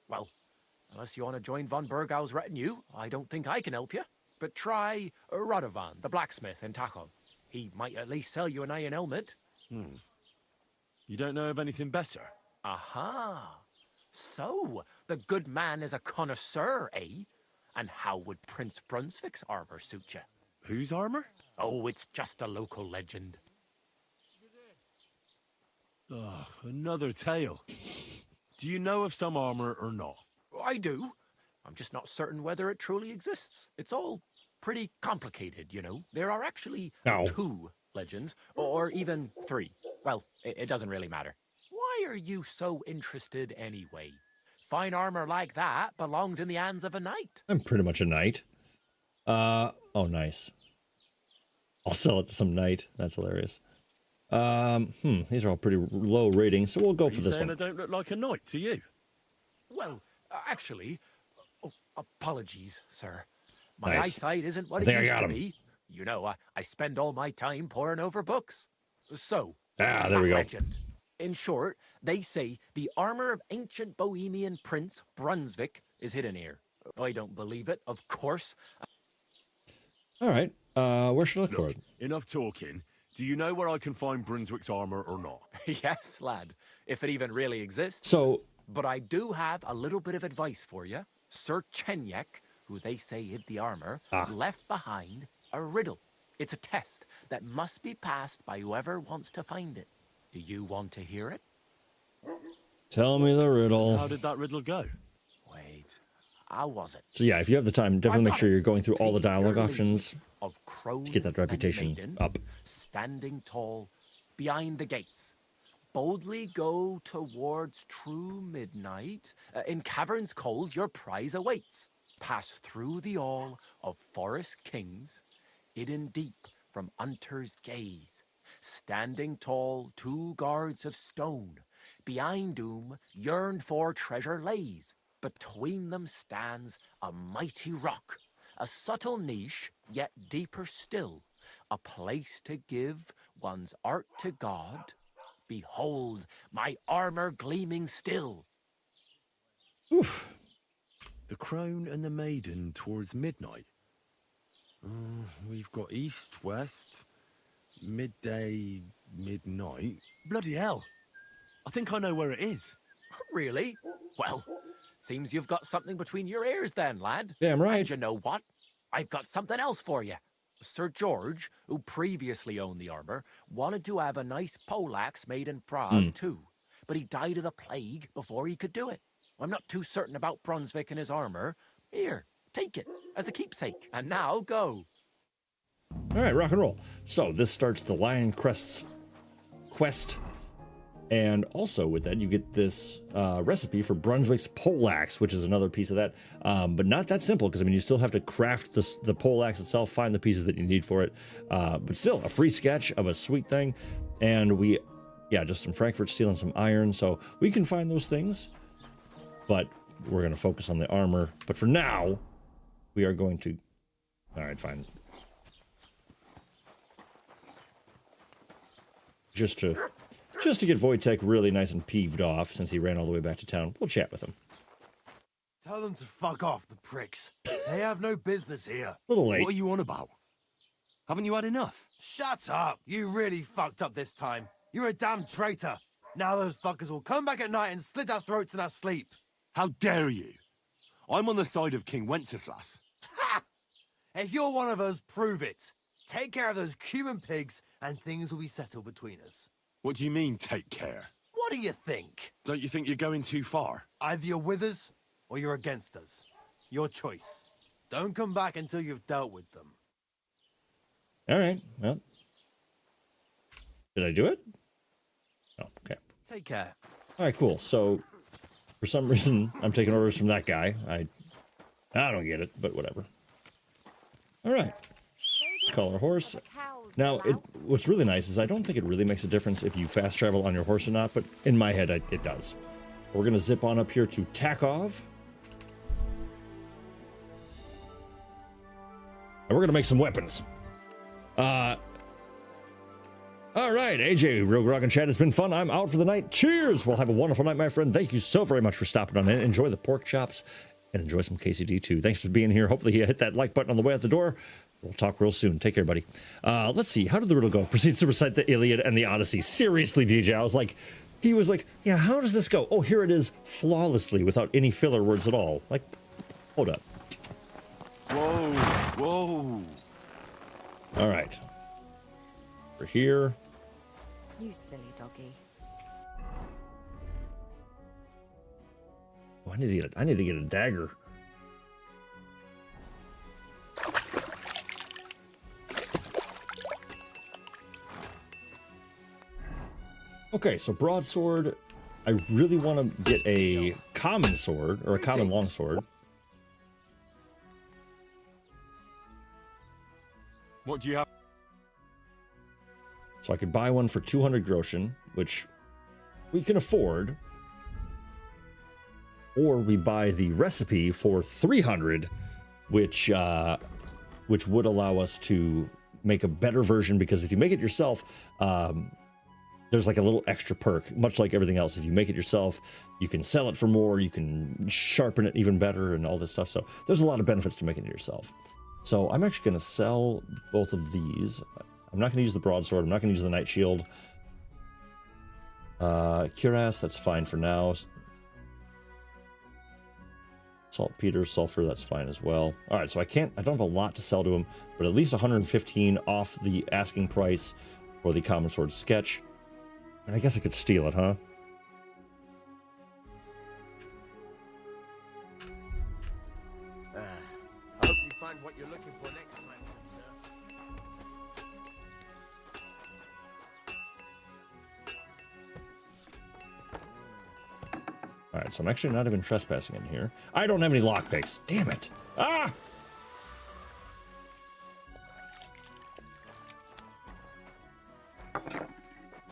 Well, unless you want to join von Burgau's retinue, I don't think I can help you. But try Radovan, the blacksmith in Tacho. He might at least sell you an iron helmet. You don't know of anything better? Aha. So, the good man is a connoisseur, eh? And how would Prince Brunswick's armor suit you? Whose armor? Oh, it's just a local legend. Ugh, another tale. Do you know of some armor or not? I do. I'm just not certain whether it truly exists. It's all pretty complicated, you know. There are actually Ow. 2 legends, or even 3. Well, it doesn't really matter. Why are you so interested anyway? Fine armor like that belongs in the hands of a knight. I'm pretty much a knight. Oh, nice. I'll sell it to some knight. That's hilarious. These are all pretty low ratings, so we'll go for this saying one. I don't look like a knight to you? Well, actually, apologies, sir. My Nice. eyesight isn't what I it think I used got to him. be. You know, I spend all my time poring over books. So, Ah, there that we go. legend. In short, they say the armor of ancient Bohemian Prince Brunswick is hidden here. I don't believe it, of course. All right. Where should I look for it? Enough talking. Do you know where I can find Brunswick's armor or not? Yes, lad, if it even really exists. So, But I do have a little bit of advice for you. Sir Chenyek, who they say hid the armor, left behind a riddle. It's a test that must be passed by whoever wants to find it. Do you want to hear it? tell me the riddle. How did that riddle go? Wait, how was it? So yeah, if you have the time, definitely make sure you're going through all the dialogue options. Of crone to get that and reputation maiden, up. standing tall behind the gates. Boldly go towards true midnight. In caverns cold your prize awaits. Pass through the all of forest kings, hidden deep from hunter's gaze. Standing tall, 2 guards of stone. Behind whom yearned for treasure lays. Between them stands a mighty rock. A subtle niche, yet deeper still. A place to give one's art to God. Behold, my armor gleaming still. Oof. The crone and the maiden towards midnight. We've got east, west, midday, midnight. Bloody hell. I think I know where it is. Really? Well, seems you've got something between your ears then, lad. Damn right. And you know what? I've got something else for you. Sir George, who previously owned the armor, wanted to have a nice poleaxe made in Prague too, but he died of the plague before he could do it. I'm not too certain about Brunswick and his armor. Here, take it as a keepsake, and now go. All right, rock and roll. So this starts the Lion Crest's quest. And also with that, you get this recipe for Brunswick's poleaxe, which is another piece of that. But not that simple, because I mean, you still have to craft the poleaxe itself, find the pieces that you need for it. But still, a free sketch of a sweet thing. And just some Frankfurt steel and some iron. So we can find those things. But we're going to focus on the armor. But for now, we are going to... All right, fine. Just to get Wojtek really nice and peeved off since he ran all the way back to town. We'll chat with him. Tell them to fuck off, the pricks. They have no business here. A little late. What are you on about? Haven't you had enough? Shut up! You really fucked up this time. You're a damn traitor. Now those fuckers will come back at night and slit our throats in our sleep. How dare you? I'm on the side of King Wenceslas. Ha! If you're one of us, prove it. Take care of those Cuban pigs and things will be settled between us. What do you mean, take care? What do you think? Don't you think you're going too far? Either you're with us or you're against us. Your choice. Don't come back until you've dealt with them. All right. Well, did I do it? Oh, okay. Take care. All right, cool. So for some reason, I'm taking orders from that guy. I don't get it, but whatever. All right. Call our horse. Now, what's really nice is I don't think it really makes a difference if you fast travel on your horse or not, but in my head, it does. We're going to zip on up here to Takov. And we're gonna make some weapons. All right, AJ, RealGrogg and chat, it's been fun. I'm out for the night. Cheers! Well, have a wonderful night, my friend. Thank you so very much for stopping on in. Enjoy the pork chops and enjoy some KCD too. Thanks for being here. Hopefully you hit that like button on the way out the door. We'll talk real soon. Take care, buddy. Let's see. How did the riddle go? Proceed to recite the Iliad and the Odyssey. Seriously, DJ. I was like, he was like, yeah, how does this go? Oh, here it is flawlessly without any filler words at all. Like, hold up. Whoa, whoa. All right. We're here. You silly doggy. Oh, I need to get a dagger. Okay, so broadsword. I really want to get a common sword or a common longsword. What do you have? So I could buy one for 200 Groschen, which we can afford. Or we buy the recipe for 300, which would allow us to make a better version, because if you make it yourself, there's like a little extra perk, much like everything else. If you make it yourself, you can sell it for more, you can sharpen it even better and all this stuff. So there's a lot of benefits to making it yourself. So I'm actually going to sell both of these. I'm not going to use the broadsword. I'm not going to use the night shield. Cuirass, that's fine for now. Saltpeter, sulfur, that's fine as well. All right, so I don't have a lot to sell to him, but at least 115 off the asking price for the common sword sketch. And I guess I could steal it, huh? I hope you find what you're looking for next time, sir. All right, so I'm actually not even trespassing in here. I don't have any lockpicks. Damn it. Ah!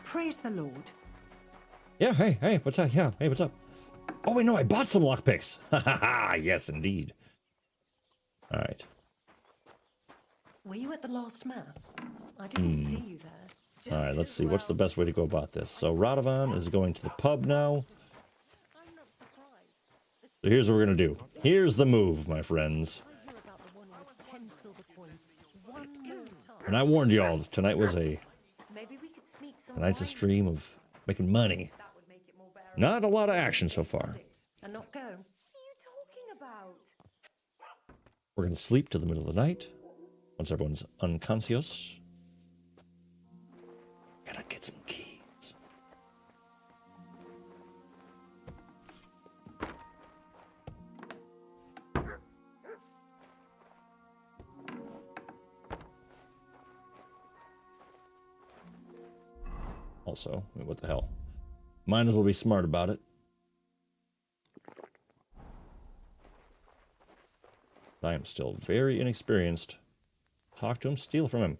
Praise the Lord. Yeah, hey, what's up? Yeah, hey, what's up? Oh, wait, no, I bought some lockpicks. Ha ha ha, yes, indeed. All right. Were you at the last mass? I didn't see you there. All right, let's see. What's the best way to go about this? So Radovan is going to the pub now. So here's what we're going to do. Here's the move, my friends. And I warned y'all, tonight was tonight's a stream of making money. Not a lot of action so far. And not go. We're going to sleep to the middle of the night. Once everyone's unconscious. Gotta get some keys. Also, I mean, what the hell? Might as well be smart about it. I am still very inexperienced. Talk to him, steal from him.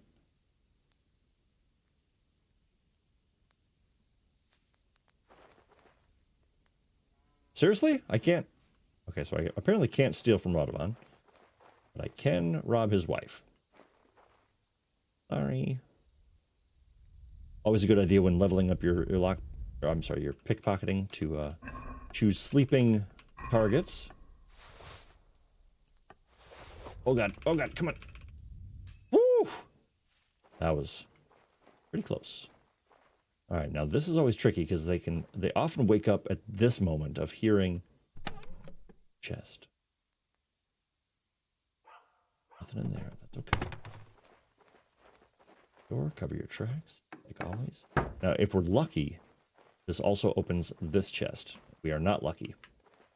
Seriously? I can't. Okay, so I apparently can't steal from Radovan, but I can rob his wife. Sorry. Always a good idea when leveling up your pickpocketing to choose sleeping targets. Oh god, come on. Woo! That was pretty close. All right, now this is always tricky because they often wake up at this moment of hearing chest. Nothing in there, that's okay. Door, cover your tracks, like always. Now, if we're lucky, this also opens this chest. We are not lucky.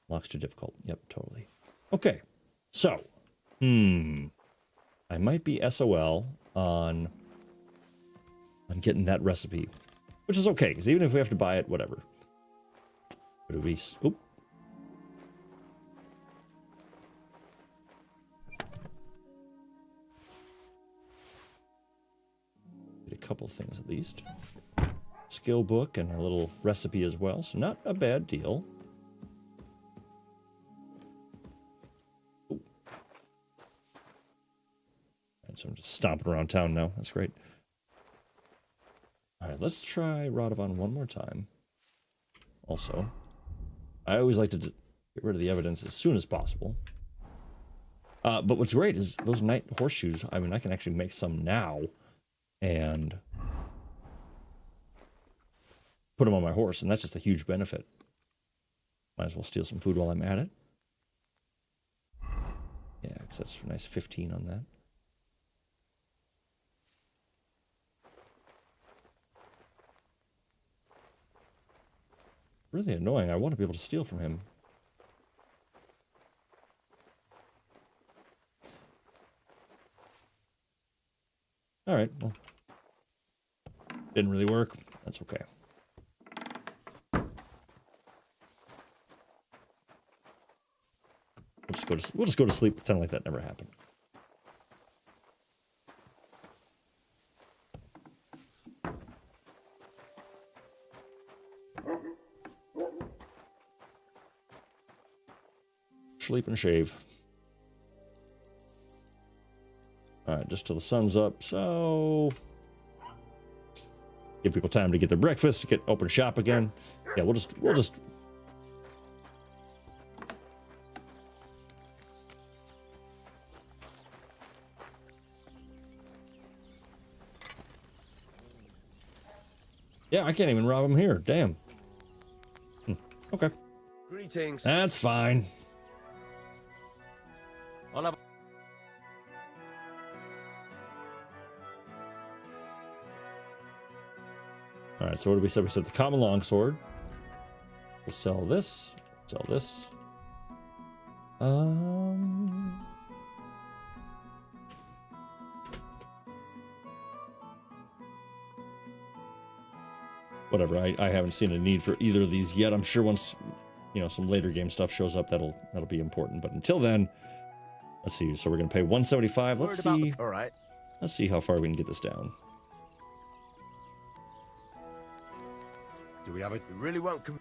Lock's too difficult. Yep, totally. Okay, so, I might be SOL on getting that recipe, which is okay, because even if we have to buy it, whatever. But we, oop. Get a couple things at least. Skill book and a little recipe as well, so not a bad deal. stomping around town now. That's great. All right, let's try Radovan one more time. Also, I always like to get rid of the evidence as soon as possible. But what's great is those night horseshoes. I mean, I can actually make some now and put them on my horse, and that's just a huge benefit. Might as well steal some food while I'm at it. Yeah, because that's a nice 15 on that. Really annoying. I want to be able to steal from him. All right, well, didn't really work. That's okay. We'll just go to sleep, pretend like that never happened. Sleep and shave. All right, just till the sun's up, so give people time to get their breakfast, to get open shop again. Yeah, we'll just. Yeah, I can't even rob him here. Damn. Okay. Greetings. That's fine. Hola. All right, so what did we say? We said the common longsword. We'll sell this. Sell this. Whatever. I haven't seen a need for either of these yet. I'm sure once, you know, some later game stuff shows up, that'll be important. But until then, let's see. So we're gonna pay 175. Let's see. All right. Let's see how far we can get this down. Do we have it? You really won't come.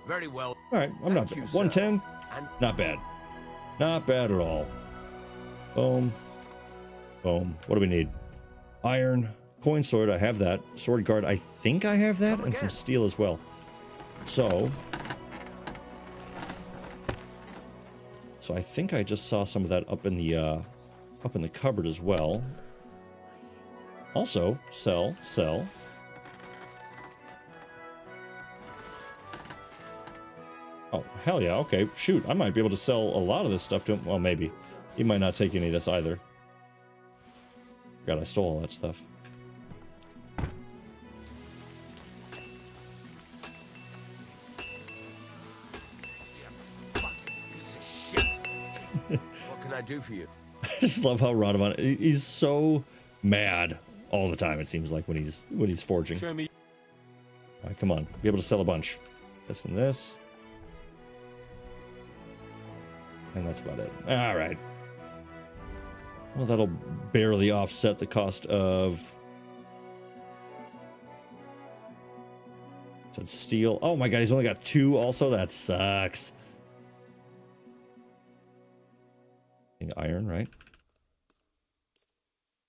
Very well. All right, I'm not bad. 110. Not bad. Not bad at all. Boom. Boom. What do we need? Iron. Coin sword, I have that. Sword guard, I think I have that, and some steel as well. So I think I just saw some of that up in the cupboard as well. Also, sell. Oh, hell yeah, okay. Shoot, I might be able to sell a lot of this stuff to him. Well, maybe. He might not take any of this either. God, I stole all that stuff. What can I do for you? I just love how Radovan, he's so mad all the time, it seems like, when he's forging. Show me. All right, come on. Be able to sell a bunch. This and this. And that's about it. All right. Well, that'll barely offset the cost of... Said steel. Oh my god, he's only got 2 also? That sucks. Iron, right?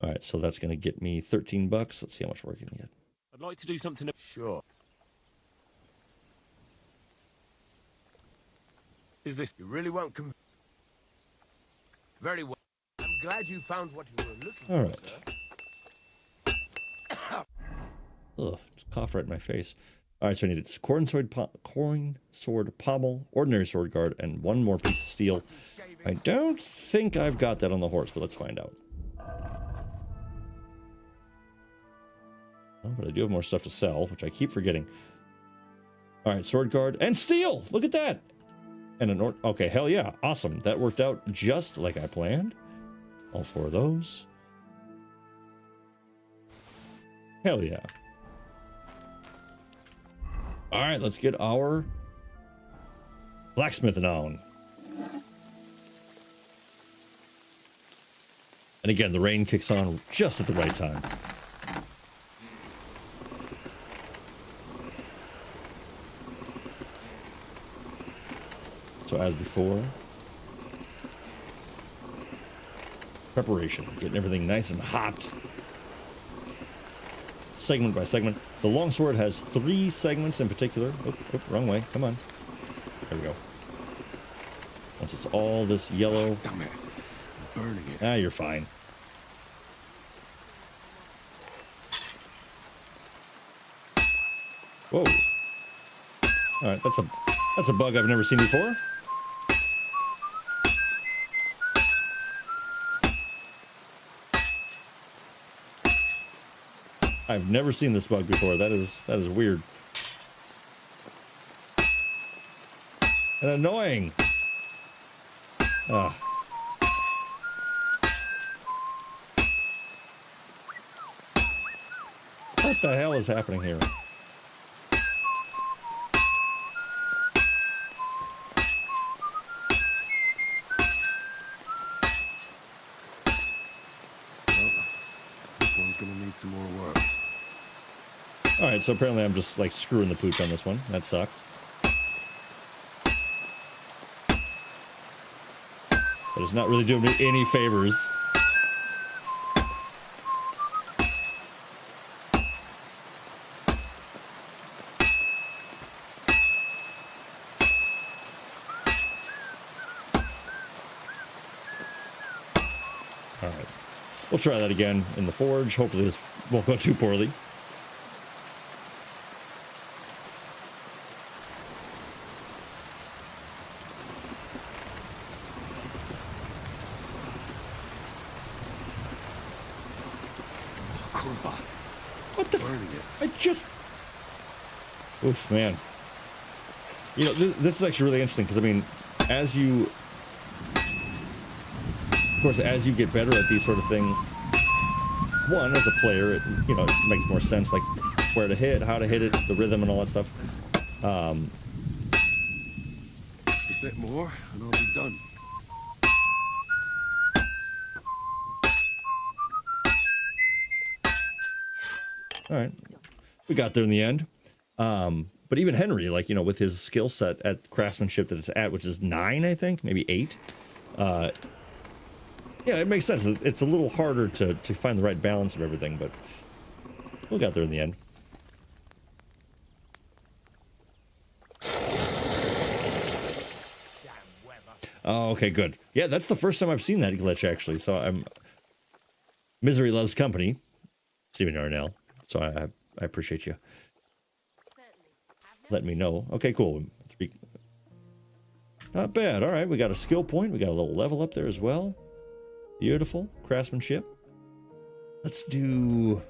All right, so that's going to get me 13 bucks. Let's see how much we're going to get. I'd like to do something. Sure. Is this? You really won't come. Very well. I'm glad you found what you were looking for. All right. Ugh, just coughed right in my face. All right, so I needed coin sword pommel, ordinary sword guard, and 1 more piece of steel. I don't think I've got that on the horse, but let's find out. Oh, but I do have more stuff to sell, which I keep forgetting. All right, sword guard and steel. Look at that. And an okay, hell yeah, awesome. That worked out just like I planned. All 4 of those. Hell yeah. All right, let's get our blacksmithing on. And again, the rain kicks on just at the right time. So as before, preparation, getting everything nice and hot. Segment by segment. The longsword has 3 segments in particular. Oh, wrong way. Come on. There we go. Once it's all this yellow. Damn it. I'm burning it. Ah, you're fine. Whoa. All right, that's a bug I've never seen before. I've never seen this bug before. That is weird. And annoying. Ah. What the hell is happening here? This one's gonna need some more work. All right, so apparently I'm just like screwing the pooch on this one. That sucks. But it's not really doing me any favors. All right, we'll try that again in the forge. Hopefully this won't go too poorly. What the f— I just— Oof, man. You know, this is actually really interesting because, I mean, as you— Of course, as you get better at these sort of things, one, as a player, it, you know, it makes more sense, like where to hit, how to hit it, the rhythm and all that stuff. A bit more and I'll be done. All right, we got there in the end. But even Henry, like, you know, with his skill set at craftsmanship that it's at, which is 9, I think, maybe 8. Yeah, it makes sense. It's a little harder to find the right balance of everything, but we got there in the end. Oh, okay, good. Yeah, that's the first time I've seen that glitch, actually. So I'm— Misery loves company, Stephen Arnell. So I appreciate you letting me know. Okay, cool. 3. Not bad. All right, we got a skill point. We got a little level up there as well. Beautiful. Craftsmanship. Let's do—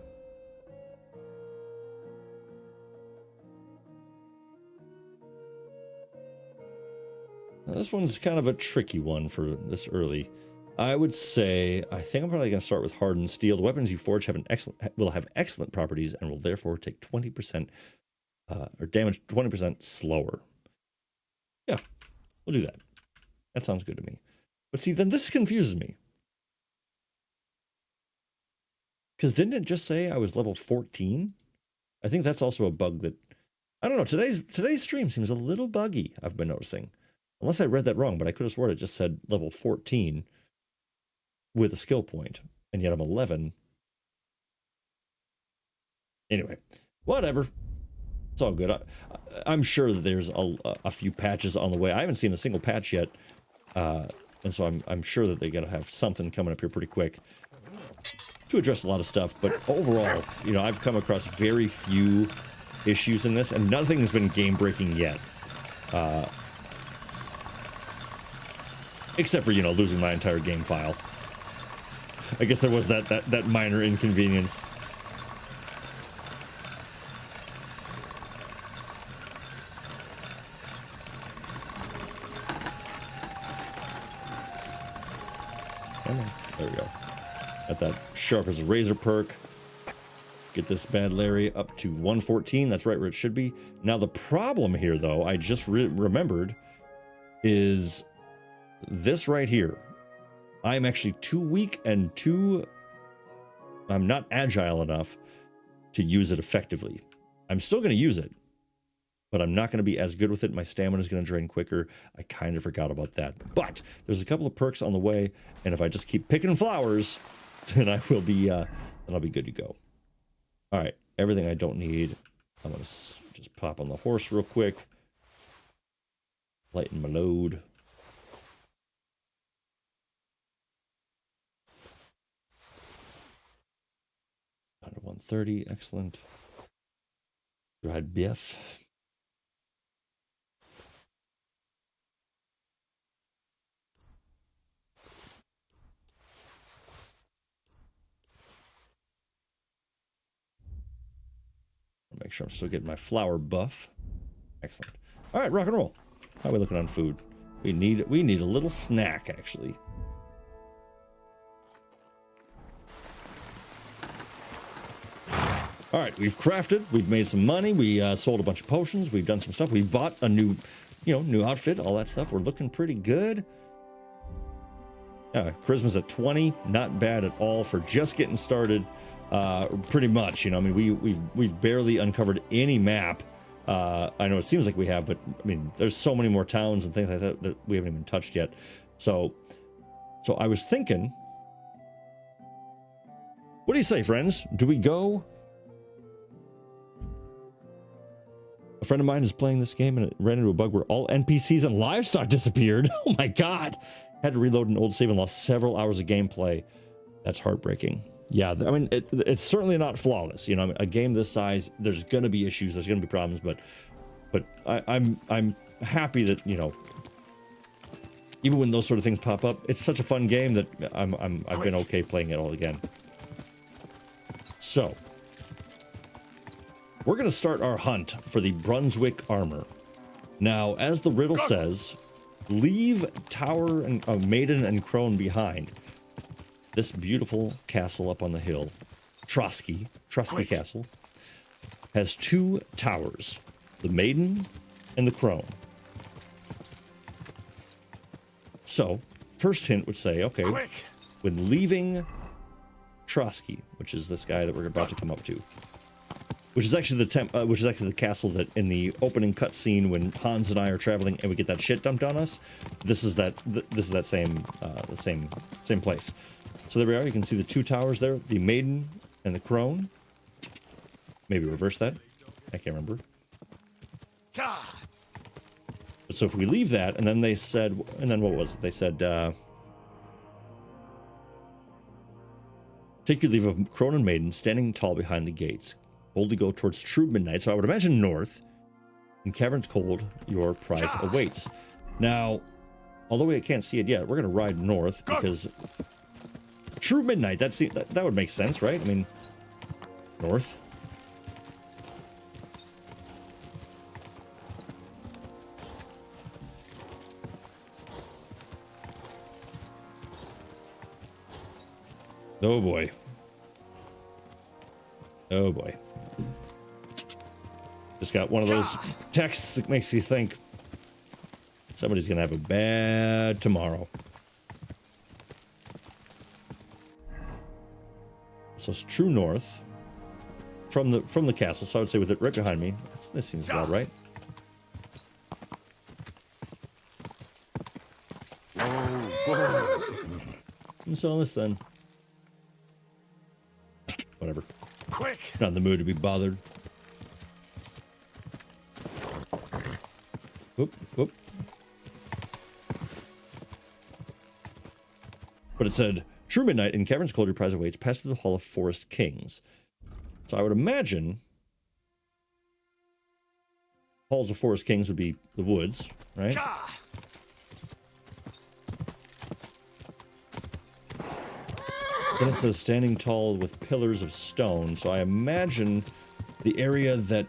Now, this one's kind of a tricky one for this early. I would say, I think I'm probably going to start with hardened steel. The weapons you forge will have excellent properties and will therefore take 20% or damage 20% slower. Yeah, we'll do that. That sounds good to me. But see, then this confuses me. Because didn't it just say I was level 14? I think that's also a bug that— I don't know, today's stream seems a little buggy, I've been noticing. Unless I read that wrong, but I could have sworn it just said level 14 with a skill point, and yet I'm 11. Anyway, whatever. It's all good. I'm sure that there's a few patches on the way. I haven't seen a single patch yet, and so I'm sure that they're gonna have something coming up here pretty quick to address a lot of stuff. But overall, you know, I've come across very few issues in this, and nothing has been game-breaking yet. Except for, you know, losing my entire game file. I guess there was that minor inconvenience. There we go. Got that sharp as a razor perk. Get this bad Larry up to 114. That's right where it should be. Now the problem here, though, I just remembered, is this right here. I'm actually too weak and I'm not agile enough to use it effectively. I'm still going to use it. but I'm not going to be as good with it. My stamina is going to drain quicker. I kind of forgot about that. But there's a couple of perks on the way, and if I just keep picking flowers, then I will be, then I'll be good to go. All right, everything I don't need, I'm going to just pop on the horse real quick. Lighten my load. Down to 130, excellent. Dried beef. Make sure I'm still getting my flour buff. Excellent. All right, rock and roll. How are we looking on food? We need a little snack, actually. All right, we've crafted. We've made some money. We sold a bunch of potions. We've done some stuff. We bought a new, new outfit. All that stuff. We're looking pretty good. Charisma's at 20. Not bad at all for just getting started. Pretty much, I mean, we've barely uncovered any map. I know it seems like we have, but I mean, there's so many more towns and things like that that we haven't even touched yet. So I was thinking, what do you say, friends? Do we go? A friend of mine is playing this game and it ran into a bug where all NPCs and livestock disappeared. Oh my God. Had to reload an old save and lost several hours of gameplay. That's heartbreaking. Yeah, I mean, it's certainly not flawless. I mean, a game this size, there's going to be issues, there's going to be problems, but I'm happy that, even when those sort of things pop up, it's such a fun game that I've been okay playing it all again. So, we're going to start our hunt for the Brunswick armor. Now, as the riddle says, leave Tower and Maiden and Crone behind. This beautiful castle up on the hill, Trotsky Castle, has 2 towers, the Maiden and the Crone. So, first hint would say, okay, when leaving Trotsky, which is this guy that we're about to come up to, which is actually the castle that in the opening cutscene when Hans and I are traveling and we get that shit dumped on us, this is that same place. So there we are. You can see the 2 towers there, the Maiden and the Crone. Maybe reverse that. I can't remember. So if we leave that, and then they said, and then what was it? They said, take your leave of Crone and Maiden, standing tall behind the gates. Boldly go towards true midnight. So I would imagine north. In caverns cold, your prize awaits. Now, although we can't see it yet, we're going to ride north because true midnight, that would make sense, right? I mean, north. Oh boy. Oh boy. Just got one of those texts that makes you think somebody's gonna have a bad tomorrow. So it's true north from the castle. So I would say with it right behind me. This seems about right. And so this then. Whatever. Quick. Not in the mood to be bothered. Whoop, whoop. But it said, true midnight in caverns cold your prize awaits, pass through the hall of forest kings. So I would imagine halls of forest kings would be the woods, right? Then it says standing tall with pillars of stone. So I imagine the area that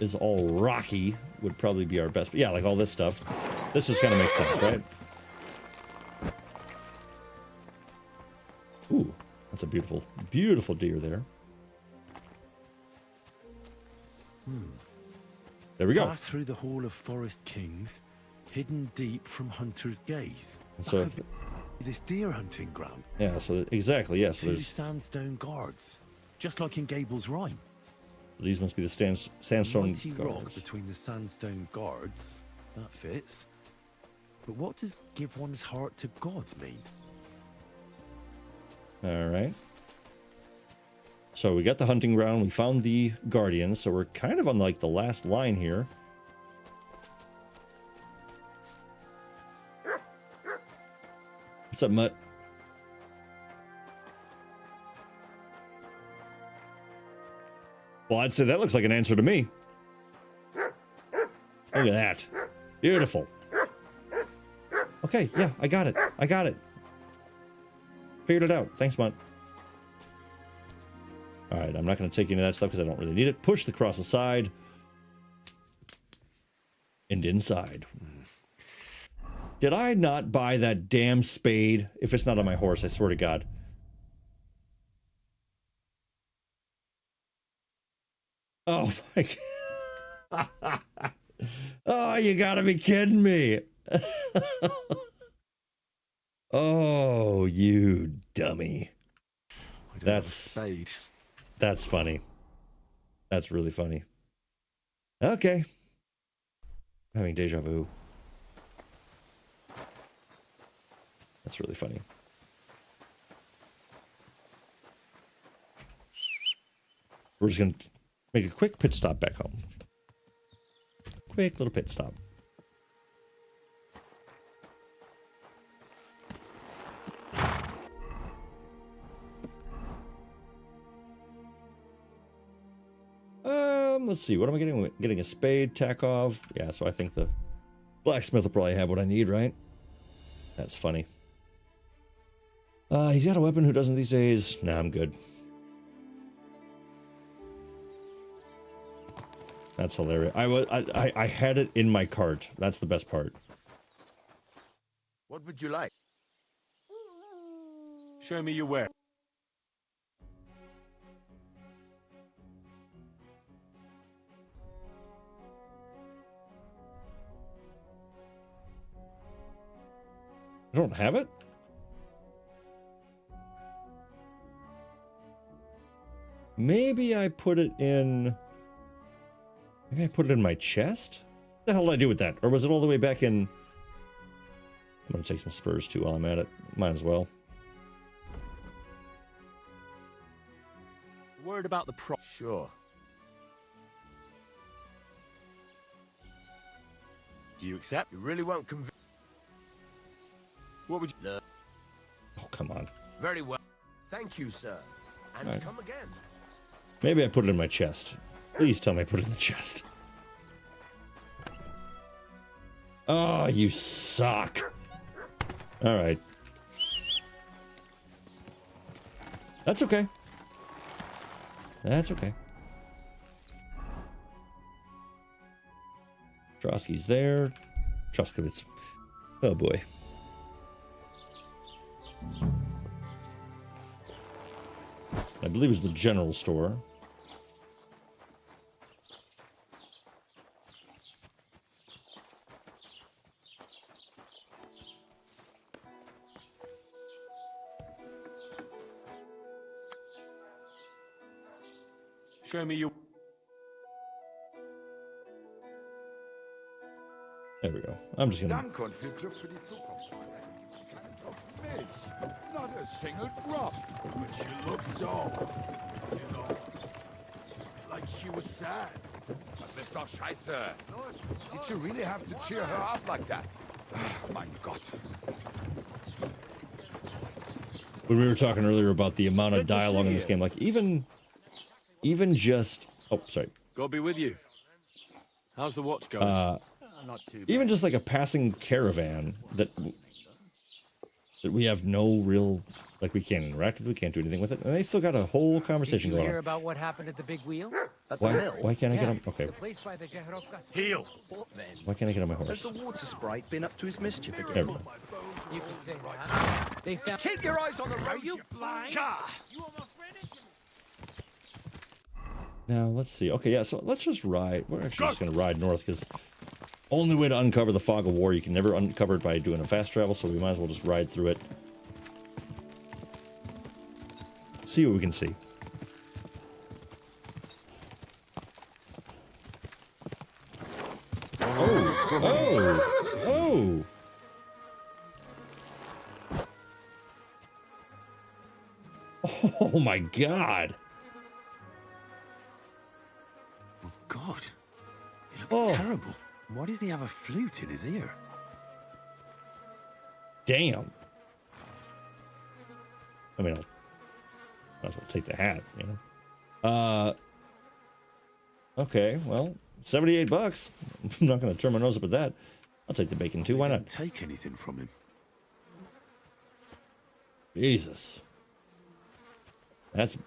is all rocky would probably be our best. But yeah, like all this stuff. This just kind of makes sense, right? Ooh, that's a beautiful, beautiful deer there. There we go. Pass through the hall of forest kings, hidden deep from hunters' gaze. And so this deer hunting ground. Yeah, so exactly, yes. Yeah, so 2 sandstone guards, just like in Gable's Rhyme. These must be the sandstone Mighty rock guards. between the sandstone guards. That fits. But what does give one's heart to God mean? All right. So we got the hunting ground. We found the guardians. So we're kind of on like the last line here. What's up, Mutt? Well, I'd say that looks like an answer to me. Look at that. Beautiful. Okay, yeah, I got it. I got it. Figured it out. Thanks, Mutt. All right, I'm not going to take any of that stuff because I don't really need it. Push the cross aside. And inside. Did I not buy that damn spade? If it's not on my horse, I swear to God. Oh my God. Oh, you gotta be kidding me. Oh, you dummy. That's funny. That's really funny. Okay. I'm having deja vu. That's really funny. We're just gonna make a quick pit stop back home. Quick little pit stop. Let's see. What am I getting? Getting a spade, Takov. Yeah, so I think the blacksmith will probably have what I need, right? That's funny. He's got a weapon. Who doesn't these days? Nah, I'm good. That's hilarious. I had it in my cart. That's the best part. What would you like? Show me your where. I don't have it? Maybe I put it in... Maybe I put it in my chest? What the hell did I do with that? Or was it all the way back in... I'm gonna take some spurs too while I'm at it. Might as well. Word about the pro... Sure. Do you accept? You really won't convince... What would you... No. Oh, come on. Very well. Thank you, sir. And Right. come again. Maybe I put it in my chest. Please tell me I put it in the chest. Oh, you suck. All right. That's okay. That's okay. Trotsky's there. Troskovitz. Oh boy. I believe it's the general store. Show me your... There we go. I'm just gonna... Dank und viel Glück für die Zukunft. Milch, not a single drop. But she looked so, you know, like she was sad. Das ist doch scheiße. Did you really have to cheer her up like that? Mein Gott. When we were talking earlier about the amount of dialogue in this game, like even just... Oh, sorry. God be with you. How's the watch going? Not too bad. Even just like a passing caravan that we have no real, like we can't interact with, we can't do anything with it, and they still got a whole conversation Did you going hear on. about what happened at the big wheel? At the Why, mill? why can't I get on? Okay. The place by the Jeherovkas. Heal. What then? Why can't I get on my Has horse? the water sprite been up to his mischief There again? we go. You can say that. They found... Keep your eyes on the road. Are you blind? Now let's see. Okay, yeah. So let's just ride. We're actually just gonna ride north because only way to uncover the fog of war. You can never uncover it by doing a fast travel, so we might as well just ride through it. See what we can see. Oh my god. Oh god. It looks terrible. Why does he have a flute in his ear? Damn. I mean, I'll take the hat, you know. Okay, well, 78 bucks. I'm not going to turn my nose up at that. I'll take the bacon too. Why not? Take anything from him. Jesus. That's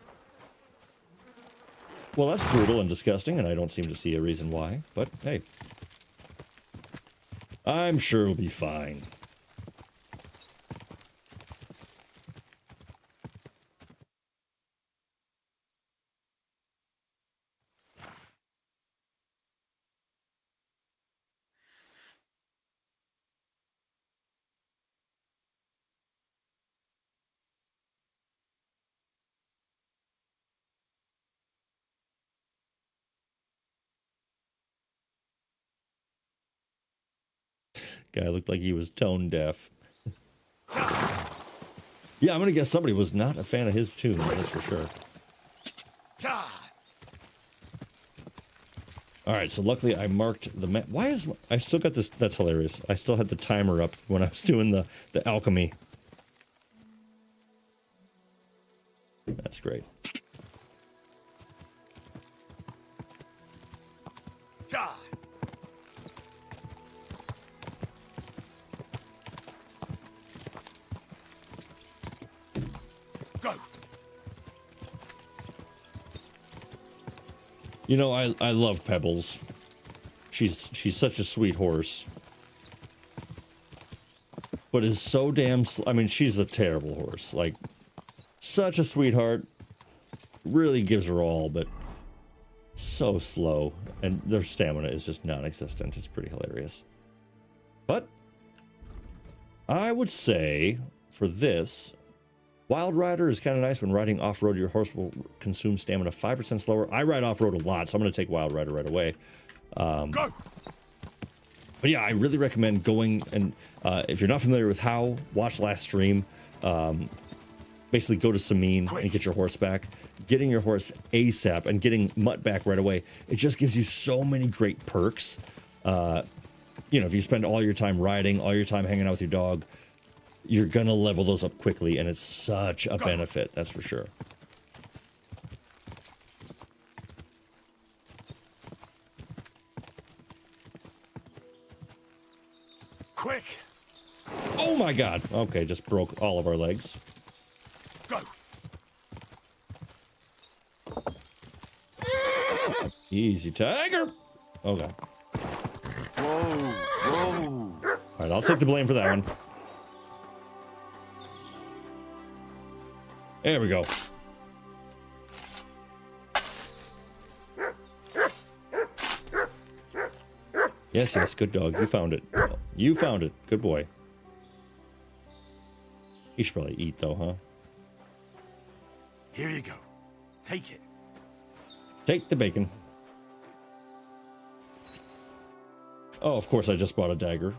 brutal and disgusting, and I don't seem to see a reason why. But hey, I'm sure it'll be fine. Guy looked like he was tone deaf. Yeah, I'm gonna guess somebody was not a fan of his tunes, that's for sure. Alright, so luckily I marked the map. Why is... I still got this... That's hilarious. I still had the timer up when I was doing the alchemy. That's great. You know, I love Pebbles. She's such a sweet horse. But is so damn... I mean, she's a terrible horse. Like, such a sweetheart. Really gives her all, but so slow. And their stamina is just non-existent. It's pretty hilarious. But I would say, for this... Wild Rider is kind of nice when riding off-road. Your horse will consume stamina 5% slower. I ride off-road a lot, so I'm going to take Wild Rider right away. But yeah, I really recommend going and if you're not familiar with how, watch last stream. Basically go to Sameen and get your horse back. Getting your horse ASAP and getting Mutt back right away. It just gives you so many great perks. You know, if you spend all your time riding, all your time hanging out with your dog, you're gonna level those up quickly, and it's such a benefit, that's for sure. Quick! Oh my god! Okay, just broke all of our legs. Go! Easy, tiger! Oh god. Whoa! Whoa! Alright, I'll take the blame for that one. There we go. Yes, yes, good dog. You found it. You found it. Good boy. He should probably eat, though, huh? Here you go. Take it. Take the bacon. Oh, of course, I just bought a dagger.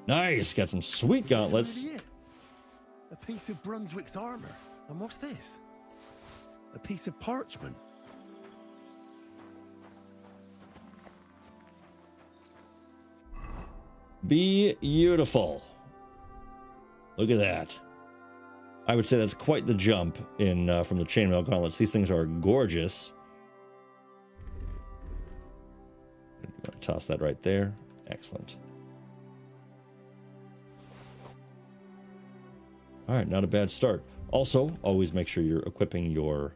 Nice! Got some sweet gauntlets. A piece of Brunswick's armor. And what's this? A piece of parchment. Beautiful. Look at that. I would say that's quite the jump in from the chainmail gauntlets. These things are gorgeous. Toss that right there. Excellent. All right, not a bad start. Also, always make sure you're equipping your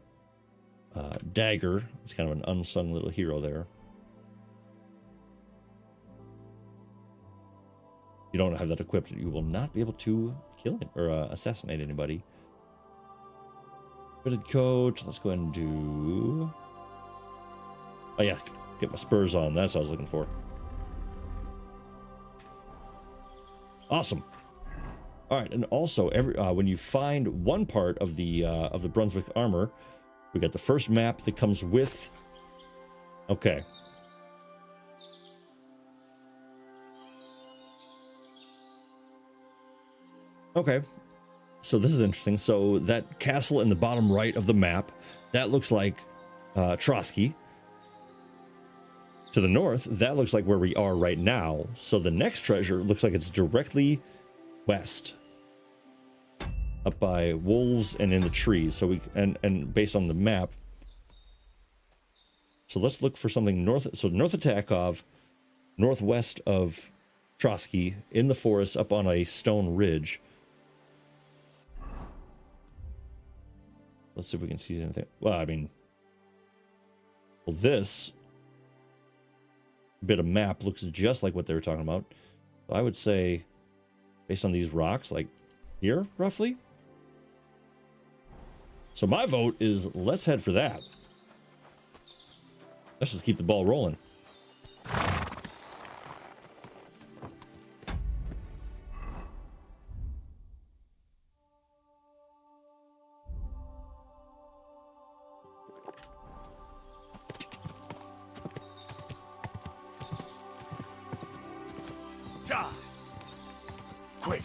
dagger. It's kind of an unsung little hero there. If you don't have that equipped, you will not be able to kill him or assassinate anybody. Fitted coat. Let's go ahead and do... Oh yeah, get my spurs on. That's what I was looking for. Awesome. All right, and also when you find one part of the Brunswick armor, we got the first map that comes with. Okay. Okay. So this is interesting. So that castle in the bottom right of the map, that looks like Trotsky. To the north, that looks like where we are right now. So the next treasure looks like it's directly west, up by wolves and in the trees. So we and based on the map. So let's look for something north. So north of Takov, northwest of Trotsky, in the forest, up on a stone ridge. Let's see if we can see anything. Well, I mean, well, this bit of map looks just like what they were talking about. So I would say, based on these rocks, like here, roughly. So my vote is let's head for that. Let's just keep the ball rolling. Quick.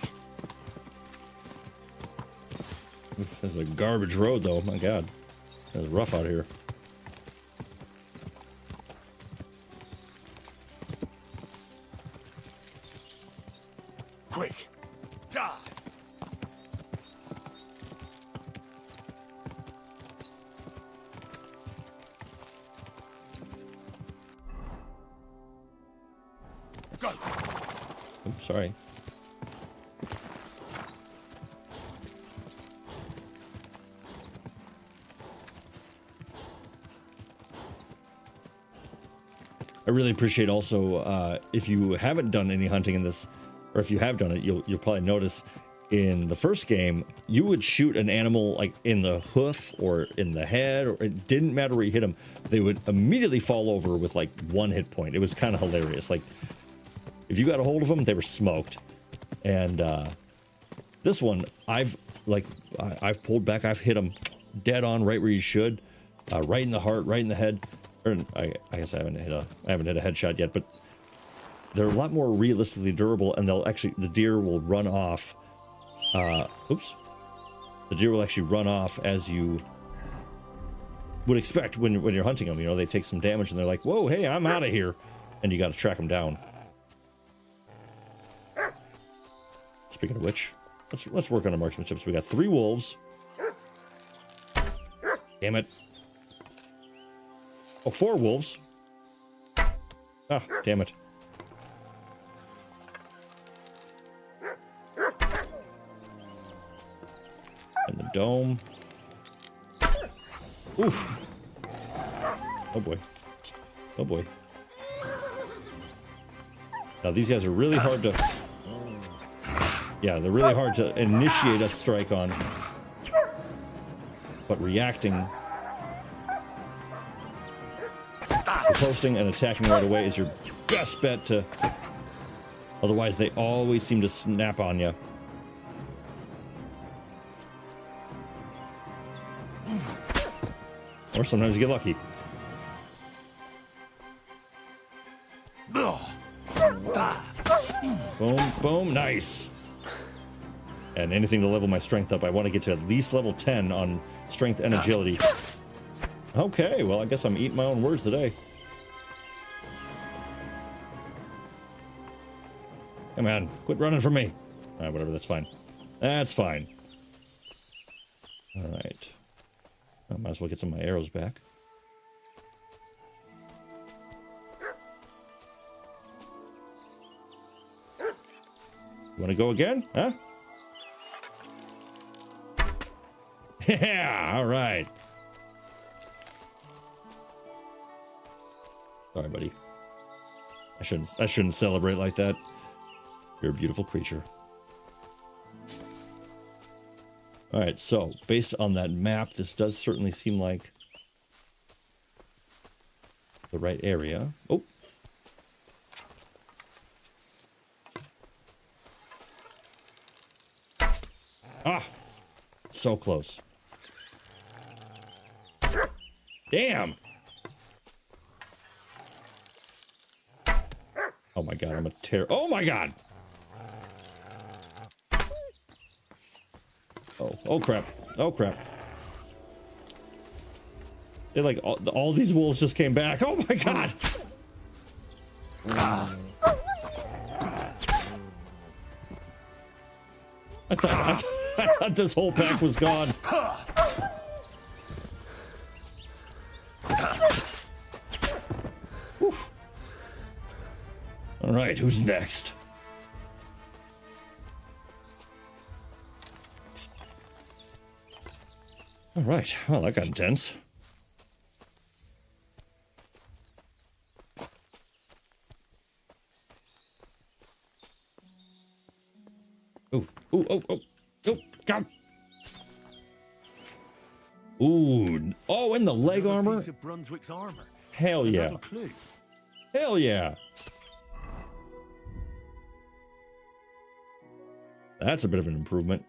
This is a garbage road, though. My God, it's rough out here. Quick. Die. Go. Oops, sorry. I really appreciate also if you haven't done any hunting in this, or if you have done it, you'll probably notice in the first game you would shoot an animal like in the hoof or in the head, or it didn't matter where you hit them, they would immediately fall over with like 1 hit point. It was kind of hilarious. Like if you got a hold of them, they were smoked. And this one, I've pulled back, I've hit them dead on right where you should, right in the heart, right in the head. Or I guess I haven't hit a headshot yet, but they're a lot more realistically durable, and the deer will run off. Oops. The deer will actually run off as you would expect when you're hunting them. You know, they take some damage and they're like, whoa, hey, I'm out of here. And you got to track them down. Speaking of which, let's work on our marksmanship. So we got 3 wolves. Damn it. Oh, 4 wolves. Ah, damn it. And the dome. Oof. Oh boy. Oh boy. Now these guys are really hard to... Yeah, they're really hard to initiate a strike on. But reacting... Posting and attacking right away is your best bet to... Otherwise, they always seem to snap on you. Or sometimes you get lucky. Boom, boom, nice. And anything to level my strength up. I want to get to at least level 10 on strength and agility. Okay, well, I guess I'm eating my own words today. Come on, quit running from me. Whatever, that's fine. That's fine. All right. I might as well get some of my arrows back. You want to go again? Huh? Yeah, all right. Sorry, buddy. I shouldn't celebrate like that. You're a beautiful creature. All right, so based on that map, this does certainly seem like the right area. Oh. Ah, so close. Damn. Oh my God, I'm a oh my God. Oh crap. Oh crap. They like all these wolves just came back. Oh my god. I thought this whole pack was gone. Oof. All right, who's next? All right, well, that got intense. Oh, oh, oh, oh, oh, God. Ooh, oh, and the leg armor. Piece of Brunswick's armor. Hell yeah. Another clue. Hell yeah. That's a bit of an improvement.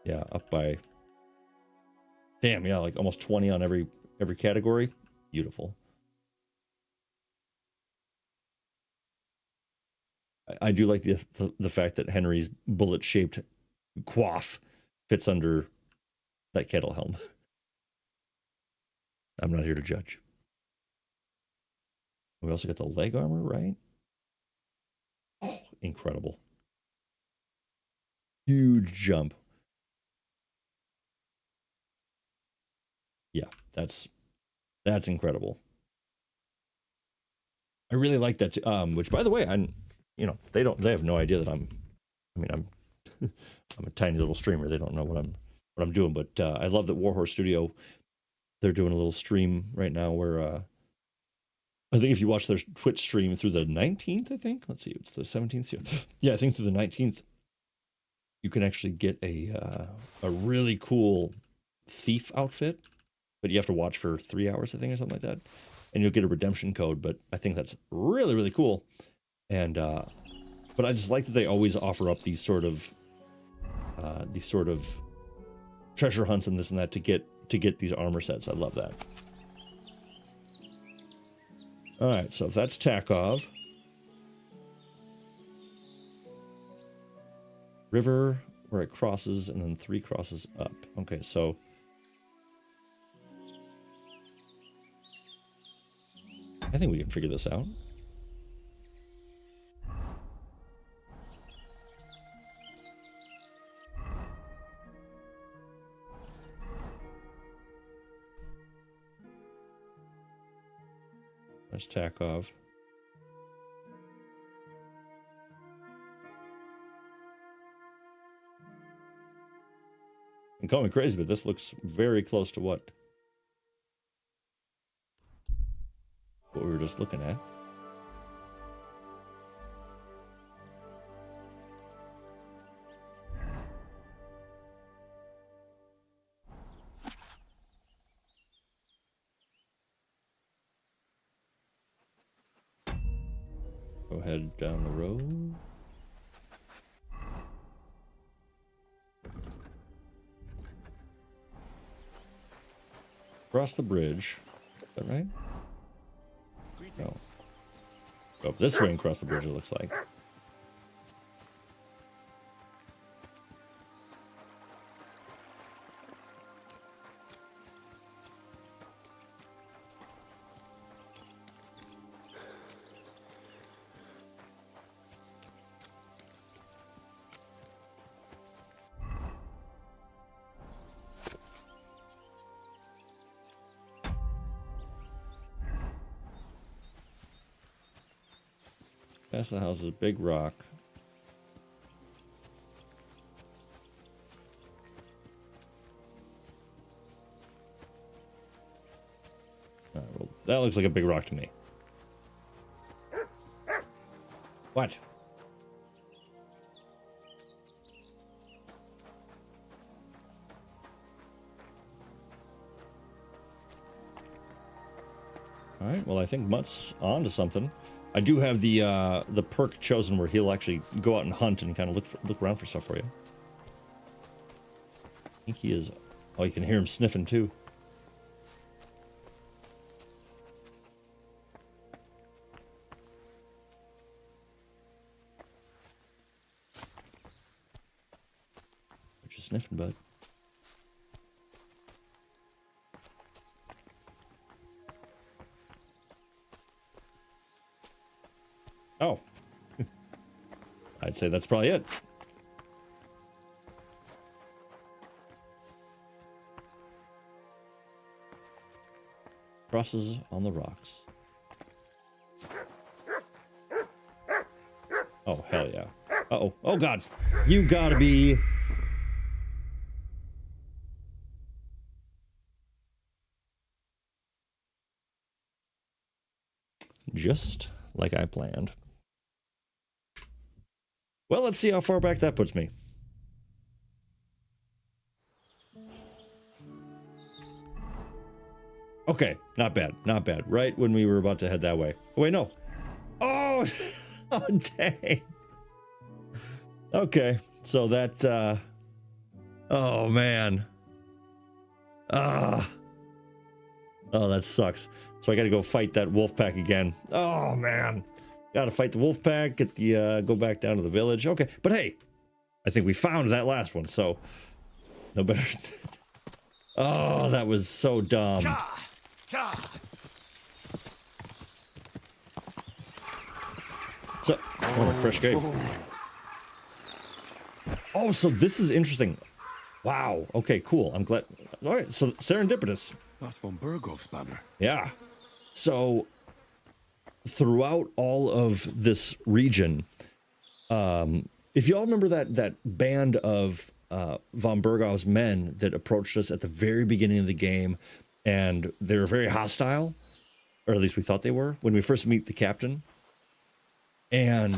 Yeah, up by, damn, yeah, like almost 20 on every category. Beautiful. I do like the fact that Henry's bullet-shaped coif fits under that kettle helm. I'm not here to judge. We also got the leg armor, right? Oh, incredible. Huge jump. Yeah, that's incredible. I really like that, which by the way, they have no idea that I'm I'm a tiny little streamer. They don't know what I'm doing, but I love that Warhorse Studio, they're doing a little stream right now where I think if you watch their Twitch stream through the 19th, I think, let's see, it's the 17th. Yeah, I think through the 19th, you can actually get a really cool thief outfit, but you have to watch for 3 hours, I think, or something like that. And you'll get a redemption code, but I think that's really, really cool. And, but I just like that they always offer up these sort of treasure hunts and this and that to get these armor sets. I love that. All right, so if that's Takov. River where it crosses and then 3 crosses up. Okay, so I think we can figure this out. There's Takov. And call me crazy, but this looks very close to what we were just looking at. Go ahead down the road. Cross the bridge. Is that right? No. Go up this way and cross the bridge, it looks like. Past the house is a big rock. All right, well, that looks like a big rock to me. What? All right, well, I think Mutt's on to something. I do have the perk chosen where he'll actually go out and hunt and kind of look around for stuff for you. I think he is. Oh, you can hear him sniffing too. Just sniffing, bud. Oh. I'd say that's probably it. Crosses on the rocks. Oh, hell yeah. Uh-oh. Oh, God. You gotta be... Just like I planned. Well, let's see how far back that puts me. Okay, not bad, not bad. Right when we were about to head that way. Oh, wait, no. Oh, oh dang. Okay, so that, oh, man. Oh, that sucks. So I gotta go fight that wolf pack again. Oh, man. Gotta fight the wolf pack, get the, go back down to the village. Okay, but hey, I think we found that last one, so no better. Oh, that was so dumb. So, oh, a fresh game. Oh, so this is interesting. Wow. Okay, cool. I'm glad. All right, so serendipitous. That's von Bergov's banner. Yeah. So, throughout all of this region, if y'all remember that band of von Bergov's men that approached us at the very beginning of the game, and they were very hostile, or at least we thought they were, when we first meet the captain. And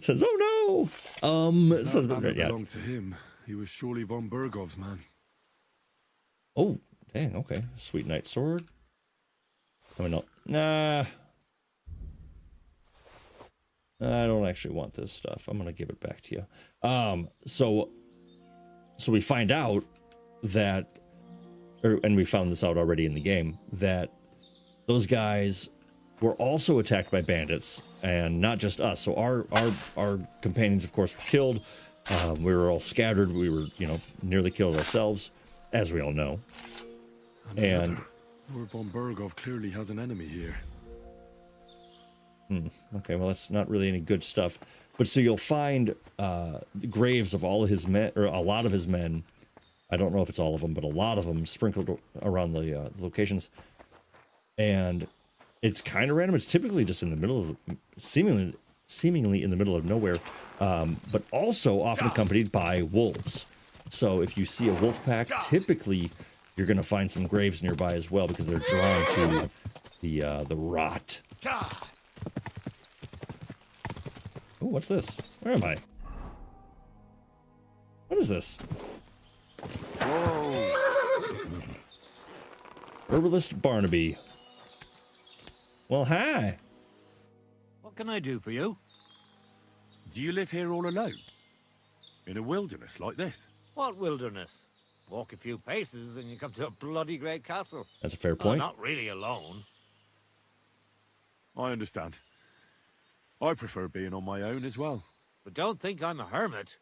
says, "Oh no!" Says, "Yeah, belonged to him. He was surely von Bergov's man." Oh, dang! Okay, sweet knight sword. I mean, no, nah. I don't actually want this stuff. I'm gonna give it back to you. So we find out that, and we found this out already in the game, that those guys were also attacked by bandits, and not just us. So our companions, of course, were killed. We were all scattered. We were, nearly killed ourselves, as we all know. And Lord von Bergov clearly has an enemy here. Okay, well, that's not really any good stuff. But so you'll find the graves of all of his men, or a lot of his men. I don't know if it's all of them, but a lot of them sprinkled around the locations. And it's kind of random. It's typically just in the middle of, seemingly in the middle of nowhere, but also often accompanied by wolves. So if you see a wolf pack, typically you're going to find some graves nearby as well, because they're drawn to the rot. Oh, what's this? Where am I? What is this? Whoa! Herbalist Barnaby. Well, hi. What can I do for you? Do you live here all alone? In a wilderness like this? What wilderness? Walk a few paces and you come to a bloody great castle. That's a fair point. Not really alone. I understand. I prefer being on my own as well. But don't think I'm a hermit.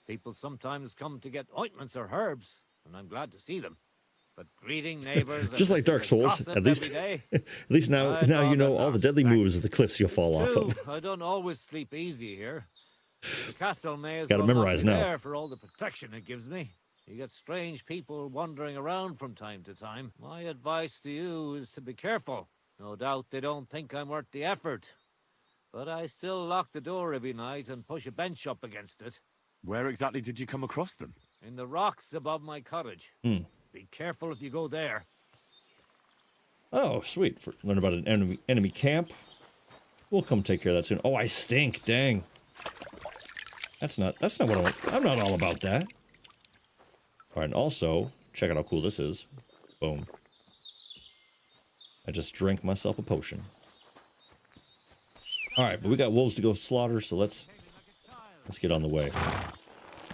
People sometimes come to get ointments or herbs, and I'm glad to see them. But greeting neighbors... Just like Dark Souls, at least now you know all the deadly moves of the cliffs you'll fall off of. I don't always sleep easy here. The castle may as Gotta well memorize not be now. there for all the protection it gives me. You get strange people wandering around from time to time. My advice to you is to be careful. No doubt they don't think I'm worth the effort. But I still lock the door every night and push a bench up against it. Where exactly did you come across them? In the rocks above my cottage. Be careful if you go there. Oh, sweet. Learn about an enemy camp. We'll come take care of that soon. Oh, I stink. Dang. That's not what I want. I'm not all about that. All right, and also, check out how cool this is. Boom. I just drank myself a potion. All right, but we got wolves to go slaughter, so let's get on the way.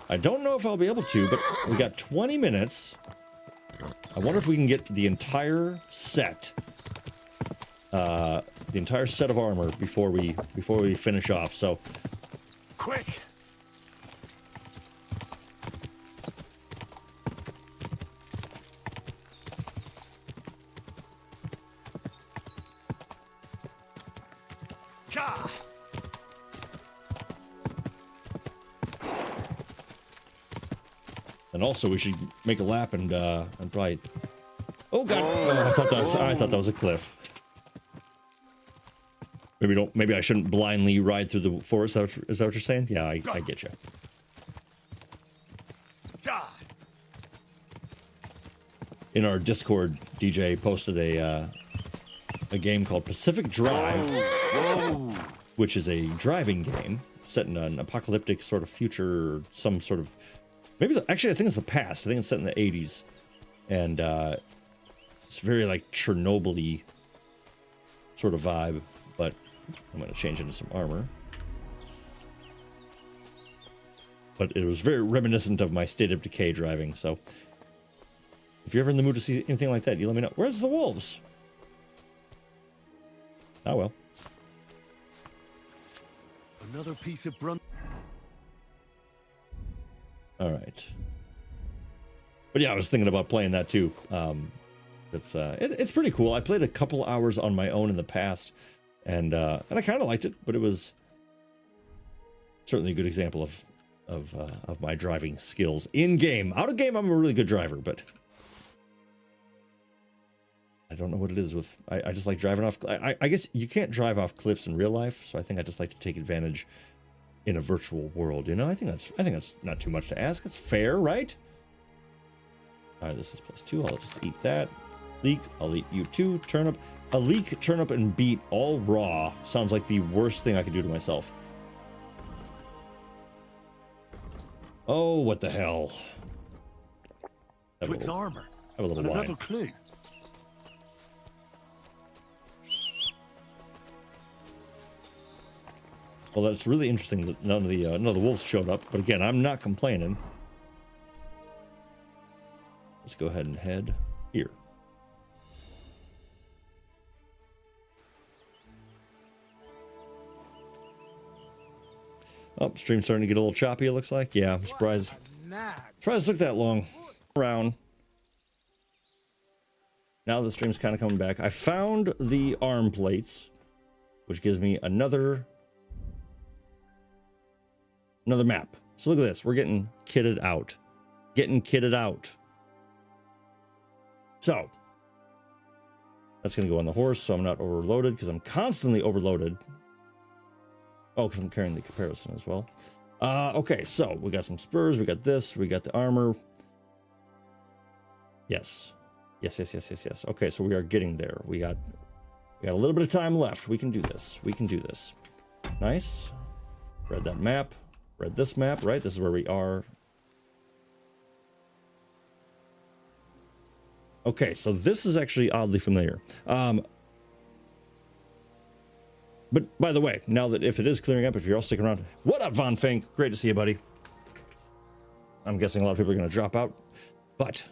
I don't know if I'll be able to, but we got 20 minutes. I wonder if we can get the entire set the entire set of armor before we finish off. So, quick. and also we should make a lap and probably. Oh god! Oh, I thought that was a cliff. Maybe I shouldn't blindly ride through the forest. Is that what you're saying? Yeah, I get you. In our Discord, DJ posted a game called Pacific Drive, which is a driving game set in an apocalyptic sort of future, or some sort of actually I think it's the past. I think it's set in the 80s, and it's very like Chernobyl-y sort of vibe. But I'm going to change into some armor. But it was very reminiscent of my State of Decay driving, so if you're ever in the mood to see anything like that, you let me know. Where's the wolves? Oh well. Another piece of brun. All right. But yeah, I was thinking about playing that too. It's pretty cool. I played a couple hours on my own in the past, and I kind of liked it. But it was certainly a good example of my driving skills in game. Out of game, I'm a really good driver, but I don't know what it is with. I just like driving off. I guess you can't drive off cliffs in real life, so I think I just like to take advantage in a virtual world. You know, I think that's not too much to ask. It's fair, right? All right, this is +2. I'll just eat that. Leek, I'll eat you too. Turnip, a leek, turnip, and beet all raw sounds like the worst thing I could do to myself. Oh, what the hell? Twix armor. Have a little and wine. another clue. Well, that's really interesting that none of the wolves showed up. But again, I'm not complaining. Let's go ahead and head here. Oh, stream's starting to get a little choppy, it looks like. Yeah, I'm surprised. Surprised it took that long. Around. Now the stream's kind of coming back. I found the arm plates, which gives me another map. So look at this. We're getting kitted out. Getting kitted out. So that's going to go on the horse, so I'm not overloaded, because I'm constantly overloaded. Oh, because I'm carrying the comparison as well. Okay, so we got some spurs. We got this. We got the armor. Yes. Yes. Okay, so we are getting there. We got a little bit of time left. We can do this. We can do this. Nice. Read that map. Read this map, right? This is where we are. Okay, so this is actually oddly familiar. But by the way, now that if it is clearing up, if you're all sticking around, what up, Von Fink? Great to see you, buddy. I'm guessing a lot of people are going to drop out, but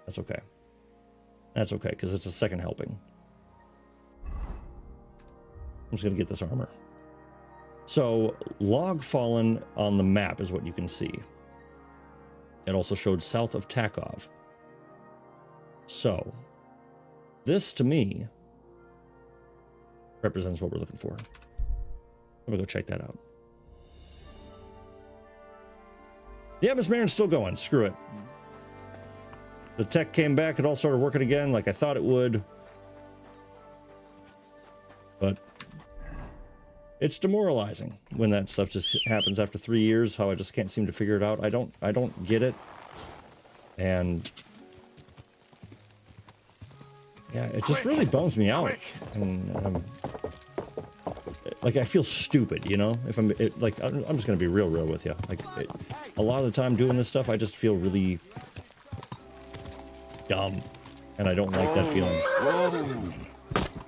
that's okay. That's okay, because it's a second helping. I'm just going to get this armor. So, log fallen on the map is what you can see. It also showed south of Takov. So, this to me represents what we're looking for. I'm gonna go check that out. Yeah, Miss Marin's still going. Screw it. The tech came back. It all started working again like I thought it would. But it's demoralizing when that stuff just happens after 3 years, how I just can't seem to figure it out. I don't get it. And yeah, it just really bums me out. And like, I feel stupid, you know? If I'm just gonna be real with you. Like, a lot of the time doing this stuff, I just feel really dumb, and I don't like that feeling.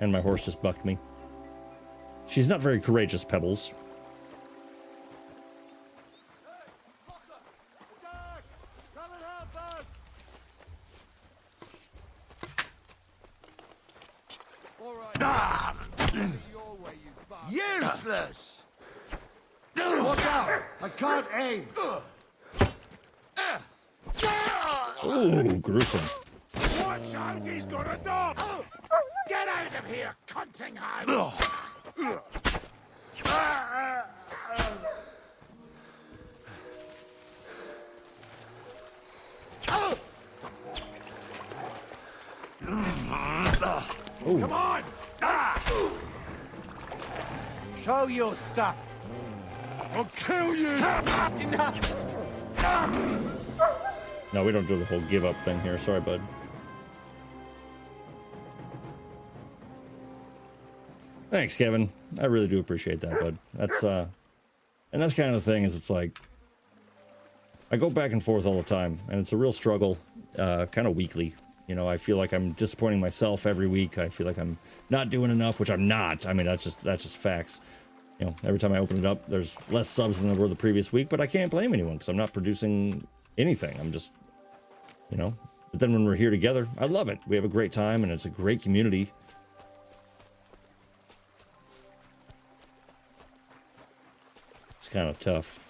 And my horse just bucked me. She's not very courageous, Pebbles. this. Watch out! I can't aim. Ooh, gruesome. Watch out! He's got a dog. Get out of here, Cuntingham! Come on! Show your stuff. I'll kill you! No, we don't do the whole give up thing here. Sorry, bud. Thanks, Kevin. I really do appreciate that, bud. That's and that's kind of the thing, is it's like I go back and forth all the time, and it's a real struggle, kind of weekly. You know, I feel like I'm disappointing myself every week. I feel like I'm not doing enough, which I'm not. I mean, that's just facts. You know, every time I open it up, there's less subs than there were the previous week, but I can't blame anyone because I'm not producing anything. I'm just, you know. But then when we're here together, I love it. We have a great time, and it's a great community. It's kind of tough.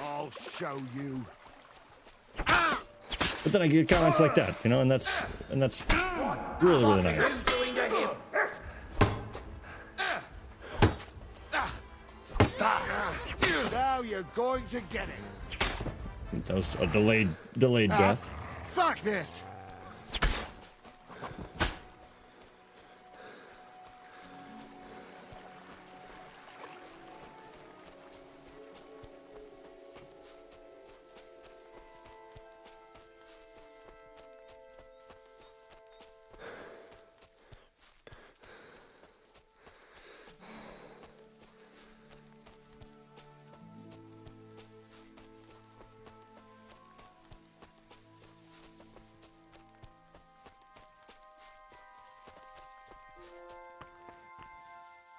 I'll show you. But then I get comments like that, you know, and that's really, really nice. Now you're going to get it. That was a delayed death. Fuck this.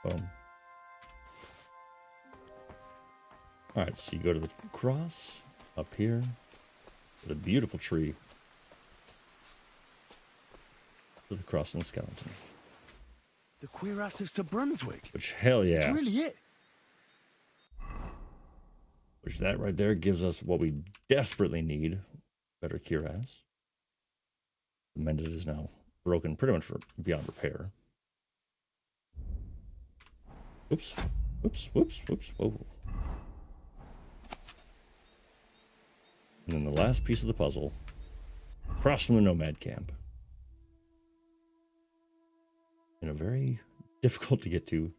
Boom. All right, so you go to the cross up here. The beautiful tree. To the cross and skeleton. The cuirasses to Brunswick. Which, hell yeah. That's really it. Which that right there gives us what we desperately need. Better cuirass. The mended is now broken pretty much beyond repair. Oops. Oops, whoops, whoops, whoa. And then the last piece of the puzzle. Across from the nomad camp. And a very difficult to get to.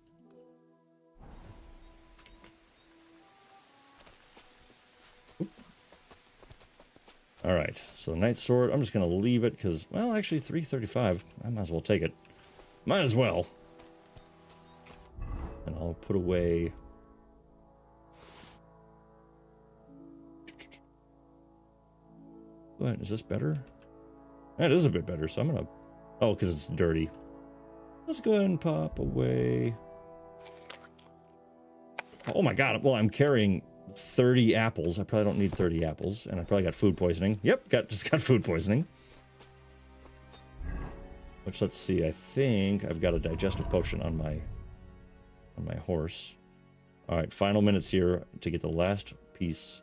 All right, so Knight Sword, I'm just going to leave it because, well, actually 335. I might as well take it. Might as well. And I'll put away... What, is this better? That is a bit better, so I'm going to... Oh, because it's dirty. Let's go ahead and pop away... Oh my god, well, I'm carrying 30 apples. I probably don't need 30 apples, and I probably got food poisoning. Yep, just got food poisoning. Which, let's see, I think I've got a digestive potion on my horse. All right, final minutes here to get the last piece.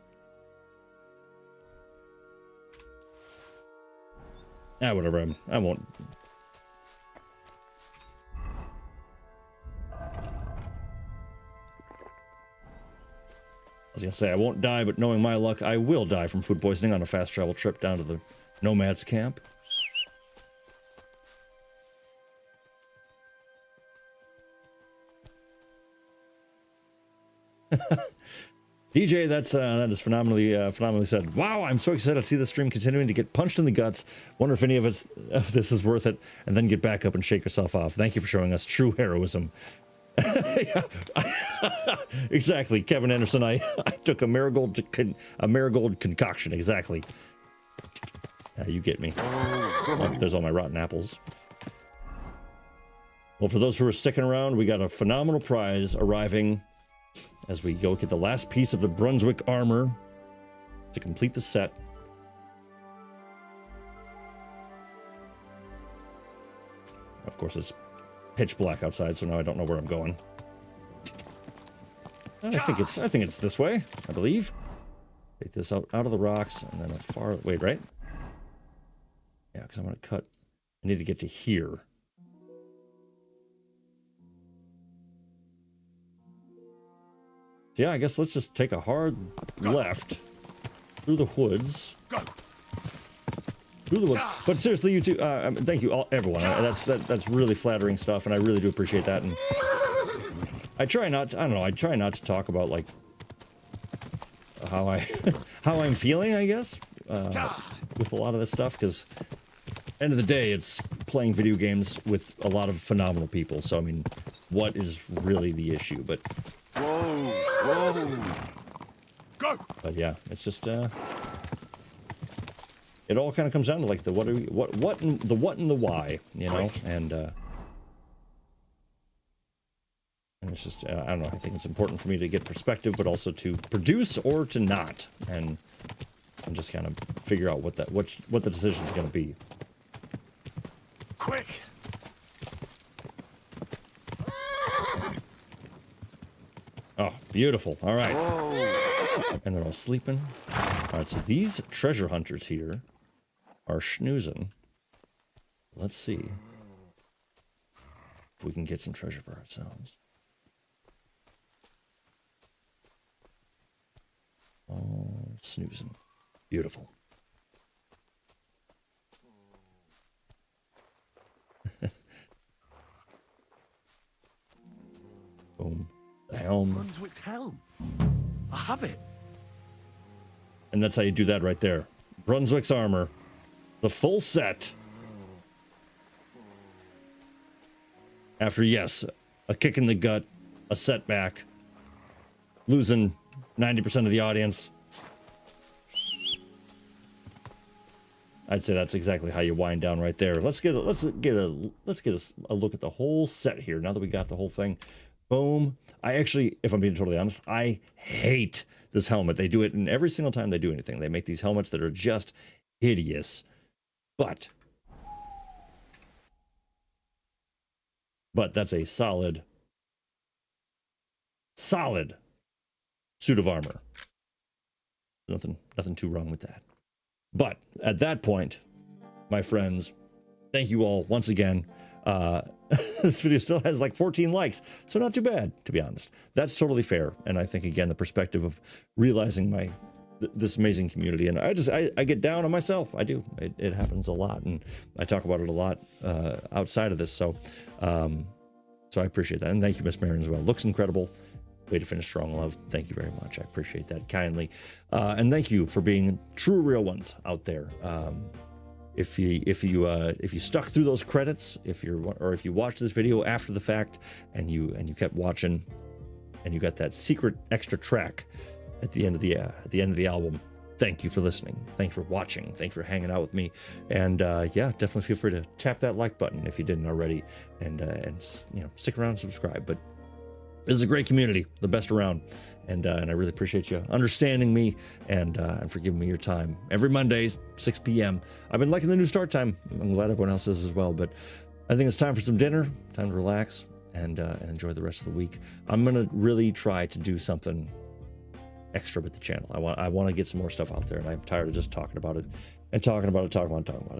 Ah, whatever. I won't. I was gonna say I won't die, but knowing my luck, I will die from food poisoning on a fast travel trip down to the nomads camp. DJ, that is phenomenally said. Wow, I'm so excited to see the stream continuing to get punched in the guts. Wonder if any of this is worth it, and then get back up and shake yourself off. Thank you for showing us true heroism. Exactly, Kevin Anderson. I took a marigold concoction. Exactly. You get me. Oh, there's all my rotten apples. Well, for those who are sticking around, we got a phenomenal prize arriving as we go get the last piece of the Brunswick armor to complete the set. Of course, it's pitch black outside, so now I don't know where I'm going. I think it's this way, I believe. Take this out of the rocks, and then a far... Wait, right? Yeah, because I'm going to cut... I need to get to here. So yeah, I guess let's just take a hard left through the woods. Through the woods. But seriously, you two, thank you all, everyone. That's really flattering stuff, and I really do appreciate that. And I try not to talk about like how I'm feeling, I guess, with a lot of this stuff, because end of the day, it's playing video games with a lot of phenomenal people. So I mean, what is really the issue? But whoa. Go. But yeah, it's just it all kind of comes down to like the what and the why, you know, and it's just I don't know. I think it's important for me to get perspective, but also to produce or to not, and just kind of figure out what the decision is going to be. Quick. Oh, beautiful. All right. Whoa. And they're all sleeping. All right, so these treasure hunters here are schnoozing. Let's see if we can get some treasure for ourselves. Oh, snoozing. Beautiful. Boom. The helm. Brunswick's helm. I have it. And that's how you do that right there. Brunswick's armor. The full set. After, yes, a kick in the gut, a setback, losing 90% of the audience. I'd say that's exactly how you wind down right there. Let's get a look at the whole set here. Now that we got the whole thing. Boom. I actually, if I'm being totally honest, I hate this helmet. They do it in every single time they do anything. They make these helmets that are just hideous. But that's a solid suit of armor. Nothing too wrong with that. But at that point, my friends, thank you all once again. This video still has like 14 likes, so not too bad, to be honest. That's totally fair. And I think, again, the perspective of realizing this amazing community, and I get down on myself. I do. It happens a lot, and I talk about it a lot outside of this. So I appreciate that, and thank you, Miss Marion, as well. Looks incredible. Way to finish strong, love. Thank you very much. I appreciate that kindly, and thank you for being true real ones out there. If you stuck through those credits, if you watched this video after the fact and you kept watching, and you got that secret extra track at the end of the album, thank you for listening. Thanks for watching. Thanks for hanging out with me. And yeah, definitely feel free to tap that like button if you didn't already, and stick around and subscribe. But this is a great community, the best around, and I really appreciate you understanding me and for giving me your time. Every Mondays, 6 p.m. I've been liking the new start time. I'm glad everyone else is as well, but I think it's time for some dinner, time to relax, and enjoy the rest of the week. I'm gonna really try to do something extra with the channel. I want to get some more stuff out there, and I'm tired of just talking about it.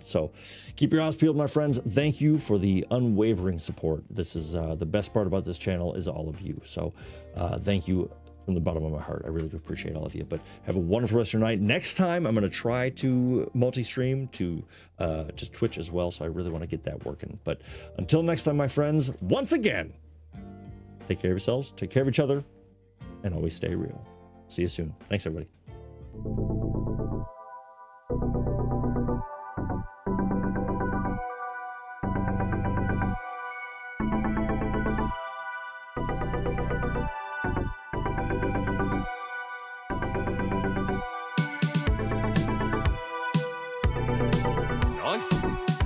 So keep your eyes peeled, my friends. Thank you for the unwavering support. This is the best part about this channel is all of you. So thank you from the bottom of my heart. I really do appreciate all of you. But have a wonderful rest of your night. Next time, I'm going to try to multi-stream to Twitch as well. So I really want to get that working. But until next time, my friends, once again, take care of yourselves, take care of each other, and always stay real. See you soon. Thanks, everybody. Nice.